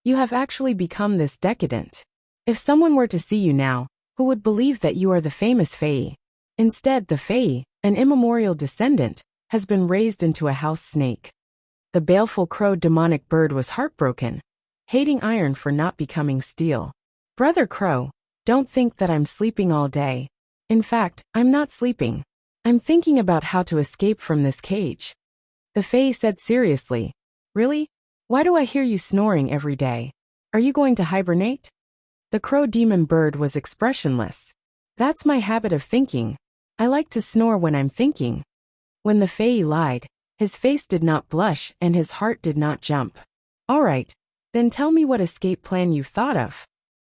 you have actually become this decadent. If someone were to see you now, who would believe that you are the famous Fae? Instead, the Fae, an immemorial descendant, has been raised into a house snake. The baleful crow demonic bird was heartbroken, hating iron for not becoming steel. Brother Crow, don't think that I'm sleeping all day. In fact, I'm not sleeping. I'm thinking about how to escape from this cage. The Fae said seriously. Really? Why do I hear you snoring every day? Are you going to hibernate? The crow demon bird was expressionless. That's my habit of thinking. I like to snore when I'm thinking. When the Fae lied, his face did not blush and his heart did not jump. All right, then tell me what escape plan you've thought of.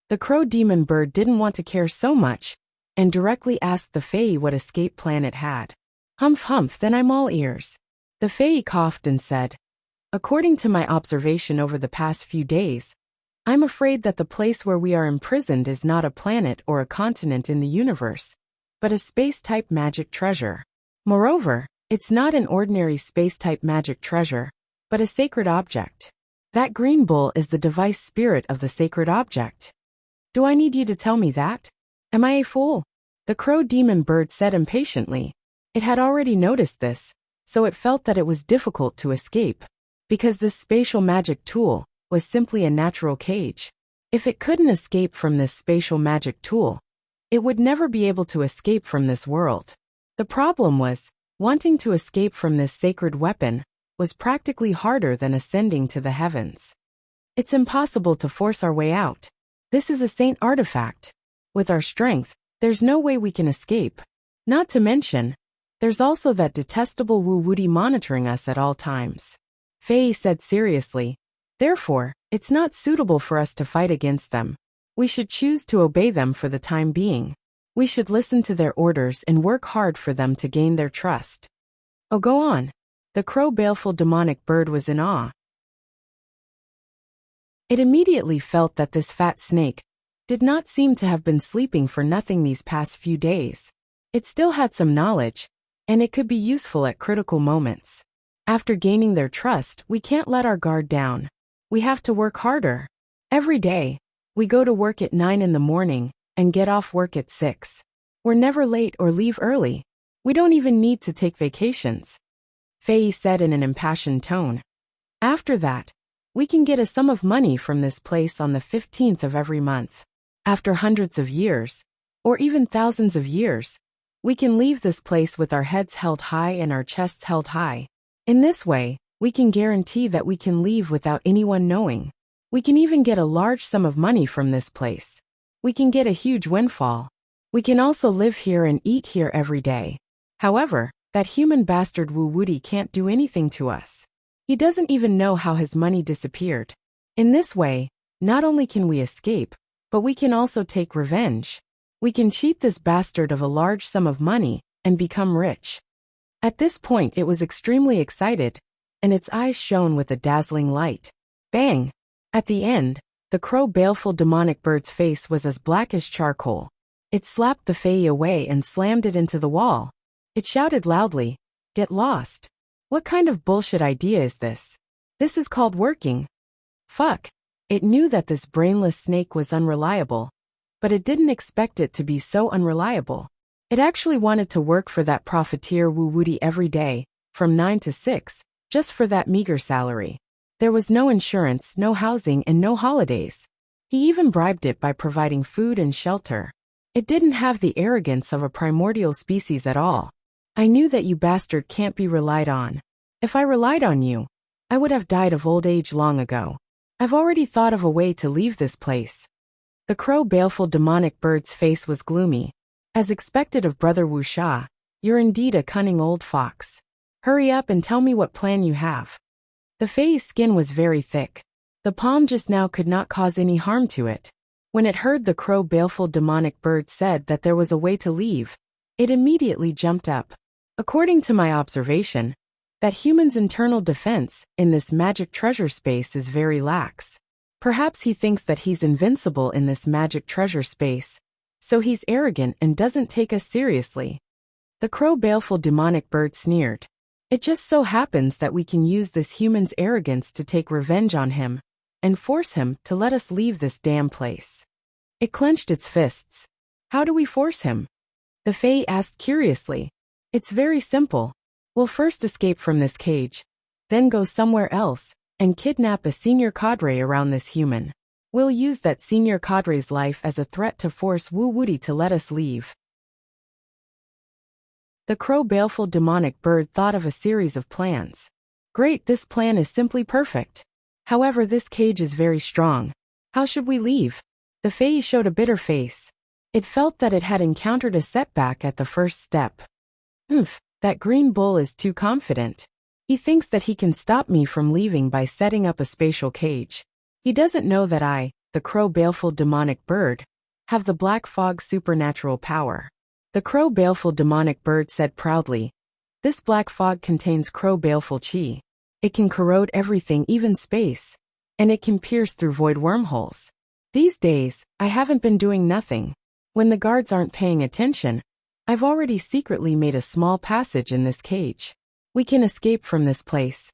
The crow demon bird didn't want to care so much, and directly asked the Fae what escape plan it had. Humph humph, then I'm all ears. The Fae coughed and said, according to my observation over the past few days, I'm afraid that the place where we are imprisoned is not a planet or a continent in the universe, but a space-type magic treasure. Moreover, it's not an ordinary space-type magic treasure, but a sacred object. That green bull is the device spirit of the sacred object. Do I need you to tell me that? Am I a fool? The crow demon bird said impatiently. It had already noticed this, so it felt that it was difficult to escape, because this spatial magic tool was simply a natural cage. If it couldn't escape from this spatial magic tool, it would never be able to escape from this world. The problem was, wanting to escape from this sacred weapon was practically harder than ascending to the heavens. It's impossible to force our way out. This is a saint artifact. With our strength, there's no way we can escape. Not to mention, there's also that detestable Wu Wuti monitoring us at all times. Fei said seriously. Therefore, it's not suitable for us to fight against them. We should choose to obey them for the time being. We should listen to their orders and work hard for them to gain their trust. Oh, go on. The crow baleful demonic bird was in awe. It immediately felt that this fat snake did not seem to have been sleeping for nothing these past few days. It still had some knowledge, and it could be useful at critical moments. After gaining their trust, we can't let our guard down. We have to work harder. Every day, we go to work at 9 in the morning and get off work at 6. We're never late or leave early. We don't even need to take vacations. Fei said in an impassioned tone. After that, we can get a sum of money from this place on the 15th of every month. After hundreds of years, or even thousands of years, we can leave this place with our heads held high and our chests held high. In this way, we can guarantee that we can leave without anyone knowing. We can even get a large sum of money from this place. We can get a huge windfall. We can also live here and eat here every day. However, that human bastard Wu Wuti can't do anything to us. He doesn't even know how his money disappeared. In this way, not only can we escape, but we can also take revenge. We can cheat this bastard of a large sum of money and become rich. At this point it was extremely excited, and its eyes shone with a dazzling light. Bang! At the end, the crow baleful demonic bird's face was as black as charcoal. It slapped the Fae away and slammed it into the wall. It shouted loudly, "Get lost! What kind of bullshit idea is this? This is called working." Fuck. It knew that this brainless snake was unreliable, but it didn't expect it to be so unreliable. It actually wanted to work for that profiteer Wu Wuti every day, from 9 to 6, just for that meager salary. There was no insurance, no housing, and no holidays. He even bribed it by providing food and shelter. It didn't have the arrogance of a primordial species at all. I knew that you bastard can't be relied on. If I relied on you, I would have died of old age long ago. I've already thought of a way to leave this place. The crow baleful demonic bird's face was gloomy. As expected of Brother Wuxia, you're indeed a cunning old fox. Hurry up and tell me what plan you have. The Fae's skin was very thick. The palm just now could not cause any harm to it. When it heard the crow baleful demonic bird said that there was a way to leave, it immediately jumped up. According to my observation, that human's internal defense in this magic treasure space is very lax. Perhaps he thinks that he's invincible in this magic treasure space, so he's arrogant and doesn't take us seriously. The crow baleful demonic bird sneered. It just so happens that we can use this human's arrogance to take revenge on him, and force him to let us leave this damn place. It clenched its fists. How do we force him? The Fae asked curiously. It's very simple. We'll first escape from this cage, then go somewhere else, and kidnap a senior cadre around this human. We'll use that senior cadre's life as a threat to force Wu Wuti to let us leave. The crow baleful demonic bird thought of a series of plans. Great, this plan is simply perfect. However, this cage is very strong. How should we leave? The Fae showed a bitter face. It felt that it had encountered a setback at the first step. That green bull is too confident. He thinks that he can stop me from leaving by setting up a spatial cage. He doesn't know that I, the crow baleful demonic bird, have the black fog's supernatural power. The crow baleful demonic bird said proudly. This black fog contains crow baleful chi. It can corrode everything, even space. And it can pierce through void wormholes. These days, I haven't been doing nothing. When the guards aren't paying attention, I've already secretly made a small passage in this cage. We can escape from this place.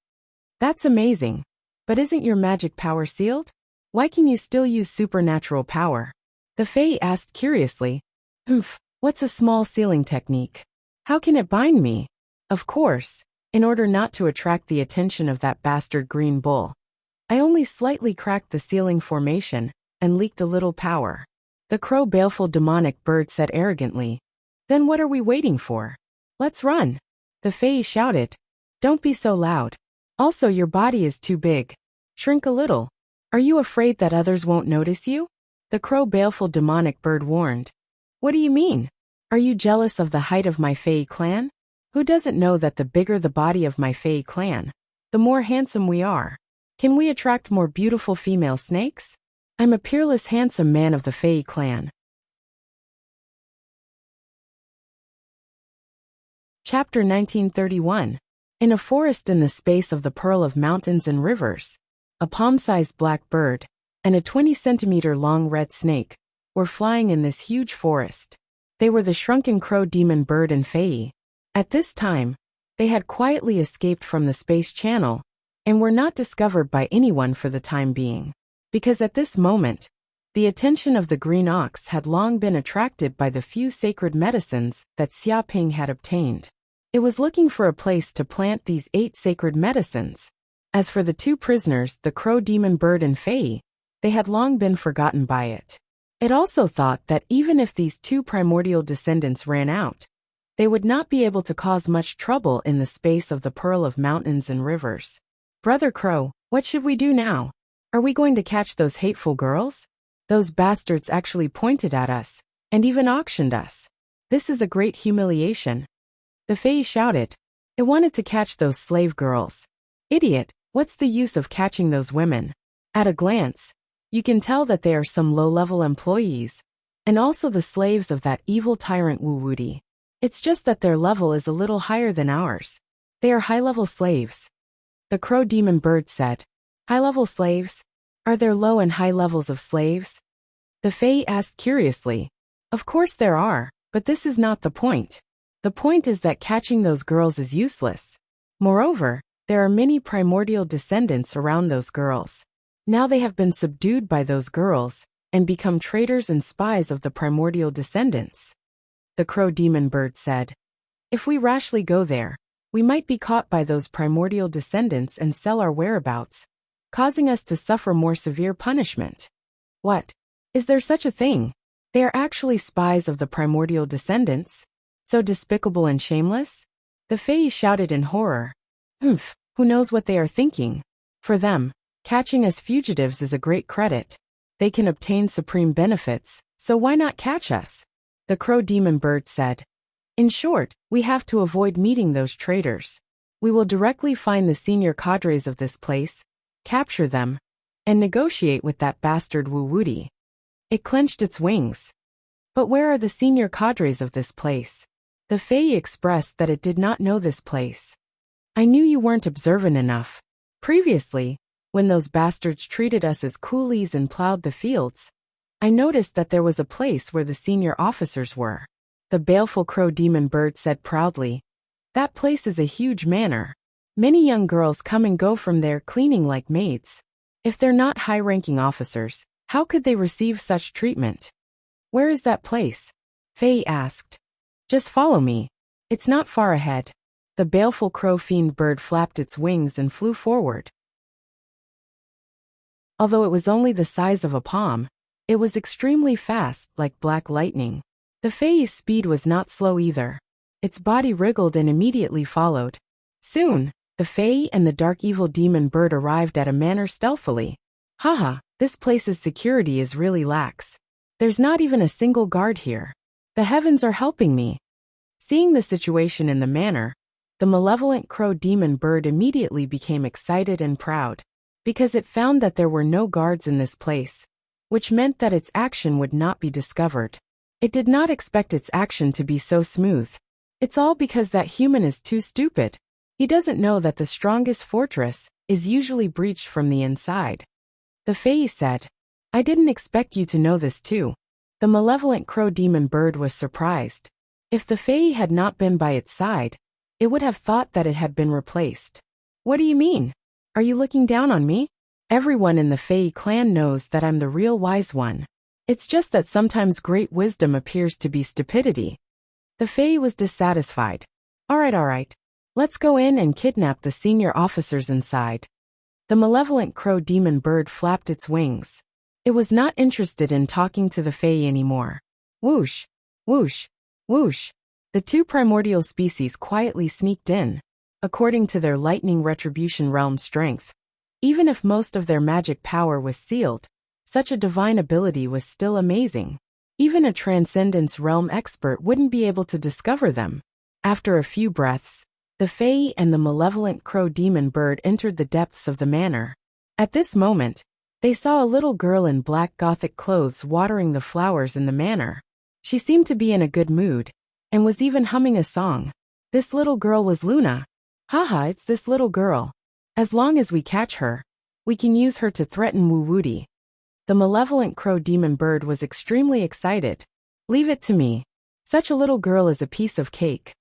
That's amazing. But isn't your magic power sealed? Why can you still use supernatural power? The Fae asked curiously. What's a small sealing technique? How can it bind me? Of course, in order not to attract the attention of that bastard green bull, I only slightly cracked the sealing formation and leaked a little power. The crow baleful demonic bird said arrogantly. Then what are we waiting for? Let's run. The Fae shouted. Don't be so loud. Also, your body is too big. Shrink a little. Are you afraid that others won't notice you? The crow baleful demonic bird warned. What do you mean? Are you jealous of the height of my Fae clan? Who doesn't know that the bigger the body of my Fae clan, the more handsome we are? Can we attract more beautiful female snakes? I'm a peerless handsome man of the Fae clan. Chapter 1931. In a forest in the space of the Pearl of Mountains and Rivers, a palm-sized black bird and a 20-centimeter-long red snake were flying in this huge forest. They were the shrunken crow demon bird and Fae. At this time, they had quietly escaped from the space channel and were not discovered by anyone for the time being, because at this moment, the attention of the green ox had long been attracted by the few sacred medicines that Xiaoping had obtained. It was looking for a place to plant these 8 sacred medicines. As for the 2 prisoners, the crow demon bird and Fae, they had long been forgotten by it. It also thought that even if these 2 primordial descendants ran out, they would not be able to cause much trouble in the space of the Pearl of Mountains and Rivers. Brother Crow, what should we do now? Are we going to catch those hateful girls? Those bastards actually pointed at us, and even auctioned us. This is a great humiliation. The Fae shouted. It wanted to catch those slave girls. Idiot, what's the use of catching those women? At a glance, you can tell that they are some low-level employees, and also the slaves of that evil tyrant Wuwudi. It's just that their level is a little higher than ours. They are high-level slaves. The crow demon bird said. High-level slaves? Are there low and high levels of slaves? The Fae asked curiously. Of course there are, but this is not the point. The point is that catching those girls is useless. Moreover, there are many primordial descendants around those girls. Now they have been subdued by those girls and become traitors and spies of the primordial descendants. The crow demon bird said. If we rashly go there, we might be caught by those primordial descendants and sell our whereabouts, causing us to suffer more severe punishment. What? Is there such a thing? They are actually spies of the primordial descendants? So despicable and shameless? The Fae shouted in horror. Who knows what they are thinking? For them, catching us fugitives is a great credit. They can obtain supreme benefits, so why not catch us? The crow demon bird said. In short, we have to avoid meeting those traitors. We will directly find the senior cadres of this place, capture them, and negotiate with that bastard Wuwudi. It clenched its wings. But where are the senior cadres of this place? The Fae expressed that it did not know this place. I knew you weren't observant enough. Previously, when those bastards treated us as coolies and plowed the fields, I noticed that there was a place where the senior officers were. The baleful crow demon bird said proudly. That place is a huge manor. Many young girls come and go from there cleaning like maids. If they're not high-ranking officers, how could they receive such treatment? Where is that place? Faye asked. Just follow me. It's not far ahead. The baleful crow fiend bird flapped its wings and flew forward. Although it was only the size of a palm, it was extremely fast, like black lightning. The Fae's speed was not slow either. Its body wriggled and immediately followed. Soon, the Fae and the dark evil demon bird arrived at a manor stealthily. Haha, this place's security is really lax. There's not even a single guard here. The heavens are helping me. Seeing the situation in the manor, the malevolent crow demon bird immediately became excited and proud, because it found that there were no guards in this place, which meant that its action would not be discovered. It did not expect its action to be so smooth. It's all because that human is too stupid. He doesn't know that the strongest fortress is usually breached from the inside. The Fae said, I didn't expect you to know this too. The malevolent crow demon bird was surprised. If the Fae had not been by its side, it would have thought that it had been replaced. What do you mean? Are you looking down on me? Everyone in the Fae clan knows that I'm the real wise one. It's just that sometimes great wisdom appears to be stupidity. The Fae was dissatisfied. All right. Let's go in and kidnap the senior officers inside. The malevolent crow demon bird flapped its wings. It was not interested in talking to the Fae anymore. Whoosh, whoosh, whoosh. The two primordial species quietly sneaked in, according to their lightning retribution realm strength. Even if most of their magic power was sealed, such a divine ability was still amazing. Even a transcendence realm expert wouldn't be able to discover them. After a few breaths, the Fae and the malevolent crow demon bird entered the depths of the manor. At this moment, they saw a little girl in black gothic clothes watering the flowers in the manor. She seemed to be in a good mood, and was even humming a song. This little girl was Luna. Haha, it's this little girl. As long as we catch her, we can use her to threaten Wuxia. The malevolent crow demon bird was extremely excited. Leave it to me. Such a little girl is a piece of cake.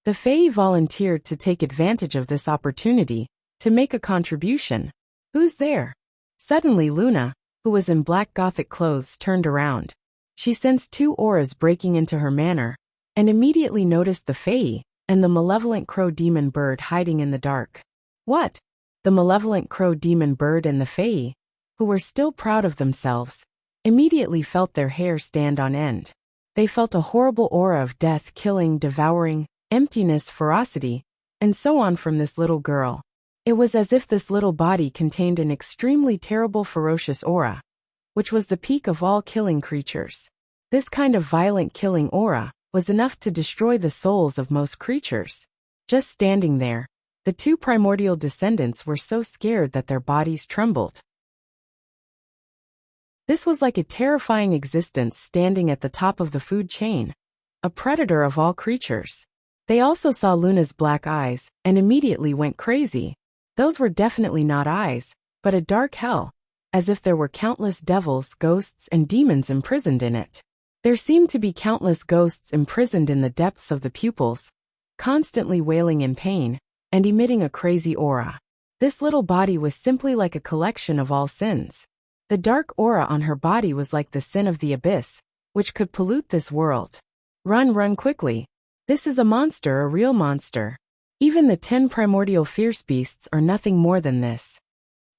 The Fae volunteered to take advantage of this opportunity to make a contribution. Who's there? Suddenly Luna, who was in black gothic clothes, turned around. She sensed two auras breaking into her manor, and immediately noticed the Fae and the malevolent crow demon bird hiding in the dark. What? The malevolent crow demon bird and the Fae, who were still proud of themselves, immediately felt their hair stand on end. They felt a horrible aura of death, killing, devouring, emptiness, ferocity, and so on from this little girl. It was as if this little body contained an extremely terrible, ferocious aura, which was the peak of all killing creatures. This kind of violent killing aura was enough to destroy the souls of most creatures. Just standing there, the two primordial descendants were so scared that their bodies trembled. This was like a terrifying existence standing at the top of the food chain, a predator of all creatures. They also saw Luna's black eyes and immediately went crazy. Those were definitely not eyes, but a dark hell, as if there were countless devils, ghosts, and demons imprisoned in it. There seemed to be countless ghosts imprisoned in the depths of the pupils, constantly wailing in pain and emitting a crazy aura. This little body was simply like a collection of all sins. The dark aura on her body was like the sin of the abyss, which could pollute this world. Run quickly. This is a monster, a real monster. Even the 10 primordial fierce beasts are nothing more than this.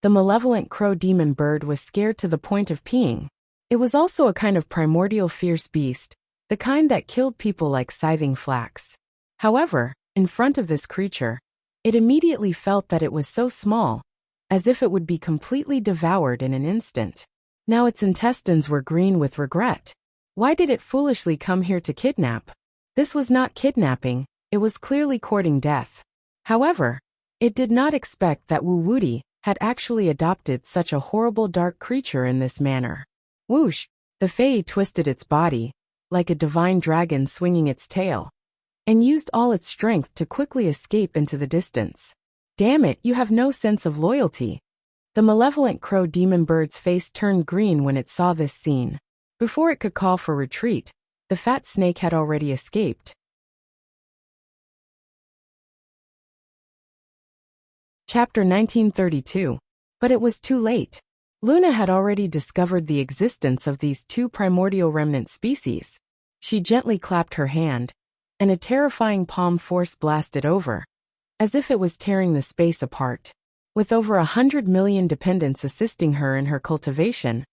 The malevolent crow demon bird was scared to the point of peeing. It was also a kind of primordial fierce beast, the kind that killed people like scything flax. However, in front of this creature, it immediately felt that it was so small, as if it would be completely devoured in an instant. Now its intestines were green with regret. Why did it foolishly come here to kidnap? This was not kidnapping, it was clearly courting death. However, it did not expect that Wuxia had actually adopted such a horrible dark creature in this manner. Whoosh! The Fae twisted its body, like a divine dragon swinging its tail, and used all its strength to quickly escape into the distance. Damn it, you have no sense of loyalty. The malevolent crow demon bird's face turned green when it saw this scene. Before it could call for retreat, the fat snake had already escaped. Chapter 1932. But it was too late. Luna had already discovered the existence of these two primordial remnant species. She gently clapped her hand, and a terrifying palm force blasted over, as if it was tearing the space apart. With over 100 million dependents assisting her in her cultivation,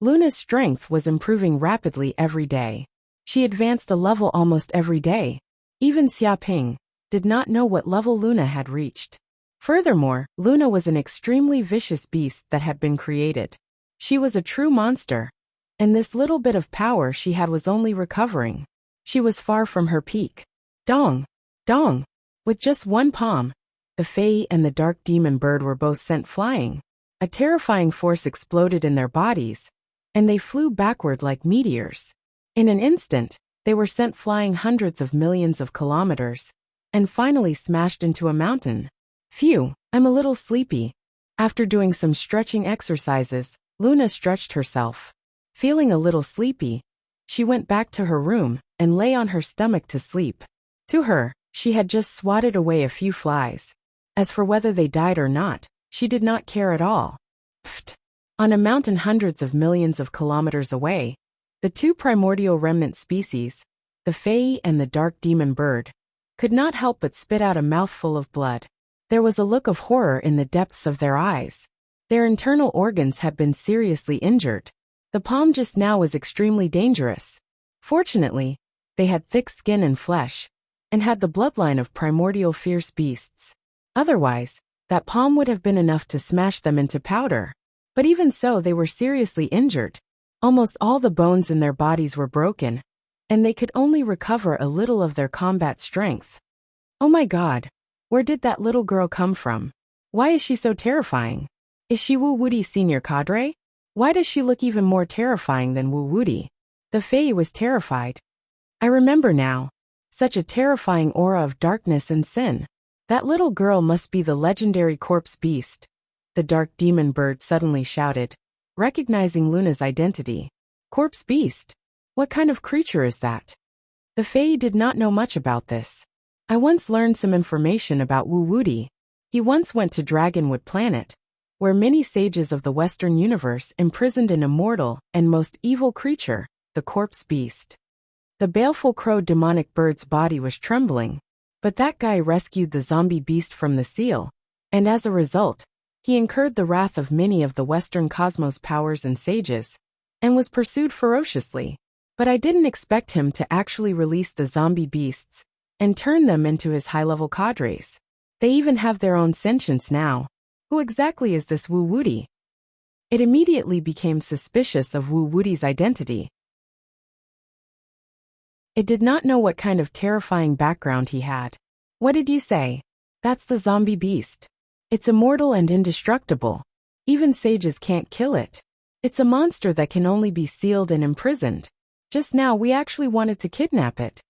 Luna's strength was improving rapidly every day. She advanced a level almost every day. Even Xiaoping did not know what level Luna had reached. Furthermore, Luna was an extremely vicious beast that had been created. She was a true monster, and this little bit of power she had was only recovering. She was far from her peak. Dong! Dong! With just one palm, the Fae and the dark demon bird were both sent flying. A terrifying force exploded in their bodies, and they flew backward like meteors. In an instant, they were sent flying hundreds of millions of kilometers, and finally smashed into a mountain. Phew, I'm a little sleepy. After doing some stretching exercises, Luna stretched herself. Feeling a little sleepy, she went back to her room and lay on her stomach to sleep. To her, she had just swatted away a few flies. As for whether they died or not, she did not care at all. Pfft. On a mountain hundreds of millions of kilometers away, the two primordial remnant species, the Fae and the dark demon bird, could not help but spit out a mouthful of blood. There was a look of horror in the depths of their eyes. Their internal organs had been seriously injured. The palm just now was extremely dangerous. Fortunately, they had thick skin and flesh, and had the bloodline of primordial fierce beasts. Otherwise, that palm would have been enough to smash them into powder. But even so, they were seriously injured. Almost all the bones in their bodies were broken, and they could only recover a little of their combat strength. Oh my God, where did that little girl come from? Why is she so terrifying? Is she Wu Wudi's senior cadre? Why does she look even more terrifying than Wu Wudi? The Fae was terrified. I remember now. Such a terrifying aura of darkness and sin. That little girl must be the legendary corpse beast. The dark demon bird suddenly shouted, recognizing Luna's identity. Corpse beast? What kind of creature is that? The Fae did not know much about this. I once learned some information about Wu Wudi. He once went to Dragonwood Planet, where many sages of the Western universe imprisoned an immortal and most evil creature, the corpse beast. The baleful crow demonic bird's body was trembling, but that guy rescued the zombie beast from the seal, and as a result, he incurred the wrath of many of the Western cosmos powers and sages, and was pursued ferociously. But I didn't expect him to actually release the zombie beasts and turn them into his high-level cadres. They even have their own sentience now. Who exactly is this Wu Wudi? It immediately became suspicious of Wu Wudi's identity. It did not know what kind of terrifying background he had. What did you say? That's the zombie beast. It's immortal and indestructible. Even sages can't kill it. It's a monster that can only be sealed and imprisoned. Just now we actually wanted to kidnap it.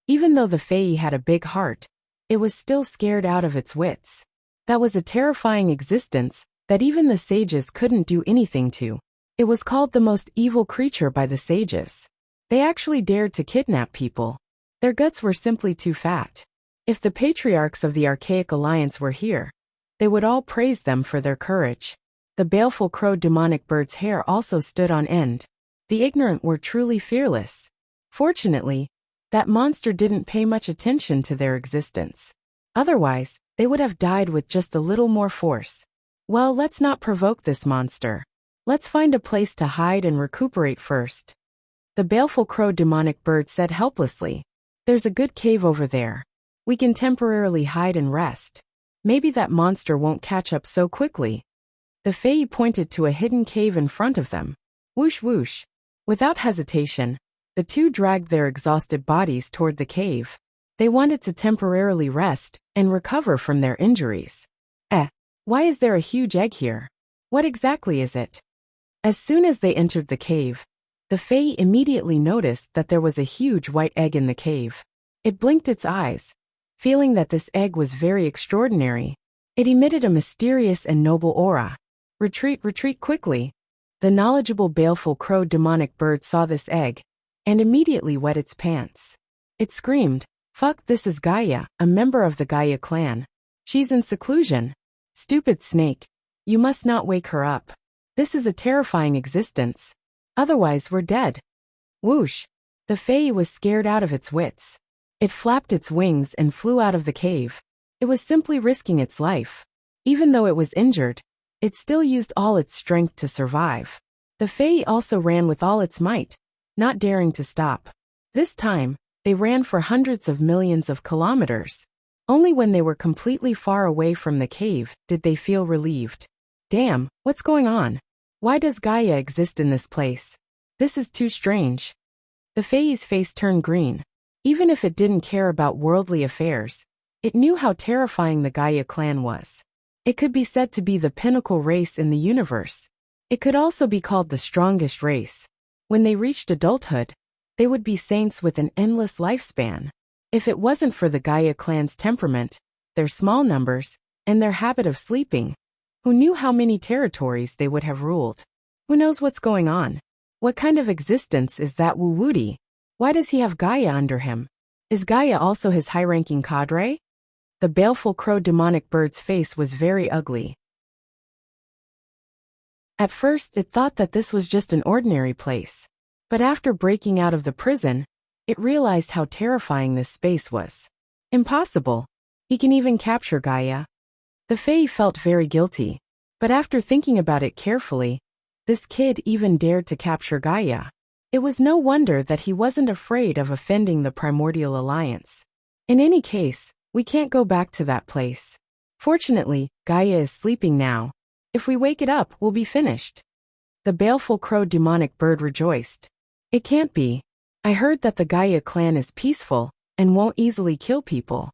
Even though the Fae had a big heart, it was still scared out of its wits. That was a terrifying existence that even the sages couldn't do anything to. It was called the most evil creature by the sages. They actually dared to kidnap people. Their guts were simply too fat. If the patriarchs of the Archaic Alliance were here, they would all praise them for their courage. The baleful crow demonic bird's hair also stood on end. The ignorant were truly fearless. Fortunately, that monster didn't pay much attention to their existence. Otherwise, they would have died with just a little more force. Well, let's not provoke this monster. Let's find a place to hide and recuperate first. The baleful crow demonic bird said helplessly. There's a good cave over there. We can temporarily hide and rest. Maybe that monster won't catch up so quickly. The Fae pointed to a hidden cave in front of them. Whoosh whoosh. Without hesitation, the two dragged their exhausted bodies toward the cave. They wanted to temporarily rest and recover from their injuries. Why is there a huge egg here? What exactly is it? As soon as they entered the cave, the Fae immediately noticed that there was a huge white egg in the cave. It blinked its eyes, feeling that this egg was very extraordinary. It emitted a mysterious and noble aura. Retreat, retreat quickly. The knowledgeable baleful crow demonic bird saw this egg, and immediately wet its pants. It screamed, "Fuck, this is Gaia, a member of the Gaia clan. She's in seclusion. Stupid snake. You must not wake her up. This is a terrifying existence. Otherwise we're dead." Whoosh. The Fae was scared out of its wits. It flapped its wings and flew out of the cave. It was simply risking its life. Even though it was injured, it still used all its strength to survive. The Fae also ran with all its might, not daring to stop. This time, they ran for hundreds of millions of kilometers. Only when they were completely far away from the cave did they feel relieved. Damn, what's going on? Why does Gaia exist in this place? This is too strange. The Fae's face turned green. Even if it didn't care about worldly affairs, it knew how terrifying the Gaia clan was. It could be said to be the pinnacle race in the universe. It could also be called the strongest race. When they reached adulthood, they would be saints with an endless lifespan. If it wasn't for the Gaia clan's temperament, their small numbers, and their habit of sleeping, who knew how many territories they would have ruled? Who knows what's going on? What kind of existence is that Wuwudi? Why does he have Gaia under him? Is Gaia also his high-ranking cadre? The baleful crow demonic bird's face was very ugly. At first it thought that this was just an ordinary place. But after breaking out of the prison, it realized how terrifying this space was. Impossible. He can even capture Gaia. The Fae felt very guilty. But after thinking about it carefully, this kid even dared to capture Gaia. It was no wonder that he wasn't afraid of offending the Primordial Alliance. In any case, we can't go back to that place. Fortunately, Gaia is sleeping now. If we wake it up, we'll be finished. The baleful crow demonic bird rejoiced. It can't be. I heard that the Gaia clan is peaceful and won't easily kill people.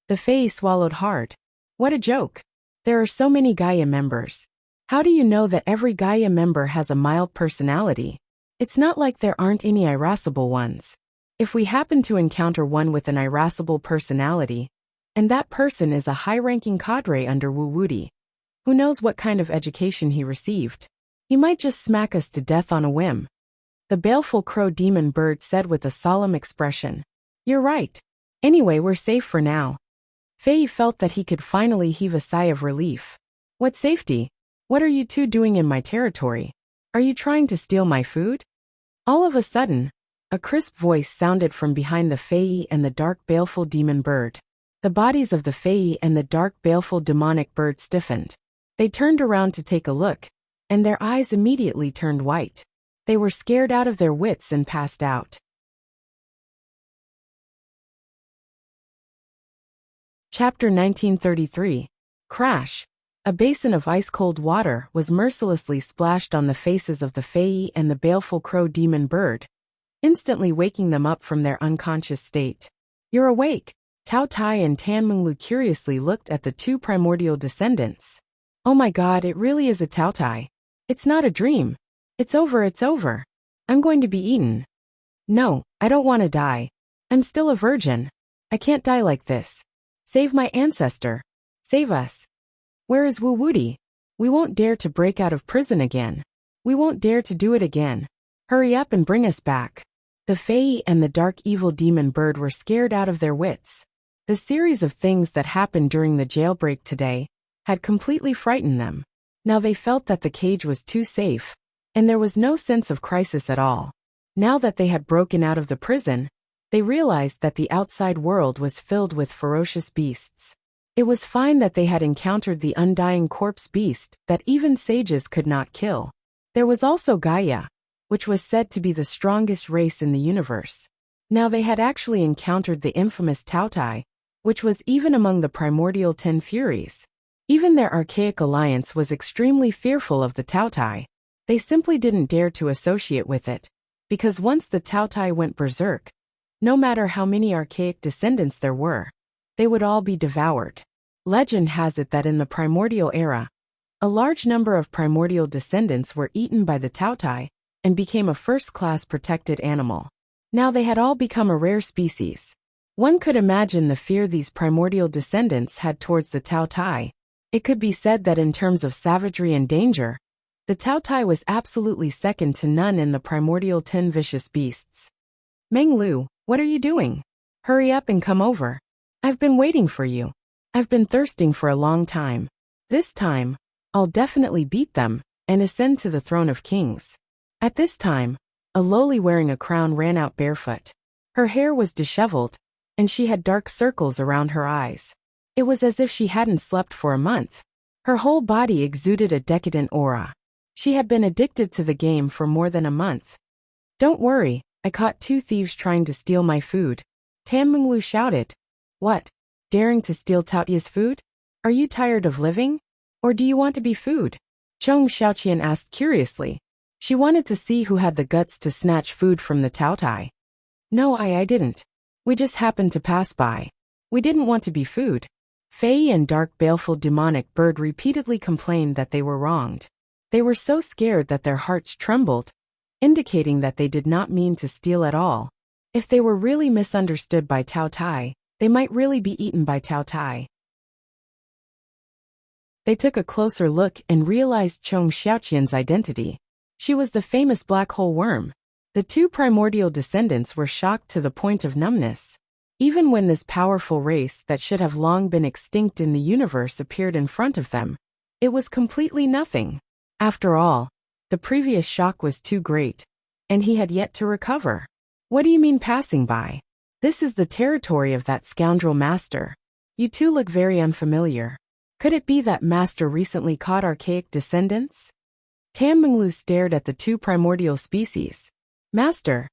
The Fae swallowed hard. What a joke. There are so many Gaia members. How do you know that every Gaia member has a mild personality? It's not like there aren't any irascible ones. If we happen to encounter one with an irascible personality, and that person is a high-ranking cadre under Wuwudi, who knows what kind of education he received? He might just smack us to death on a whim. The baleful crow demon bird said with a solemn expression. You're right. Anyway, we're safe for now. Faye felt that he could finally heave a sigh of relief. What safety? What are you two doing in my territory? Are you trying to steal my food? All of a sudden, a crisp voice sounded from behind the Fae and the dark baleful demon bird. The bodies of the Fae and the dark baleful demonic bird stiffened. They turned around to take a look, and their eyes immediately turned white. They were scared out of their wits and passed out. Chapter 1933. Crash. A basin of ice-cold water was mercilessly splashed on the faces of the Fae and the baleful crow demon bird, instantly waking them up from their unconscious state. You're awake. Tao Tai and Tanmenglu curiously looked at the two primordial descendants. Oh my god, it really is a Tao Tai. It's not a dream. It's over, it's over. I'm going to be eaten. No, I don't want to die. I'm still a virgin. I can't die like this. Save my ancestor. Save us. Where is Wuwudi? We won't dare to break out of prison again. We won't dare to do it again. Hurry up and bring us back. The Fae and the dark evil demon bird were scared out of their wits. The series of things that happened during the jailbreak today had completely frightened them. Now they felt that the cage was too safe, and there was no sense of crisis at all. Now that they had broken out of the prison, they realized that the outside world was filled with ferocious beasts. It was fine that they had encountered the undying corpse beast that even sages could not kill. There was also Gaia, which was said to be the strongest race in the universe. Now they had actually encountered the infamous Tao Tai, which was even among the primordial 10 Furies. Even their archaic alliance was extremely fearful of the Tao Tai. They simply didn't dare to associate with it, because once the Tao Tai went berserk, no matter how many archaic descendants there were, they would all be devoured. Legend has it that in the primordial era, a large number of primordial descendants were eaten by the Tao Tai and became a first-class protected animal. Now they had all become a rare species. One could imagine the fear these primordial descendants had towards the Tao Tai. It could be said that in terms of savagery and danger, the Tao Tai was absolutely second to none in the primordial 10 vicious beasts. Meng Lu, what are you doing? Hurry up and come over. I've been waiting for you. I've been thirsting for a long time. This time, I'll definitely beat them and ascend to the throne of kings. At this time, a lowly wearing a crown ran out barefoot. Her hair was disheveled, and she had dark circles around her eyes. It was as if she hadn't slept for a month. Her whole body exuded a decadent aura. She had been addicted to the game for more than a month. Don't worry, I caught 2 thieves trying to steal my food. Tanmenglu shouted. What? Daring to steal Tao Tai's food? Are you tired of living? Or do you want to be food? Chong Xiaoqian asked curiously. She wanted to see who had the guts to snatch food from the Tao Tai. No, I didn't. We just happened to pass by. We didn't want to be food. Fae and dark baleful demonic bird repeatedly complained that they were wronged. They were so scared that their hearts trembled, indicating that they did not mean to steal at all. If they were really misunderstood by Tao Tai, they might really be eaten by Tao Tai. They took a closer look and realized Chong Xiaoqian's identity. She was the famous black hole worm. The two primordial descendants were shocked to the point of numbness. Even when this powerful race that should have long been extinct in the universe appeared in front of them, it was completely nothing. After all, the previous shock was too great, and he had yet to recover. What do you mean passing by? This is the territory of that scoundrel master. You two look very unfamiliar. Could it be that master recently caught archaic descendants? Tan Menglu stared at the two primordial species. Master.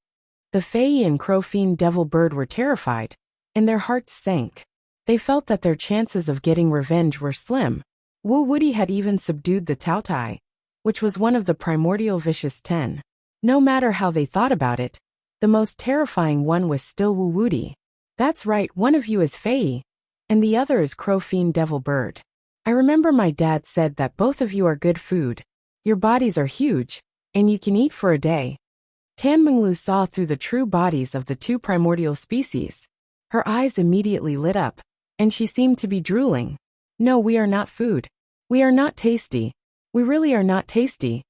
The Fei and Crow-Fiend Devil Bird were terrified, and their hearts sank. They felt that their chances of getting revenge were slim. Wu Wuti had even subdued the Tao Tai, which was one of the primordial vicious 10. No matter how they thought about it, the most terrifying one was still Wu Wuti. That's right, one of you is Fei, and the other is Crow-Fiend Devil Bird. I remember my dad said that both of you are good food. Your bodies are huge, and you can eat for a day. Tan Menglu saw through the true bodies of the two primordial species. Her eyes immediately lit up, and she seemed to be drooling. No, we are not food. We are not tasty. We really are not tasty.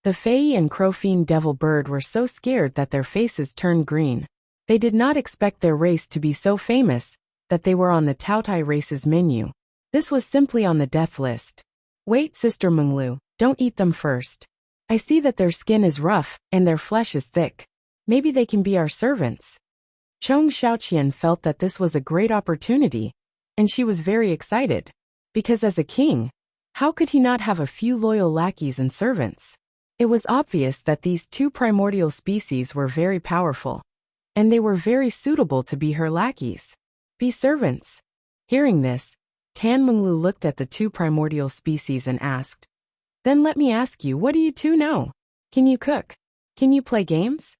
The Fei and Crow-Fiend Devil Bird were so scared that their faces turned green. They did not expect their race to be so famous that they were on the Tao Tai race's menu. This was simply on the death list. Wait, Sister Menglu, don't eat them first. I see that their skin is rough and their flesh is thick. Maybe they can be our servants. Chong Xiaoqian felt that this was a great opportunity, and she was very excited. Because as a king, how could he not have a few loyal lackeys and servants? It was obvious that these two primordial species were very powerful, and they were very suitable to be her lackeys. Be servants. Hearing this, Tan Menglu looked at the two primordial species and asked, Then let me ask you, what do you two know? Can you cook? Can you play games?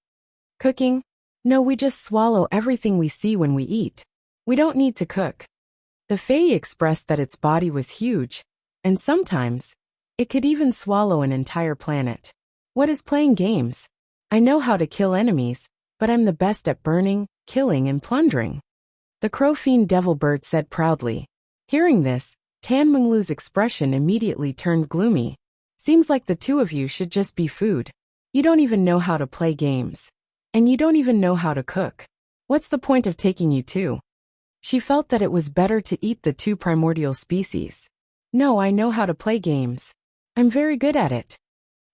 Cooking? No, we just swallow everything we see when we eat. We don't need to cook. The Fei expressed that its body was huge, and sometimes, it could even swallow an entire planet. What is playing games? I know how to kill enemies, but I'm the best at burning, killing, and plundering. The Crow-Fiend Devil Bird said proudly. Hearing this, Tan Menglu's expression immediately turned gloomy. Seems like the two of you should just be food. You don't even know how to play games. And you don't even know how to cook. What's the point of taking you two? She felt that it was better to eat the two primordial species. No, I know how to play games. I'm very good at it.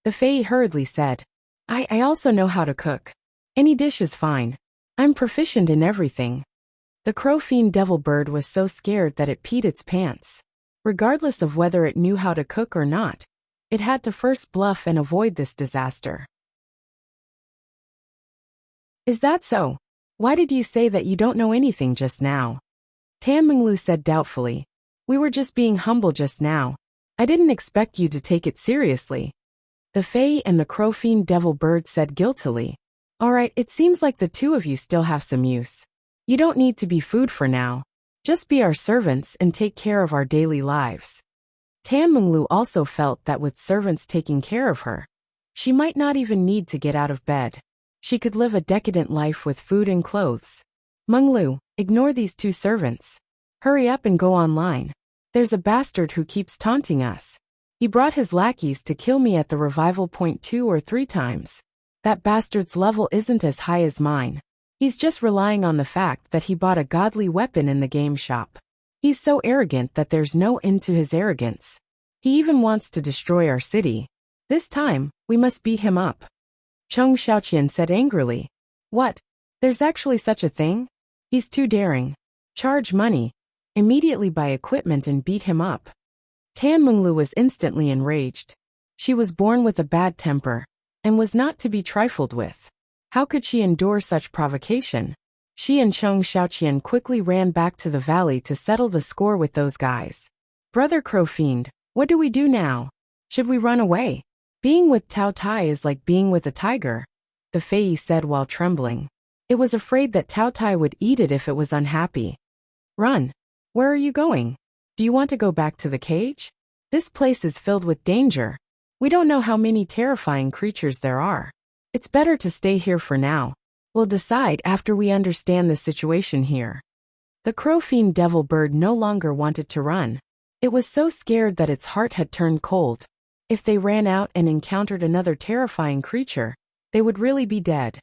The Fei hurriedly said. I also know how to cook. Any dish is fine. I'm proficient in everything. The Crow-Fiend Devil Bird was so scared that it peed its pants. Regardless of whether it knew how to cook or not, it had to first bluff and avoid this disaster. Is that so? Why did you say that you don't know anything just now? Tan Menglu said doubtfully. We were just being humble just now. I didn't expect you to take it seriously. The Fei and the Crow-Fiend Devil Bird said guiltily. Alright, it seems like the two of you still have some use. You don't need to be food for now. Just be our servants and take care of our daily lives. Tan Menglu also felt that with servants taking care of her, she might not even need to get out of bed. She could live a decadent life with food and clothes. Menglu, ignore these two servants. Hurry up and go online. There's a bastard who keeps taunting us. He brought his lackeys to kill me at the revival point 2 or 3 times. That bastard's level isn't as high as mine. He's just relying on the fact that he bought a godly weapon in the game shop. He's so arrogant that there's no end to his arrogance. He even wants to destroy our city. This time, we must beat him up. Chong Xiaoqian said angrily. What? There's actually such a thing? He's too daring. Charge money. Immediately buy equipment and beat him up. Tan Menglu was instantly enraged. She was born with a bad temper, and was not to be trifled with. How could she endure such provocation? She and Chong Xiaoqian quickly ran back to the valley to settle the score with those guys. Brother Crow-Fiend, what do we do now? Should we run away? Being with Tao Tai is like being with a tiger, the Fei said while trembling. It was afraid that Tao Tai would eat it if it was unhappy. Run. Where are you going? Do you want to go back to the cage? This place is filled with danger. We don't know how many terrifying creatures there are. It's better to stay here for now. We'll decide after we understand the situation here. The crow-fiend devil bird no longer wanted to run. It was so scared that its heart had turned cold. If they ran out and encountered another terrifying creature, they would really be dead.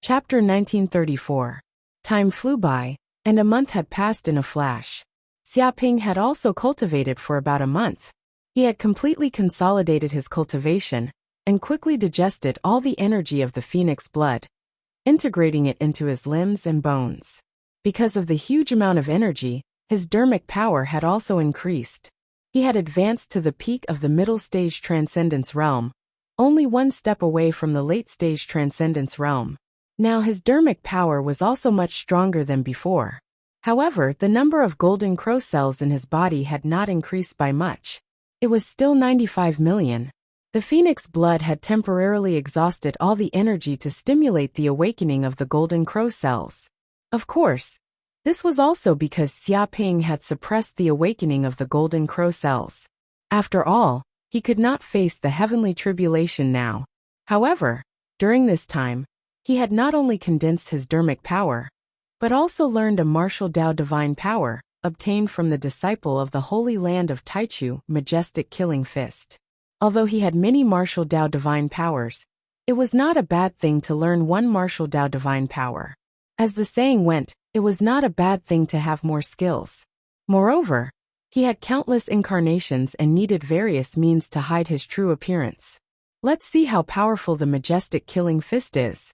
Chapter 1934. Time flew by, and a month had passed in a flash. Xiaoping had also cultivated for about a month. He had completely consolidated his cultivation, and quickly digested all the energy of the phoenix blood, integrating it into his limbs and bones. Because of the huge amount of energy, his dermic power had also increased. He had advanced to the peak of the middle stage transcendence realm, only one step away from the late stage transcendence realm. Now his dermic power was also much stronger than before. However, the number of golden crow cells in his body had not increased by much. It was still 95 million. The phoenix blood had temporarily exhausted all the energy to stimulate the awakening of the golden crow cells. Of course, this was also because Xiaoping had suppressed the awakening of the golden crow cells. After all, he could not face the heavenly tribulation now. However, during this time, he had not only condensed his dermic power, but also learned a martial Dao divine power, obtained from the disciple of the Holy Land of Taichu, Majestic Killing Fist. Although he had many martial Dao divine powers, it was not a bad thing to learn one martial Dao divine power. As the saying went, it was not a bad thing to have more skills. Moreover, he had countless incarnations and needed various means to hide his true appearance. Let's see how powerful the Majestic Killing Fist is.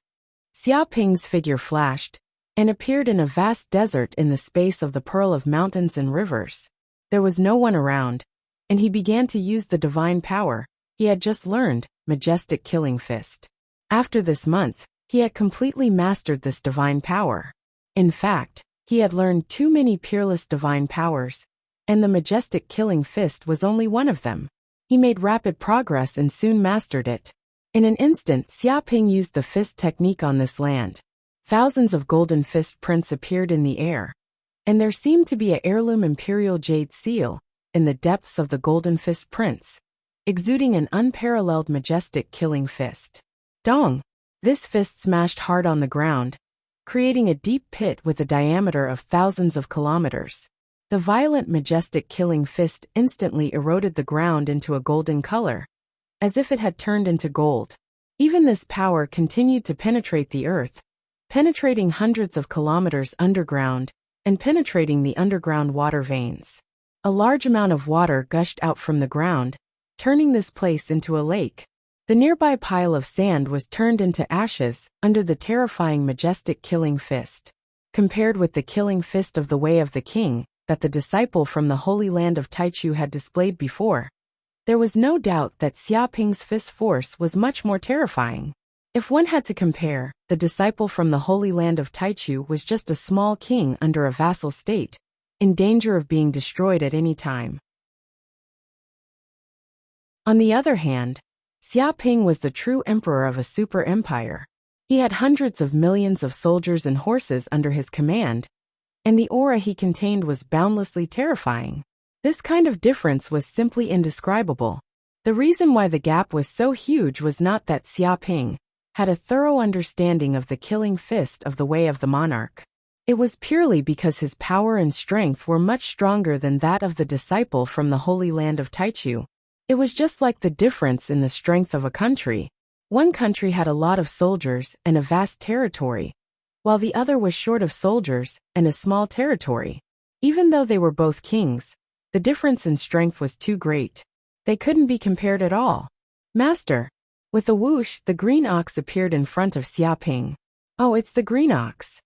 Xiaoping's figure flashed, and appeared in a vast desert in the space of the Pearl of Mountains and Rivers. There was no one around, and he began to use the divine power he had just learned, Majestic Killing Fist. After this month, he had completely mastered this divine power. In fact, he had learned too many peerless divine powers, and the Majestic Killing Fist was only one of them. He made rapid progress and soon mastered it. In an instant, Xiaoping used the fist technique on this land. Thousands of golden fist prints appeared in the air, and there seemed to be an heirloom imperial jade seal in the depths of the golden fist prints, exuding an unparalleled majestic killing fist. Dong! This fist smashed hard on the ground, creating a deep pit with a diameter of thousands of kilometers. The violent majestic killing fist instantly eroded the ground into a golden color, as if it had turned into gold. Even this power continued to penetrate the earth, penetrating hundreds of kilometers underground, and penetrating the underground water veins. A large amount of water gushed out from the ground, turning this place into a lake. The nearby pile of sand was turned into ashes under the terrifying majestic killing fist. Compared with the killing fist of the Way of the King that the disciple from the Holy Land of Taichu had displayed before, there was no doubt that Xiaoping's fist force was much more terrifying. If one had to compare, the disciple from the Holy Land of Taichu was just a small king under a vassal state, in danger of being destroyed at any time. On the other hand, Xiaoping was the true emperor of a super empire. He had hundreds of millions of soldiers and horses under his command, and the aura he contained was boundlessly terrifying. This kind of difference was simply indescribable. The reason why the gap was so huge was not that Xiaoping had a thorough understanding of the killing fist of the Way of the Monarch. It was purely because his power and strength were much stronger than that of the disciple from the Holy Land of Taichu. It was just like the difference in the strength of a country. One country had a lot of soldiers and a vast territory, while the other was short of soldiers and a small territory. Even though they were both kings, the difference in strength was too great. They couldn't be compared at all. Master! With a whoosh, the green ox appeared in front of Xiaoping. Oh, it's the green ox.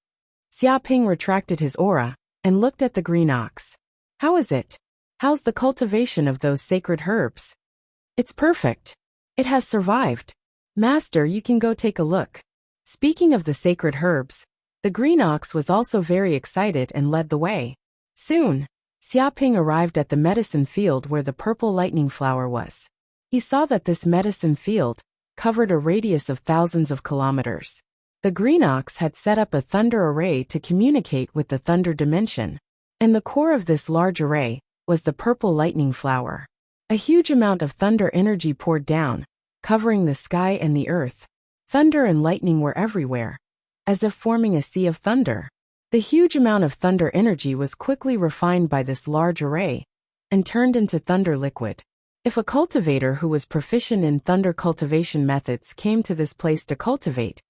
Xiaoping retracted his aura and looked at the green ox. How is it? How's the cultivation of those sacred herbs? It's perfect. It has survived. Master, you can go take a look. Speaking of the sacred herbs, the green ox was also very excited and led the way. Soon, Xiaoping arrived at the medicine field where the purple lightning flower was. He saw that this medicine field covered a radius of thousands of kilometers. The green ox had set up a thunder array to communicate with the thunder dimension. And the core of this large array was the purple lightning flower. A huge amount of thunder energy poured down, covering the sky and the earth. Thunder and lightning were everywhere, as if forming a sea of thunder. The huge amount of thunder energy was quickly refined by this large array and turned into thunder liquid. If a cultivator who was proficient in thunder cultivation methods came to this place to cultivate,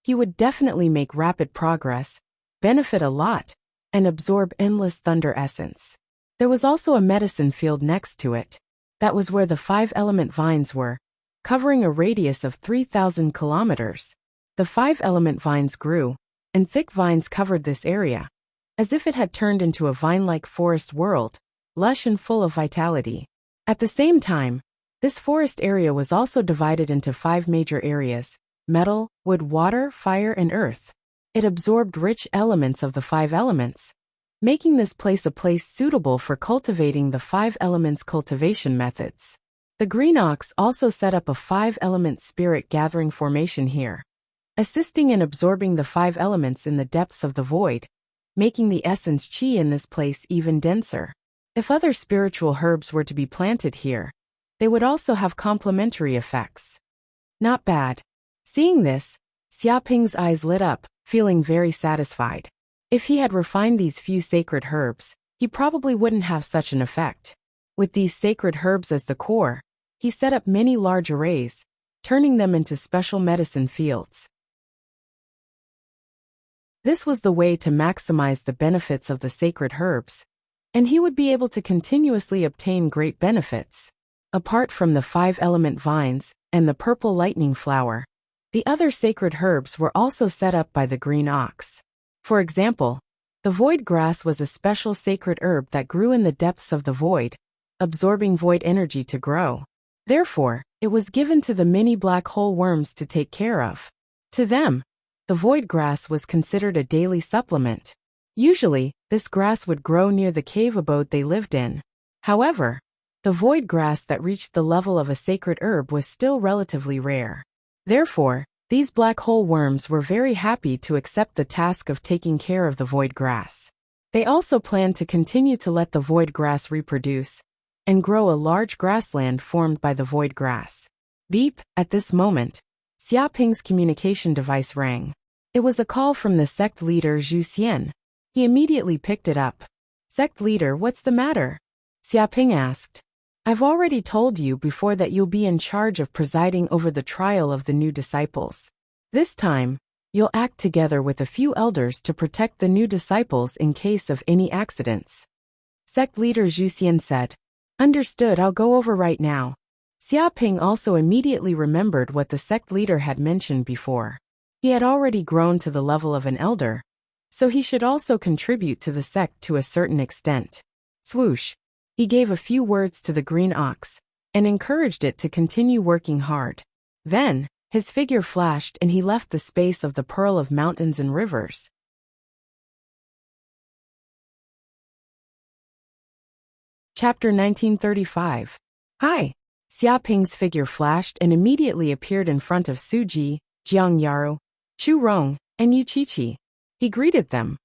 he would definitely make rapid progress, benefit a lot, and absorb endless thunder essence. There was also a medicine field next to it. That was where the 5-element vines were, covering a radius of 3,000 kilometers. The 5-element vines grew, and thick vines covered this area, as if it had turned into a vine-like forest world, lush and full of vitality. At the same time, this forest area was also divided into 5 major areas: metal, wood, water, fire, and earth. It absorbed rich elements of the 5 elements, making this place a place suitable for cultivating the 5 elements cultivation methods. The green ox also set up a 5-element spirit gathering formation here, assisting in absorbing the 5 elements in the depths of the void, making the essence chi in this place even denser. If other spiritual herbs were to be planted here, they would also have complementary effects. Not bad. Seeing this, Xiaoping's eyes lit up, feeling very satisfied. If he had refined these few sacred herbs, he probably wouldn't have such an effect. With these sacred herbs as the core, he set up many large arrays, turning them into special medicine fields. This was the way to maximize the benefits of the sacred herbs, and he would be able to continuously obtain great benefits. Apart from the 5-element vines and the purple lightning flower, the other sacred herbs were also set up by the green ox. For example, the void grass was a special sacred herb that grew in the depths of the void, absorbing void energy to grow. Therefore, it was given to the many black hole worms to take care of. To them, the void grass was considered a daily supplement. Usually, this grass would grow near the cave abode they lived in. However, the void grass that reached the level of a sacred herb was still relatively rare. Therefore, these black hole worms were very happy to accept the task of taking care of the void grass. They also planned to continue to let the void grass reproduce and grow a large grassland formed by the void grass. Beep! At this moment, Xiaoping's communication device rang. It was a call from the sect leader Zhu Xian. He immediately picked it up. Sect leader, what's the matter? Xiaoping asked. I've already told you before that you'll be in charge of presiding over the trial of the new disciples. This time, you'll act together with a few elders to protect the new disciples in case of any accidents. Sect leader Zhu Xian said. Understood, I'll go over right now. Xiaoping also immediately remembered what the sect leader had mentioned before. He had already grown to the level of an elder, so he should also contribute to the sect to a certain extent. Swoosh! He gave a few words to the green ox and encouraged it to continue working hard. Then, his figure flashed and he left the space of the Pearl of Mountains and Rivers. Chapter 1935. Hi! Xiaoping's figure flashed and immediately appeared in front of Suji, Jiang Yaru, Chu Rong, and Yu Qiqi. He greeted them.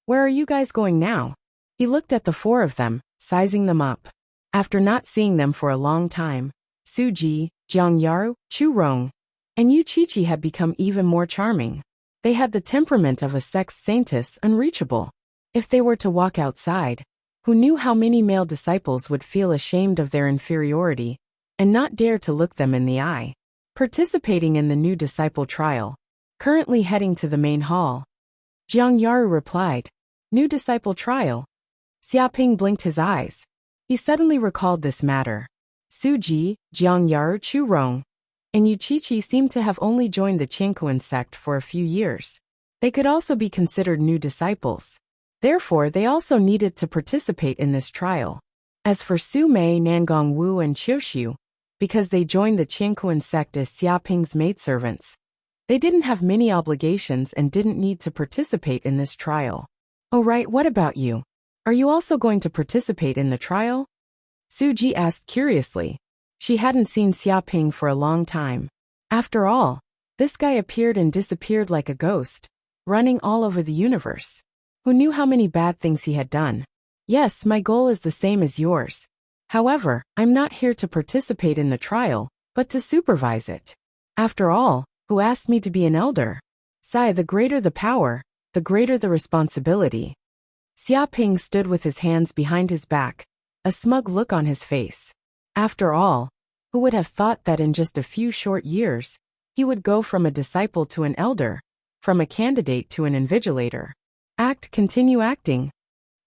Where are you guys going now? He looked at the 4 of them, sizing them up. After not seeing them for a long time, Suji, Jiang Yaru, Chu Rong, and Yu Qiqi had become even more charming. They had the temperament of a sex saintess unreachable. If they were to walk outside, who knew how many male disciples would feel ashamed of their inferiority and not dare to look them in the eye. Participating in the new disciple trial, currently heading to the main hall. Jiang Yaru replied, New disciple trial. Xiaoping blinked his eyes. He suddenly recalled this matter. Suji, Jiang Yaru, Chu Rong, and Yu Qiqi seemed to have only joined the Qingkuan sect for a few years. They could also be considered new disciples. Therefore, they also needed to participate in this trial. As for Su Mei, Nangong Wu, and Qiuxiu, because they joined the Qingkuan sect as Xiaoping's maidservants, they didn't have many obligations and didn't need to participate in this trial. Oh right, what about you? Are you also going to participate in the trial? Suji asked curiously. She hadn't seen Xiaoping for a long time. After all, this guy appeared and disappeared like a ghost, running all over the universe. Who knew how many bad things he had done? Yes, my goal is the same as yours. However, I'm not here to participate in the trial, but to supervise it. After all, who asked me to be an elder? Sai, the greater the power, the greater the responsibility. Xia Ping stood with his hands behind his back, a smug look on his face. After all, who would have thought that in just a few short years, he would go from a disciple to an elder, from a candidate to an invigilator? Continue acting.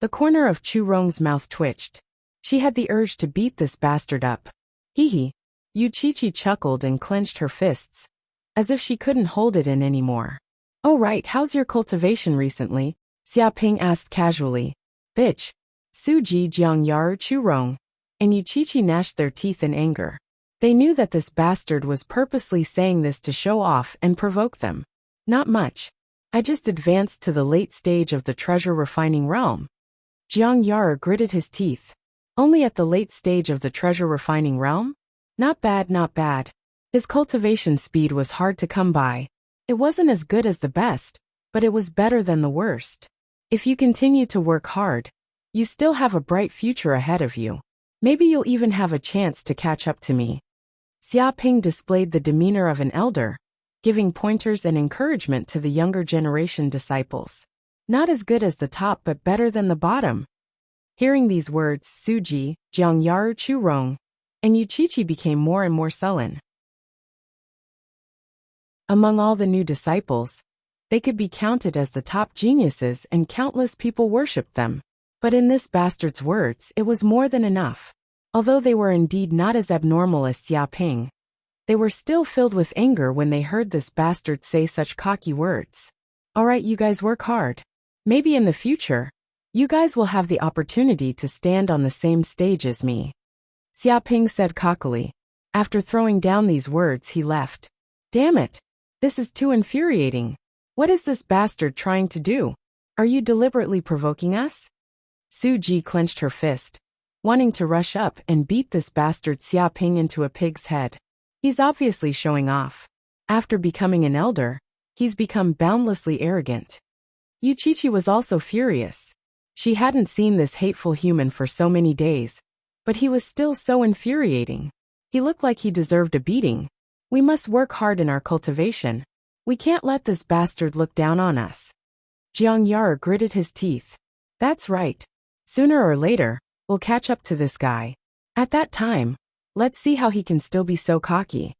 The corner of Chu Rong's mouth twitched. She had the urge to beat this bastard up. Hee. Yu Qiqi chuckled and clenched her fists, as if she couldn't hold it in anymore. Oh right, how's your cultivation recently? Xia Ping asked casually. Bitch. Su Ji Jiang Yaru Chu Rong. And Yu Qiqi gnashed their teeth in anger. They knew that this bastard was purposely saying this to show off and provoke them. Not much. I just advanced to the late stage of the treasure refining realm. Jiang Yaru gritted his teeth. Only at the late stage of the treasure refining realm? Not bad, not bad. His cultivation speed was hard to come by. It wasn't as good as the best, but it was better than the worst. If you continue to work hard, you still have a bright future ahead of you. Maybe you'll even have a chance to catch up to me. Xia Ping displayed the demeanor of an elder, giving pointers and encouragement to the younger generation disciples. Not as good as the top but better than the bottom. Hearing these words, Su Ji, Jiang Yaru Chu Rong, and Yu Qiqi became more and more sullen. Among all the new disciples, they could be counted as the top geniuses and countless people worshipped them. But in this bastard's words, it was more than enough. Although they were indeed not as abnormal as Xia Ping, they were still filled with anger when they heard this bastard say such cocky words. Alright, you guys work hard. Maybe in the future, you guys will have the opportunity to stand on the same stage as me. Xia Ping said cockily. After throwing down these words, he left. Damn it. This is too infuriating. What is this bastard trying to do? Are you deliberately provoking us? Su Ji clenched her fist, wanting to rush up and beat this bastard Xia Ping into a pig's head. He's obviously showing off. After becoming an elder, he's become boundlessly arrogant. Yu Qiqi was also furious. She hadn't seen this hateful human for so many days, but he was still so infuriating. He looked like he deserved a beating. We must work hard in our cultivation. We can't let this bastard look down on us. Jiang Yaru gritted his teeth. That's right. Sooner or later, we'll catch up to this guy. At that time, let's see how he can still be so cocky.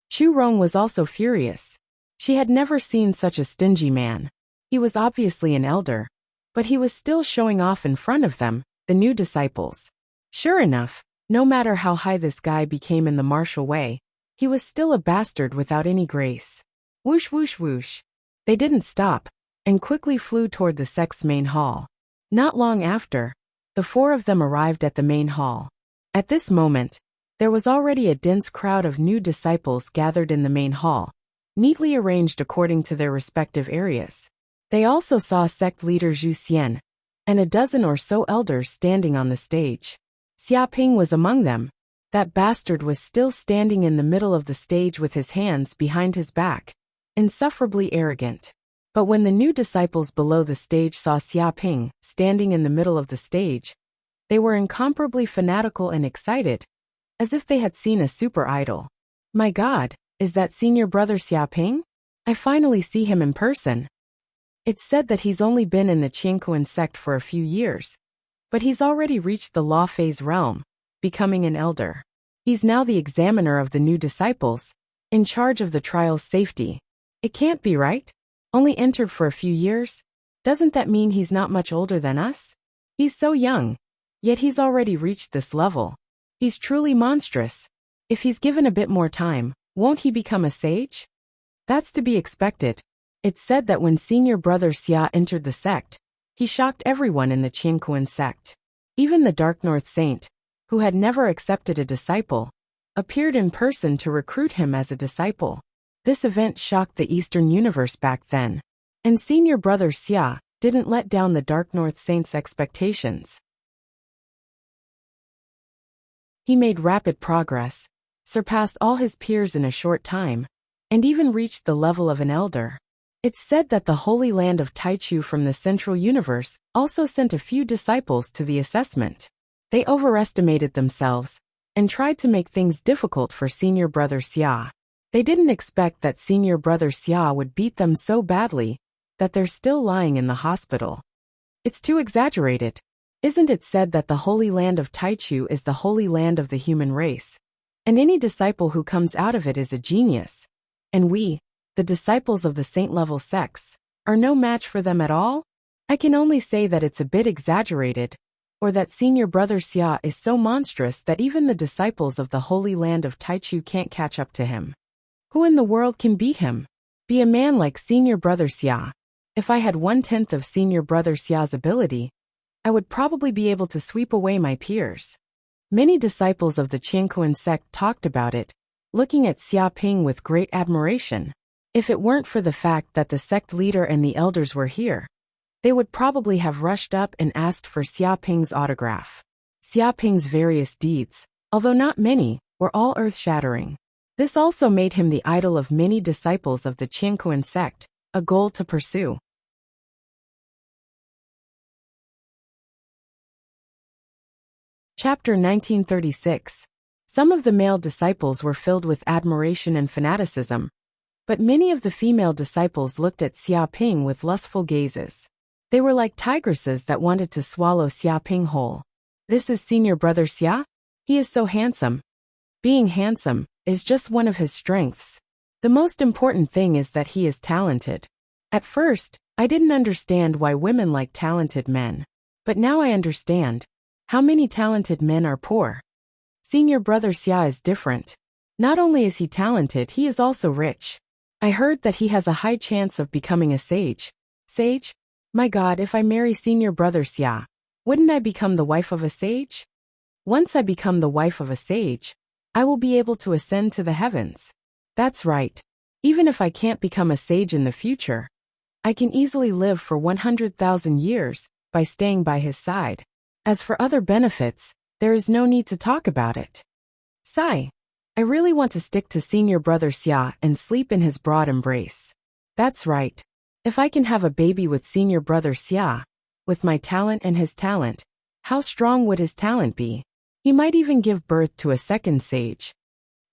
Chu Rong was also furious. She had never seen such a stingy man. He was obviously an elder, but he was still showing off in front of them, the new disciples. Sure enough, no matter how high this guy became in the martial way, he was still a bastard without any grace. Whoosh whoosh whoosh. They didn't stop, and quickly flew toward the sect's main hall. Not long after, the four of them arrived at the main hall. At this moment, there was already a dense crowd of new disciples gathered in the main hall, neatly arranged according to their respective areas. They also saw sect leader Zhu Xian, and a dozen or so elders standing on the stage. Xia Ping was among them. That bastard was still standing in the middle of the stage with his hands behind his back, insufferably arrogant. But when the new disciples below the stage saw Xia Ping standing in the middle of the stage, they were incomparably fanatical and excited, as if they had seen a super idol. My God, is that senior brother Xia Ping? I finally see him in person. It's said that he's only been in the Qiankuan sect for a few years, but he's already reached the law phase realm, becoming an elder. He's now the examiner of the new disciples, in charge of the trial's safety. It can't be right? Only entered for a few years? Doesn't that mean he's not much older than us? He's so young, yet he's already reached this level. He's truly monstrous. If he's given a bit more time, won't he become a sage? That's to be expected. It's said that when senior brother Xia entered the sect, he shocked everyone in the Qiankuan sect. Even the Dark North Saint, who had never accepted a disciple, appeared in person to recruit him as a disciple. This event shocked the Eastern universe back then, and senior brother Xia didn't let down the Dark North Saint's expectations. He made rapid progress, surpassed all his peers in a short time, and even reached the level of an elder. It's said that the Holy Land of Taichu from the Central Universe also sent a few disciples to the assessment. They overestimated themselves and tried to make things difficult for senior brother Xia. They didn't expect that senior brother Xia would beat them so badly that they're still lying in the hospital. It's too exaggerated. Isn't it said that the Holy Land of Taichu is the holy land of the human race? And any disciple who comes out of it is a genius. And we, the disciples of the saint-level sects, are no match for them at all? I can only say that it's a bit exaggerated, or that senior brother Xia is so monstrous that even the disciples of the Holy Land of Taichu can't catch up to him. Who in the world can beat him? Be a man like senior brother Xia. If I had 1/10 of senior brother Xia's ability, I would probably be able to sweep away my peers. Many disciples of the Qiankuan sect talked about it, looking at Xia Ping with great admiration. If it weren't for the fact that the sect leader and the elders were here, they would probably have rushed up and asked for Xia Ping's autograph. Xia Ping's various deeds, although not many, were all earth-shattering. This also made him the idol of many disciples of the Qiankuan sect, a goal to pursue. Chapter 1936. Some of the male disciples were filled with admiration and fanaticism, but many of the female disciples looked at Xia Ping with lustful gazes. They were like tigresses that wanted to swallow Xia Ping whole. This is senior brother Xia? He is so handsome. Being handsome is just one of his strengths. The most important thing is that he is talented. At first, I didn't understand why women like talented men. But now I understand. How many talented men are poor? Senior brother Xia is different. Not only is he talented, he is also rich. I heard that he has a high chance of becoming a sage. Sage? My God, if I marry senior brother Xia, wouldn't I become the wife of a sage? Once I become the wife of a sage, I will be able to ascend to the heavens. That's right. Even if I can't become a sage in the future, I can easily live for 100,000 years by staying by his side. As for other benefits, there is no need to talk about it. Sigh. I really want to stick to senior brother Xia and sleep in his broad embrace. That's right. If I can have a baby with senior brother Xia, with my talent and his talent, how strong would his talent be? He might even give birth to a second sage.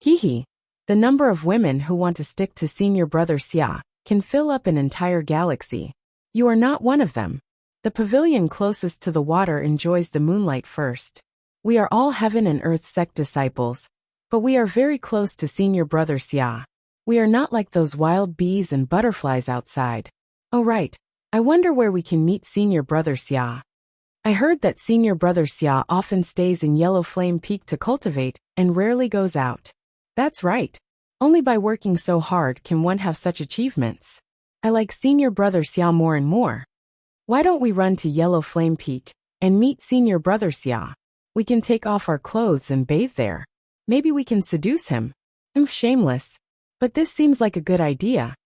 Hee. The number of women who want to stick to senior brother Xia can fill up an entire galaxy. You are not one of them. The pavilion closest to the water enjoys the moonlight first. We are all heaven and earth sect disciples, but we are very close to senior brother Xia. We are not like those wild bees and butterflies outside. Oh right, I wonder where we can meet senior brother Xia. I heard that senior brother Xia often stays in Yellow Flame Peak to cultivate and rarely goes out. That's right. Only by working so hard can one have such achievements. I like senior brother Xia more and more. Why don't we run to Yellow Flame Peak and meet senior brother Xia? We can take off our clothes and bathe there. Maybe we can seduce him. I'm shameless. But this seems like a good idea.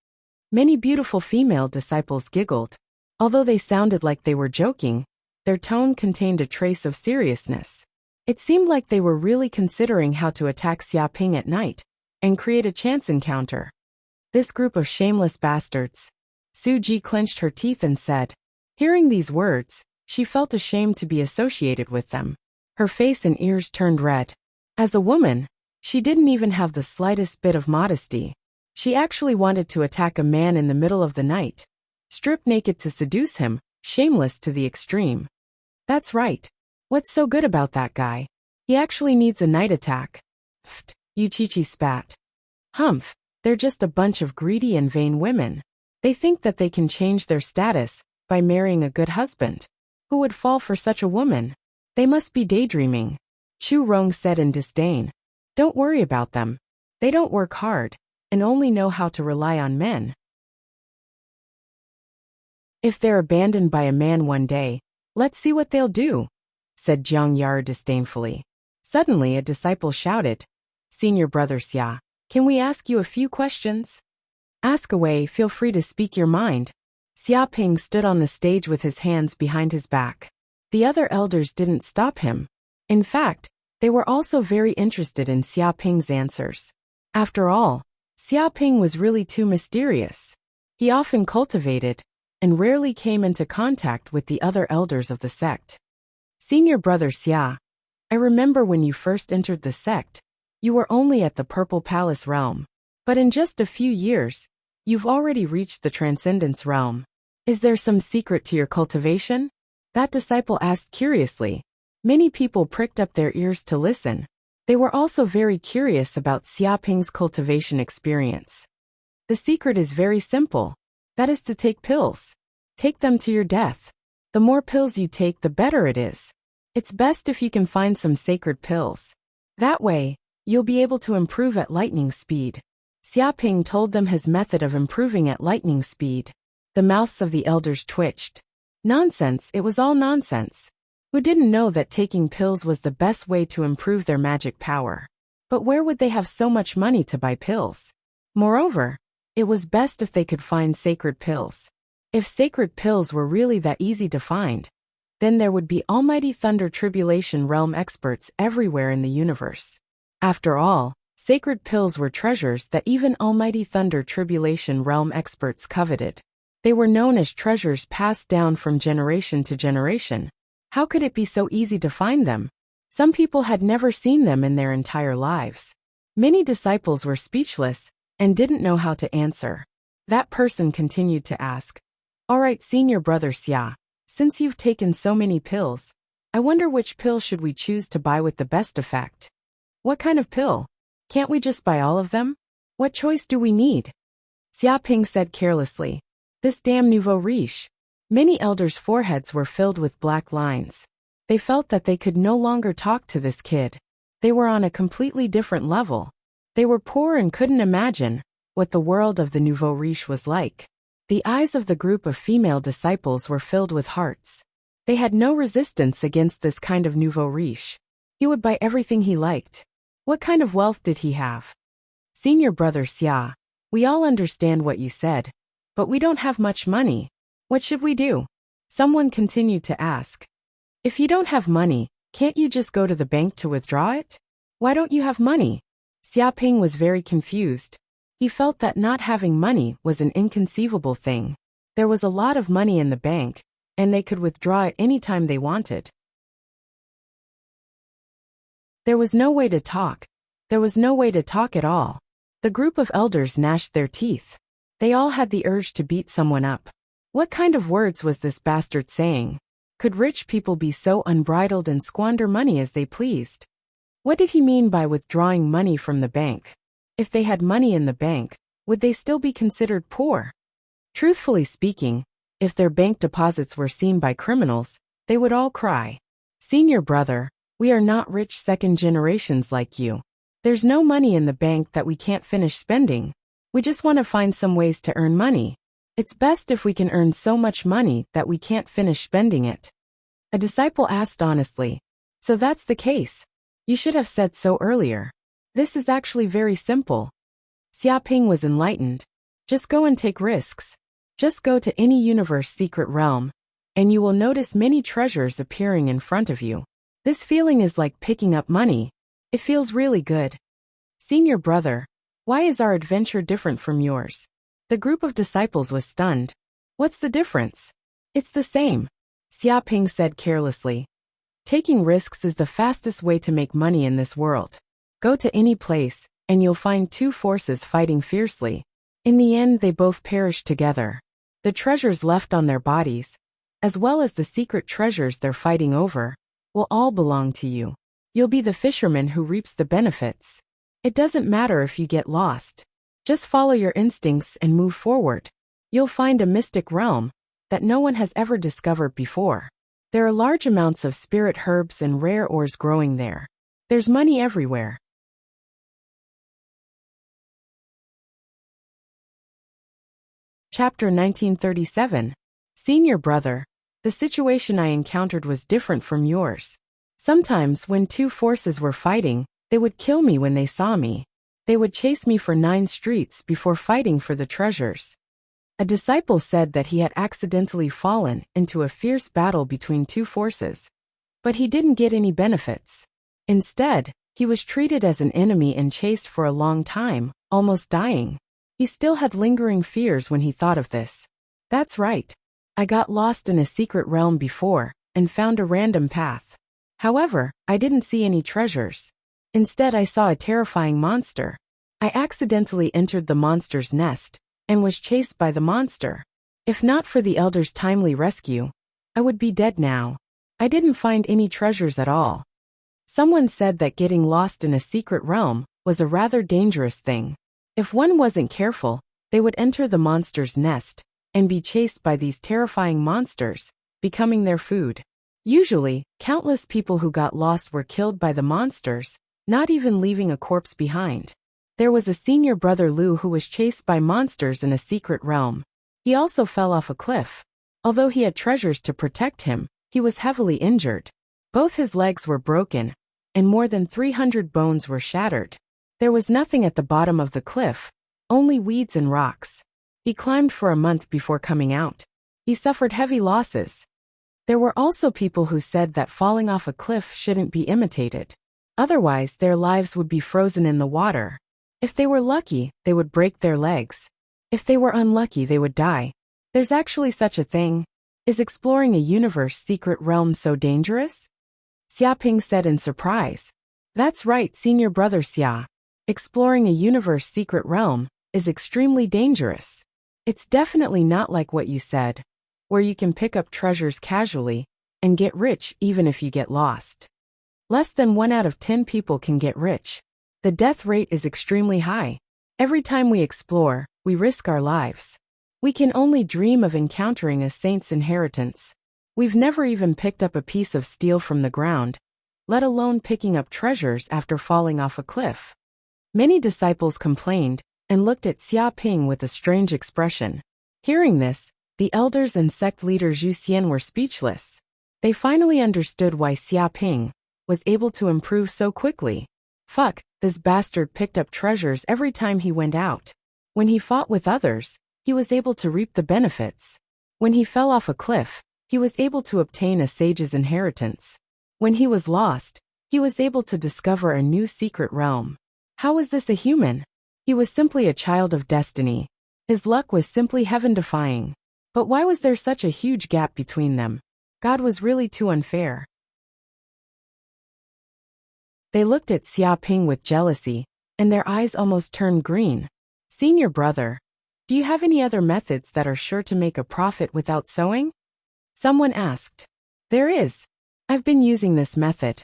Many beautiful female disciples giggled. Although they sounded like they were joking, their tone contained a trace of seriousness. It seemed like they were really considering how to attack Xia Ping at night and create a chance encounter. This group of shameless bastards. Su Ji clenched her teeth and said. Hearing these words, she felt ashamed to be associated with them. Her face and ears turned red. As a woman, she didn't even have the slightest bit of modesty. She actually wanted to attack a man in the middle of the night, strip naked to seduce him, shameless to the extreme. That's right. What's so good about that guy? He actually needs a night attack. Pfft, Yuchichi spat. Humph, they're just a bunch of greedy and vain women. They think that they can change their status by marrying a good husband. Who would fall for such a woman? They must be daydreaming. Chu Rong said in disdain. Don't worry about them. They don't work hard and only know how to rely on men. If they're abandoned by a man one day, let's see what they'll do, said Jiang Yar disdainfully. Suddenly a disciple shouted, Senior brother Xia, can we ask you a few questions? Ask away, feel free to speak your mind. Xia Ping stood on the stage with his hands behind his back. The other elders didn't stop him. In fact, they were also very interested in Xia Ping's answers. After all, Xia Ping was really too mysterious. He often cultivated and rarely came into contact with the other elders of the sect. Senior brother Xia, I remember when you first entered the sect, you were only at the Purple Palace realm. But in just a few years, you've already reached the Transcendence realm. Is there some secret to your cultivation? That disciple asked curiously. Many people pricked up their ears to listen. They were also very curious about Xiaoping's cultivation experience. The secret is very simple. That is to take pills. Take them to your death. The more pills you take, the better it is. It's best if you can find some sacred pills. That way, you'll be able to improve at lightning speed. Xiaoping told them his method of improving at lightning speed. The mouths of the elders twitched. Nonsense, it was all nonsense. Who didn't know that taking pills was the best way to improve their magic power? But where would they have so much money to buy pills? Moreover, it was best if they could find sacred pills. If sacred pills were really that easy to find, then there would be Almighty Thunder Tribulation Realm experts everywhere in the universe. After all, sacred pills were treasures that even Almighty Thunder Tribulation Realm experts coveted. They were known as treasures passed down from generation to generation. How could it be so easy to find them? Some people had never seen them in their entire lives. Many disciples were speechless and didn't know how to answer. That person continued to ask, "All right, senior brother Xia, since you've taken so many pills, I wonder which pill should we choose to buy with the best effect? What kind of pill? Can't we just buy all of them? What choice do we need?" Xiaoping said carelessly, "This damn nouveau riche." Many elders' foreheads were filled with black lines. They felt that they could no longer talk to this kid. They were on a completely different level. They were poor and couldn't imagine what the world of the nouveau riche was like. The eyes of the group of female disciples were filled with hearts. They had no resistance against this kind of nouveau riche. He would buy everything he liked. What kind of wealth did he have? Senior brother Xia, we all understand what you said, but we don't have much money. What should we do? Someone continued to ask. If you don't have money, can't you just go to the bank to withdraw it? Why don't you have money? Xiaoping was very confused. He felt that not having money was an inconceivable thing. There was a lot of money in the bank, and they could withdraw it any time they wanted. There was no way to talk. There was no way to talk at all. The group of elders gnashed their teeth. They all had the urge to beat someone up. What kind of words was this bastard saying? Could rich people be so unbridled and squander money as they pleased? What did he mean by withdrawing money from the bank? If they had money in the bank, would they still be considered poor? Truthfully speaking, if their bank deposits were seen by criminals, they would all cry. Senior brother, we are not rich second generations like you. There's no money in the bank that we can't finish spending. We just want to find some ways to earn money. It's best if we can earn so much money that we can't finish spending it. A disciple asked honestly, "So that's the case. You should have said so earlier. This is actually very simple." Xiaoping was enlightened. Just go and take risks. Just go to any universe secret realm, and you will notice many treasures appearing in front of you. This feeling is like picking up money. It feels really good. Senior brother, why is our adventure different from yours? The group of disciples was stunned. What's the difference? It's the same. Xiaoping said carelessly. Taking risks is the fastest way to make money in this world. Go to any place, and you'll find two forces fighting fiercely. In the end, they both perish together. The treasures left on their bodies, as well as the secret treasures they're fighting over, will all belong to you. You'll be the fisherman who reaps the benefits. It doesn't matter if you get lost. Just follow your instincts and move forward. You'll find a mystic realm that no one has ever discovered before. There are large amounts of spirit herbs and rare ores growing there. There's money everywhere. Chapter 1937. Senior brother, the situation I encountered was different from yours. Sometimes when two forces were fighting, they would kill me when they saw me. They would chase me for 9 streets before fighting for the treasures. A disciple said that he had accidentally fallen into a fierce battle between two forces, but he didn't get any benefits. Instead, he was treated as an enemy and chased for a long time, almost dying. He still had lingering fears when he thought of this. That's right. I got lost in a secret realm before, and found a random path. However, I didn't see any treasures. Instead, I saw a terrifying monster. I accidentally entered the monster's nest, and was chased by the monster. If not for the elder's timely rescue, I would be dead now. I didn't find any treasures at all. Someone said that getting lost in a secret realm was a rather dangerous thing. If one wasn't careful, they would enter the monster's nest and be chased by these terrifying monsters, becoming their food. Usually, countless people who got lost were killed by the monsters, not even leaving a corpse behind. There was a senior brother Lu who was chased by monsters in a secret realm. He also fell off a cliff. Although he had treasures to protect him, he was heavily injured. Both his legs were broken, and more than 300 bones were shattered. There was nothing at the bottom of the cliff, only weeds and rocks. He climbed for a month before coming out. He suffered heavy losses. There were also people who said that falling off a cliff shouldn't be imitated. Otherwise, their lives would be frozen in the water. If they were lucky, they would break their legs. If they were unlucky, they would die. There's actually such a thing. Is exploring a universe secret realm so dangerous? Xiaoping said in surprise. That's right, senior brother Xia. Exploring a universe secret realm is extremely dangerous. It's definitely not like what you said, where you can pick up treasures casually and get rich even if you get lost. Less than 1 out of 10 people can get rich. The death rate is extremely high. Every time we explore, we risk our lives. We can only dream of encountering a saint's inheritance. We've never even picked up a piece of steel from the ground, let alone picking up treasures after falling off a cliff. Many disciples complained and looked at Xiaoping with a strange expression. Hearing this, the elders and sect leader Zhu Xian were speechless. They finally understood why Xiaoping was able to improve so quickly. Fuck, this bastard picked up treasures every time he went out. When he fought with others, he was able to reap the benefits. When he fell off a cliff, he was able to obtain a sage's inheritance. When he was lost, he was able to discover a new secret realm. How was this a human? He was simply a child of destiny. His luck was simply heaven-defying. But why was there such a huge gap between them? God was really too unfair. They looked at Xiaoping with jealousy, and their eyes almost turned green. Senior brother, do you have any other methods that are sure to make a profit without sowing? Someone asked. There is. I've been using this method.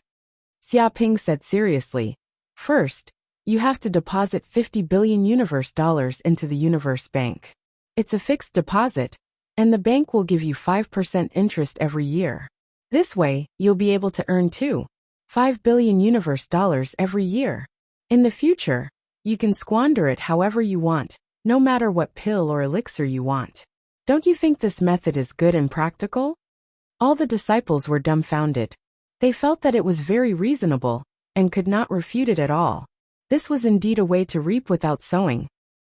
Xiaoping said seriously. First, you have to deposit 50 billion universe dollars into the universe bank. It's a fixed deposit, and the bank will give you 5% interest every year. This way, you'll be able to earn 5 billion universe dollars every year. In the future, you can squander it however you want, no matter what pill or elixir you want. Don't you think this method is good and practical? All the disciples were dumbfounded. They felt that it was very reasonable, and could not refute it at all. This was indeed a way to reap without sowing.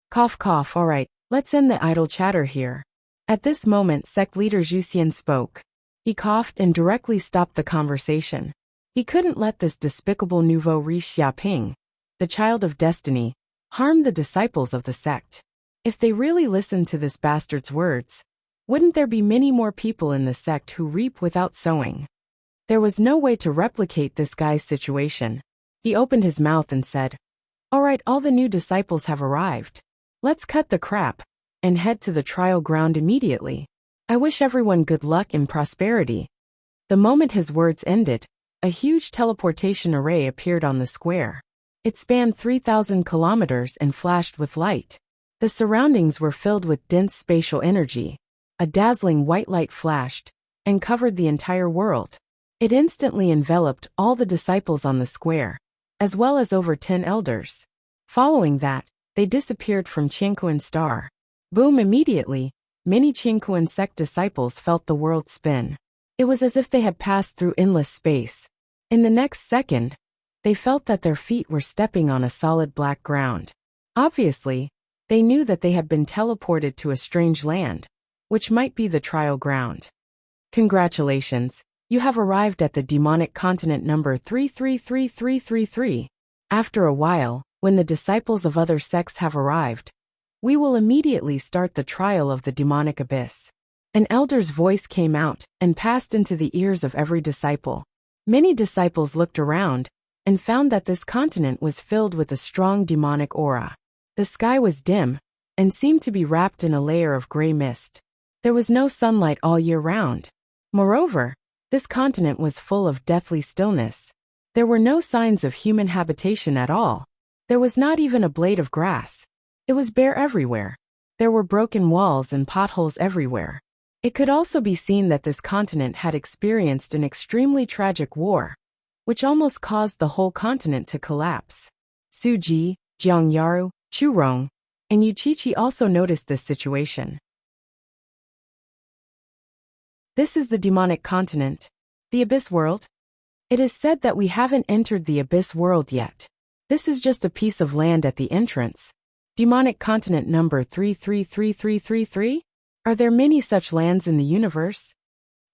Cough cough, alright, let's end the idle chatter here. At this moment sect leader Zhu Xian spoke. He coughed and directly stopped the conversation. He couldn't let this despicable nouveau riche Xiaoping, the child of destiny, harm the disciples of the sect. If they really listened to this bastard's words, wouldn't there be many more people in the sect who reap without sowing? There was no way to replicate this guy's situation. He opened his mouth and said, Alright, all the new disciples have arrived. Let's cut the crap and head to the trial ground immediately. I wish everyone good luck and prosperity. The moment his words ended, a huge teleportation array appeared on the square. It spanned 3,000 kilometers and flashed with light. The surroundings were filled with dense spatial energy. A dazzling white light flashed and covered the entire world. It instantly enveloped all the disciples on the square, as well as over 10 elders. Following that, they disappeared from Qianquan star. Boom! Immediately, many Qianquan sect disciples felt the world spin. It was as if they had passed through endless space. In the next second, they felt that their feet were stepping on a solid black ground. Obviously, they knew that they had been teleported to a strange land, which might be the trial ground. Congratulations, you have arrived at the demonic continent number 333333. After a while, when the disciples of other sects have arrived, We will immediately start the trial of the demonic abyss. An elder's voice came out and passed into the ears of every disciple. Many disciples looked around and found that this continent was filled with a strong demonic aura. The sky was dim and seemed to be wrapped in a layer of gray mist. There was no sunlight all year round. Moreover, this continent was full of deathly stillness. There were no signs of human habitation at all. There was not even a blade of grass. It was bare everywhere. There were broken walls and potholes everywhere. It could also be seen that this continent had experienced an extremely tragic war, which almost caused the whole continent to collapse. Suji, Jiangyaru, Churong, and Yuchichi also noticed this situation. This is the demonic continent, the Abyss World. It is said that we haven't entered the Abyss World yet. This is just a piece of land at the entrance. Demonic continent number 333333? Are there many such lands in the universe?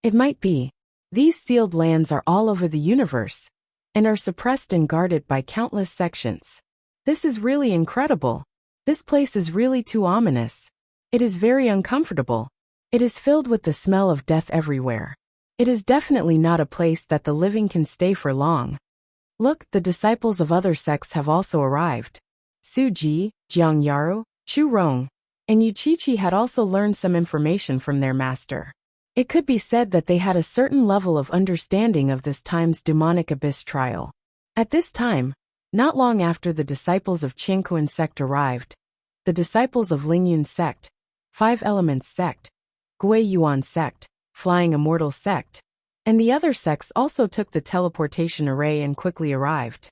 It might be. These sealed lands are all over the universe and are suppressed and guarded by countless sections. This is really incredible. This place is really too ominous. It is very uncomfortable. It is filled with the smell of death everywhere. It is definitely not a place that the living can stay for long. Look, the disciples of other sects have also arrived. Suji, Jiangyaru, Churong, and Yuchichi had also learned some information from their master. It could be said that they had a certain level of understanding of this time's demonic abyss trial. At this time, not long after the disciples of Qingkuan sect arrived, the disciples of Lingyun sect, Five Elements sect, Gui Yuan sect, Flying Immortal sect, and the other sects also took the teleportation array and quickly arrived.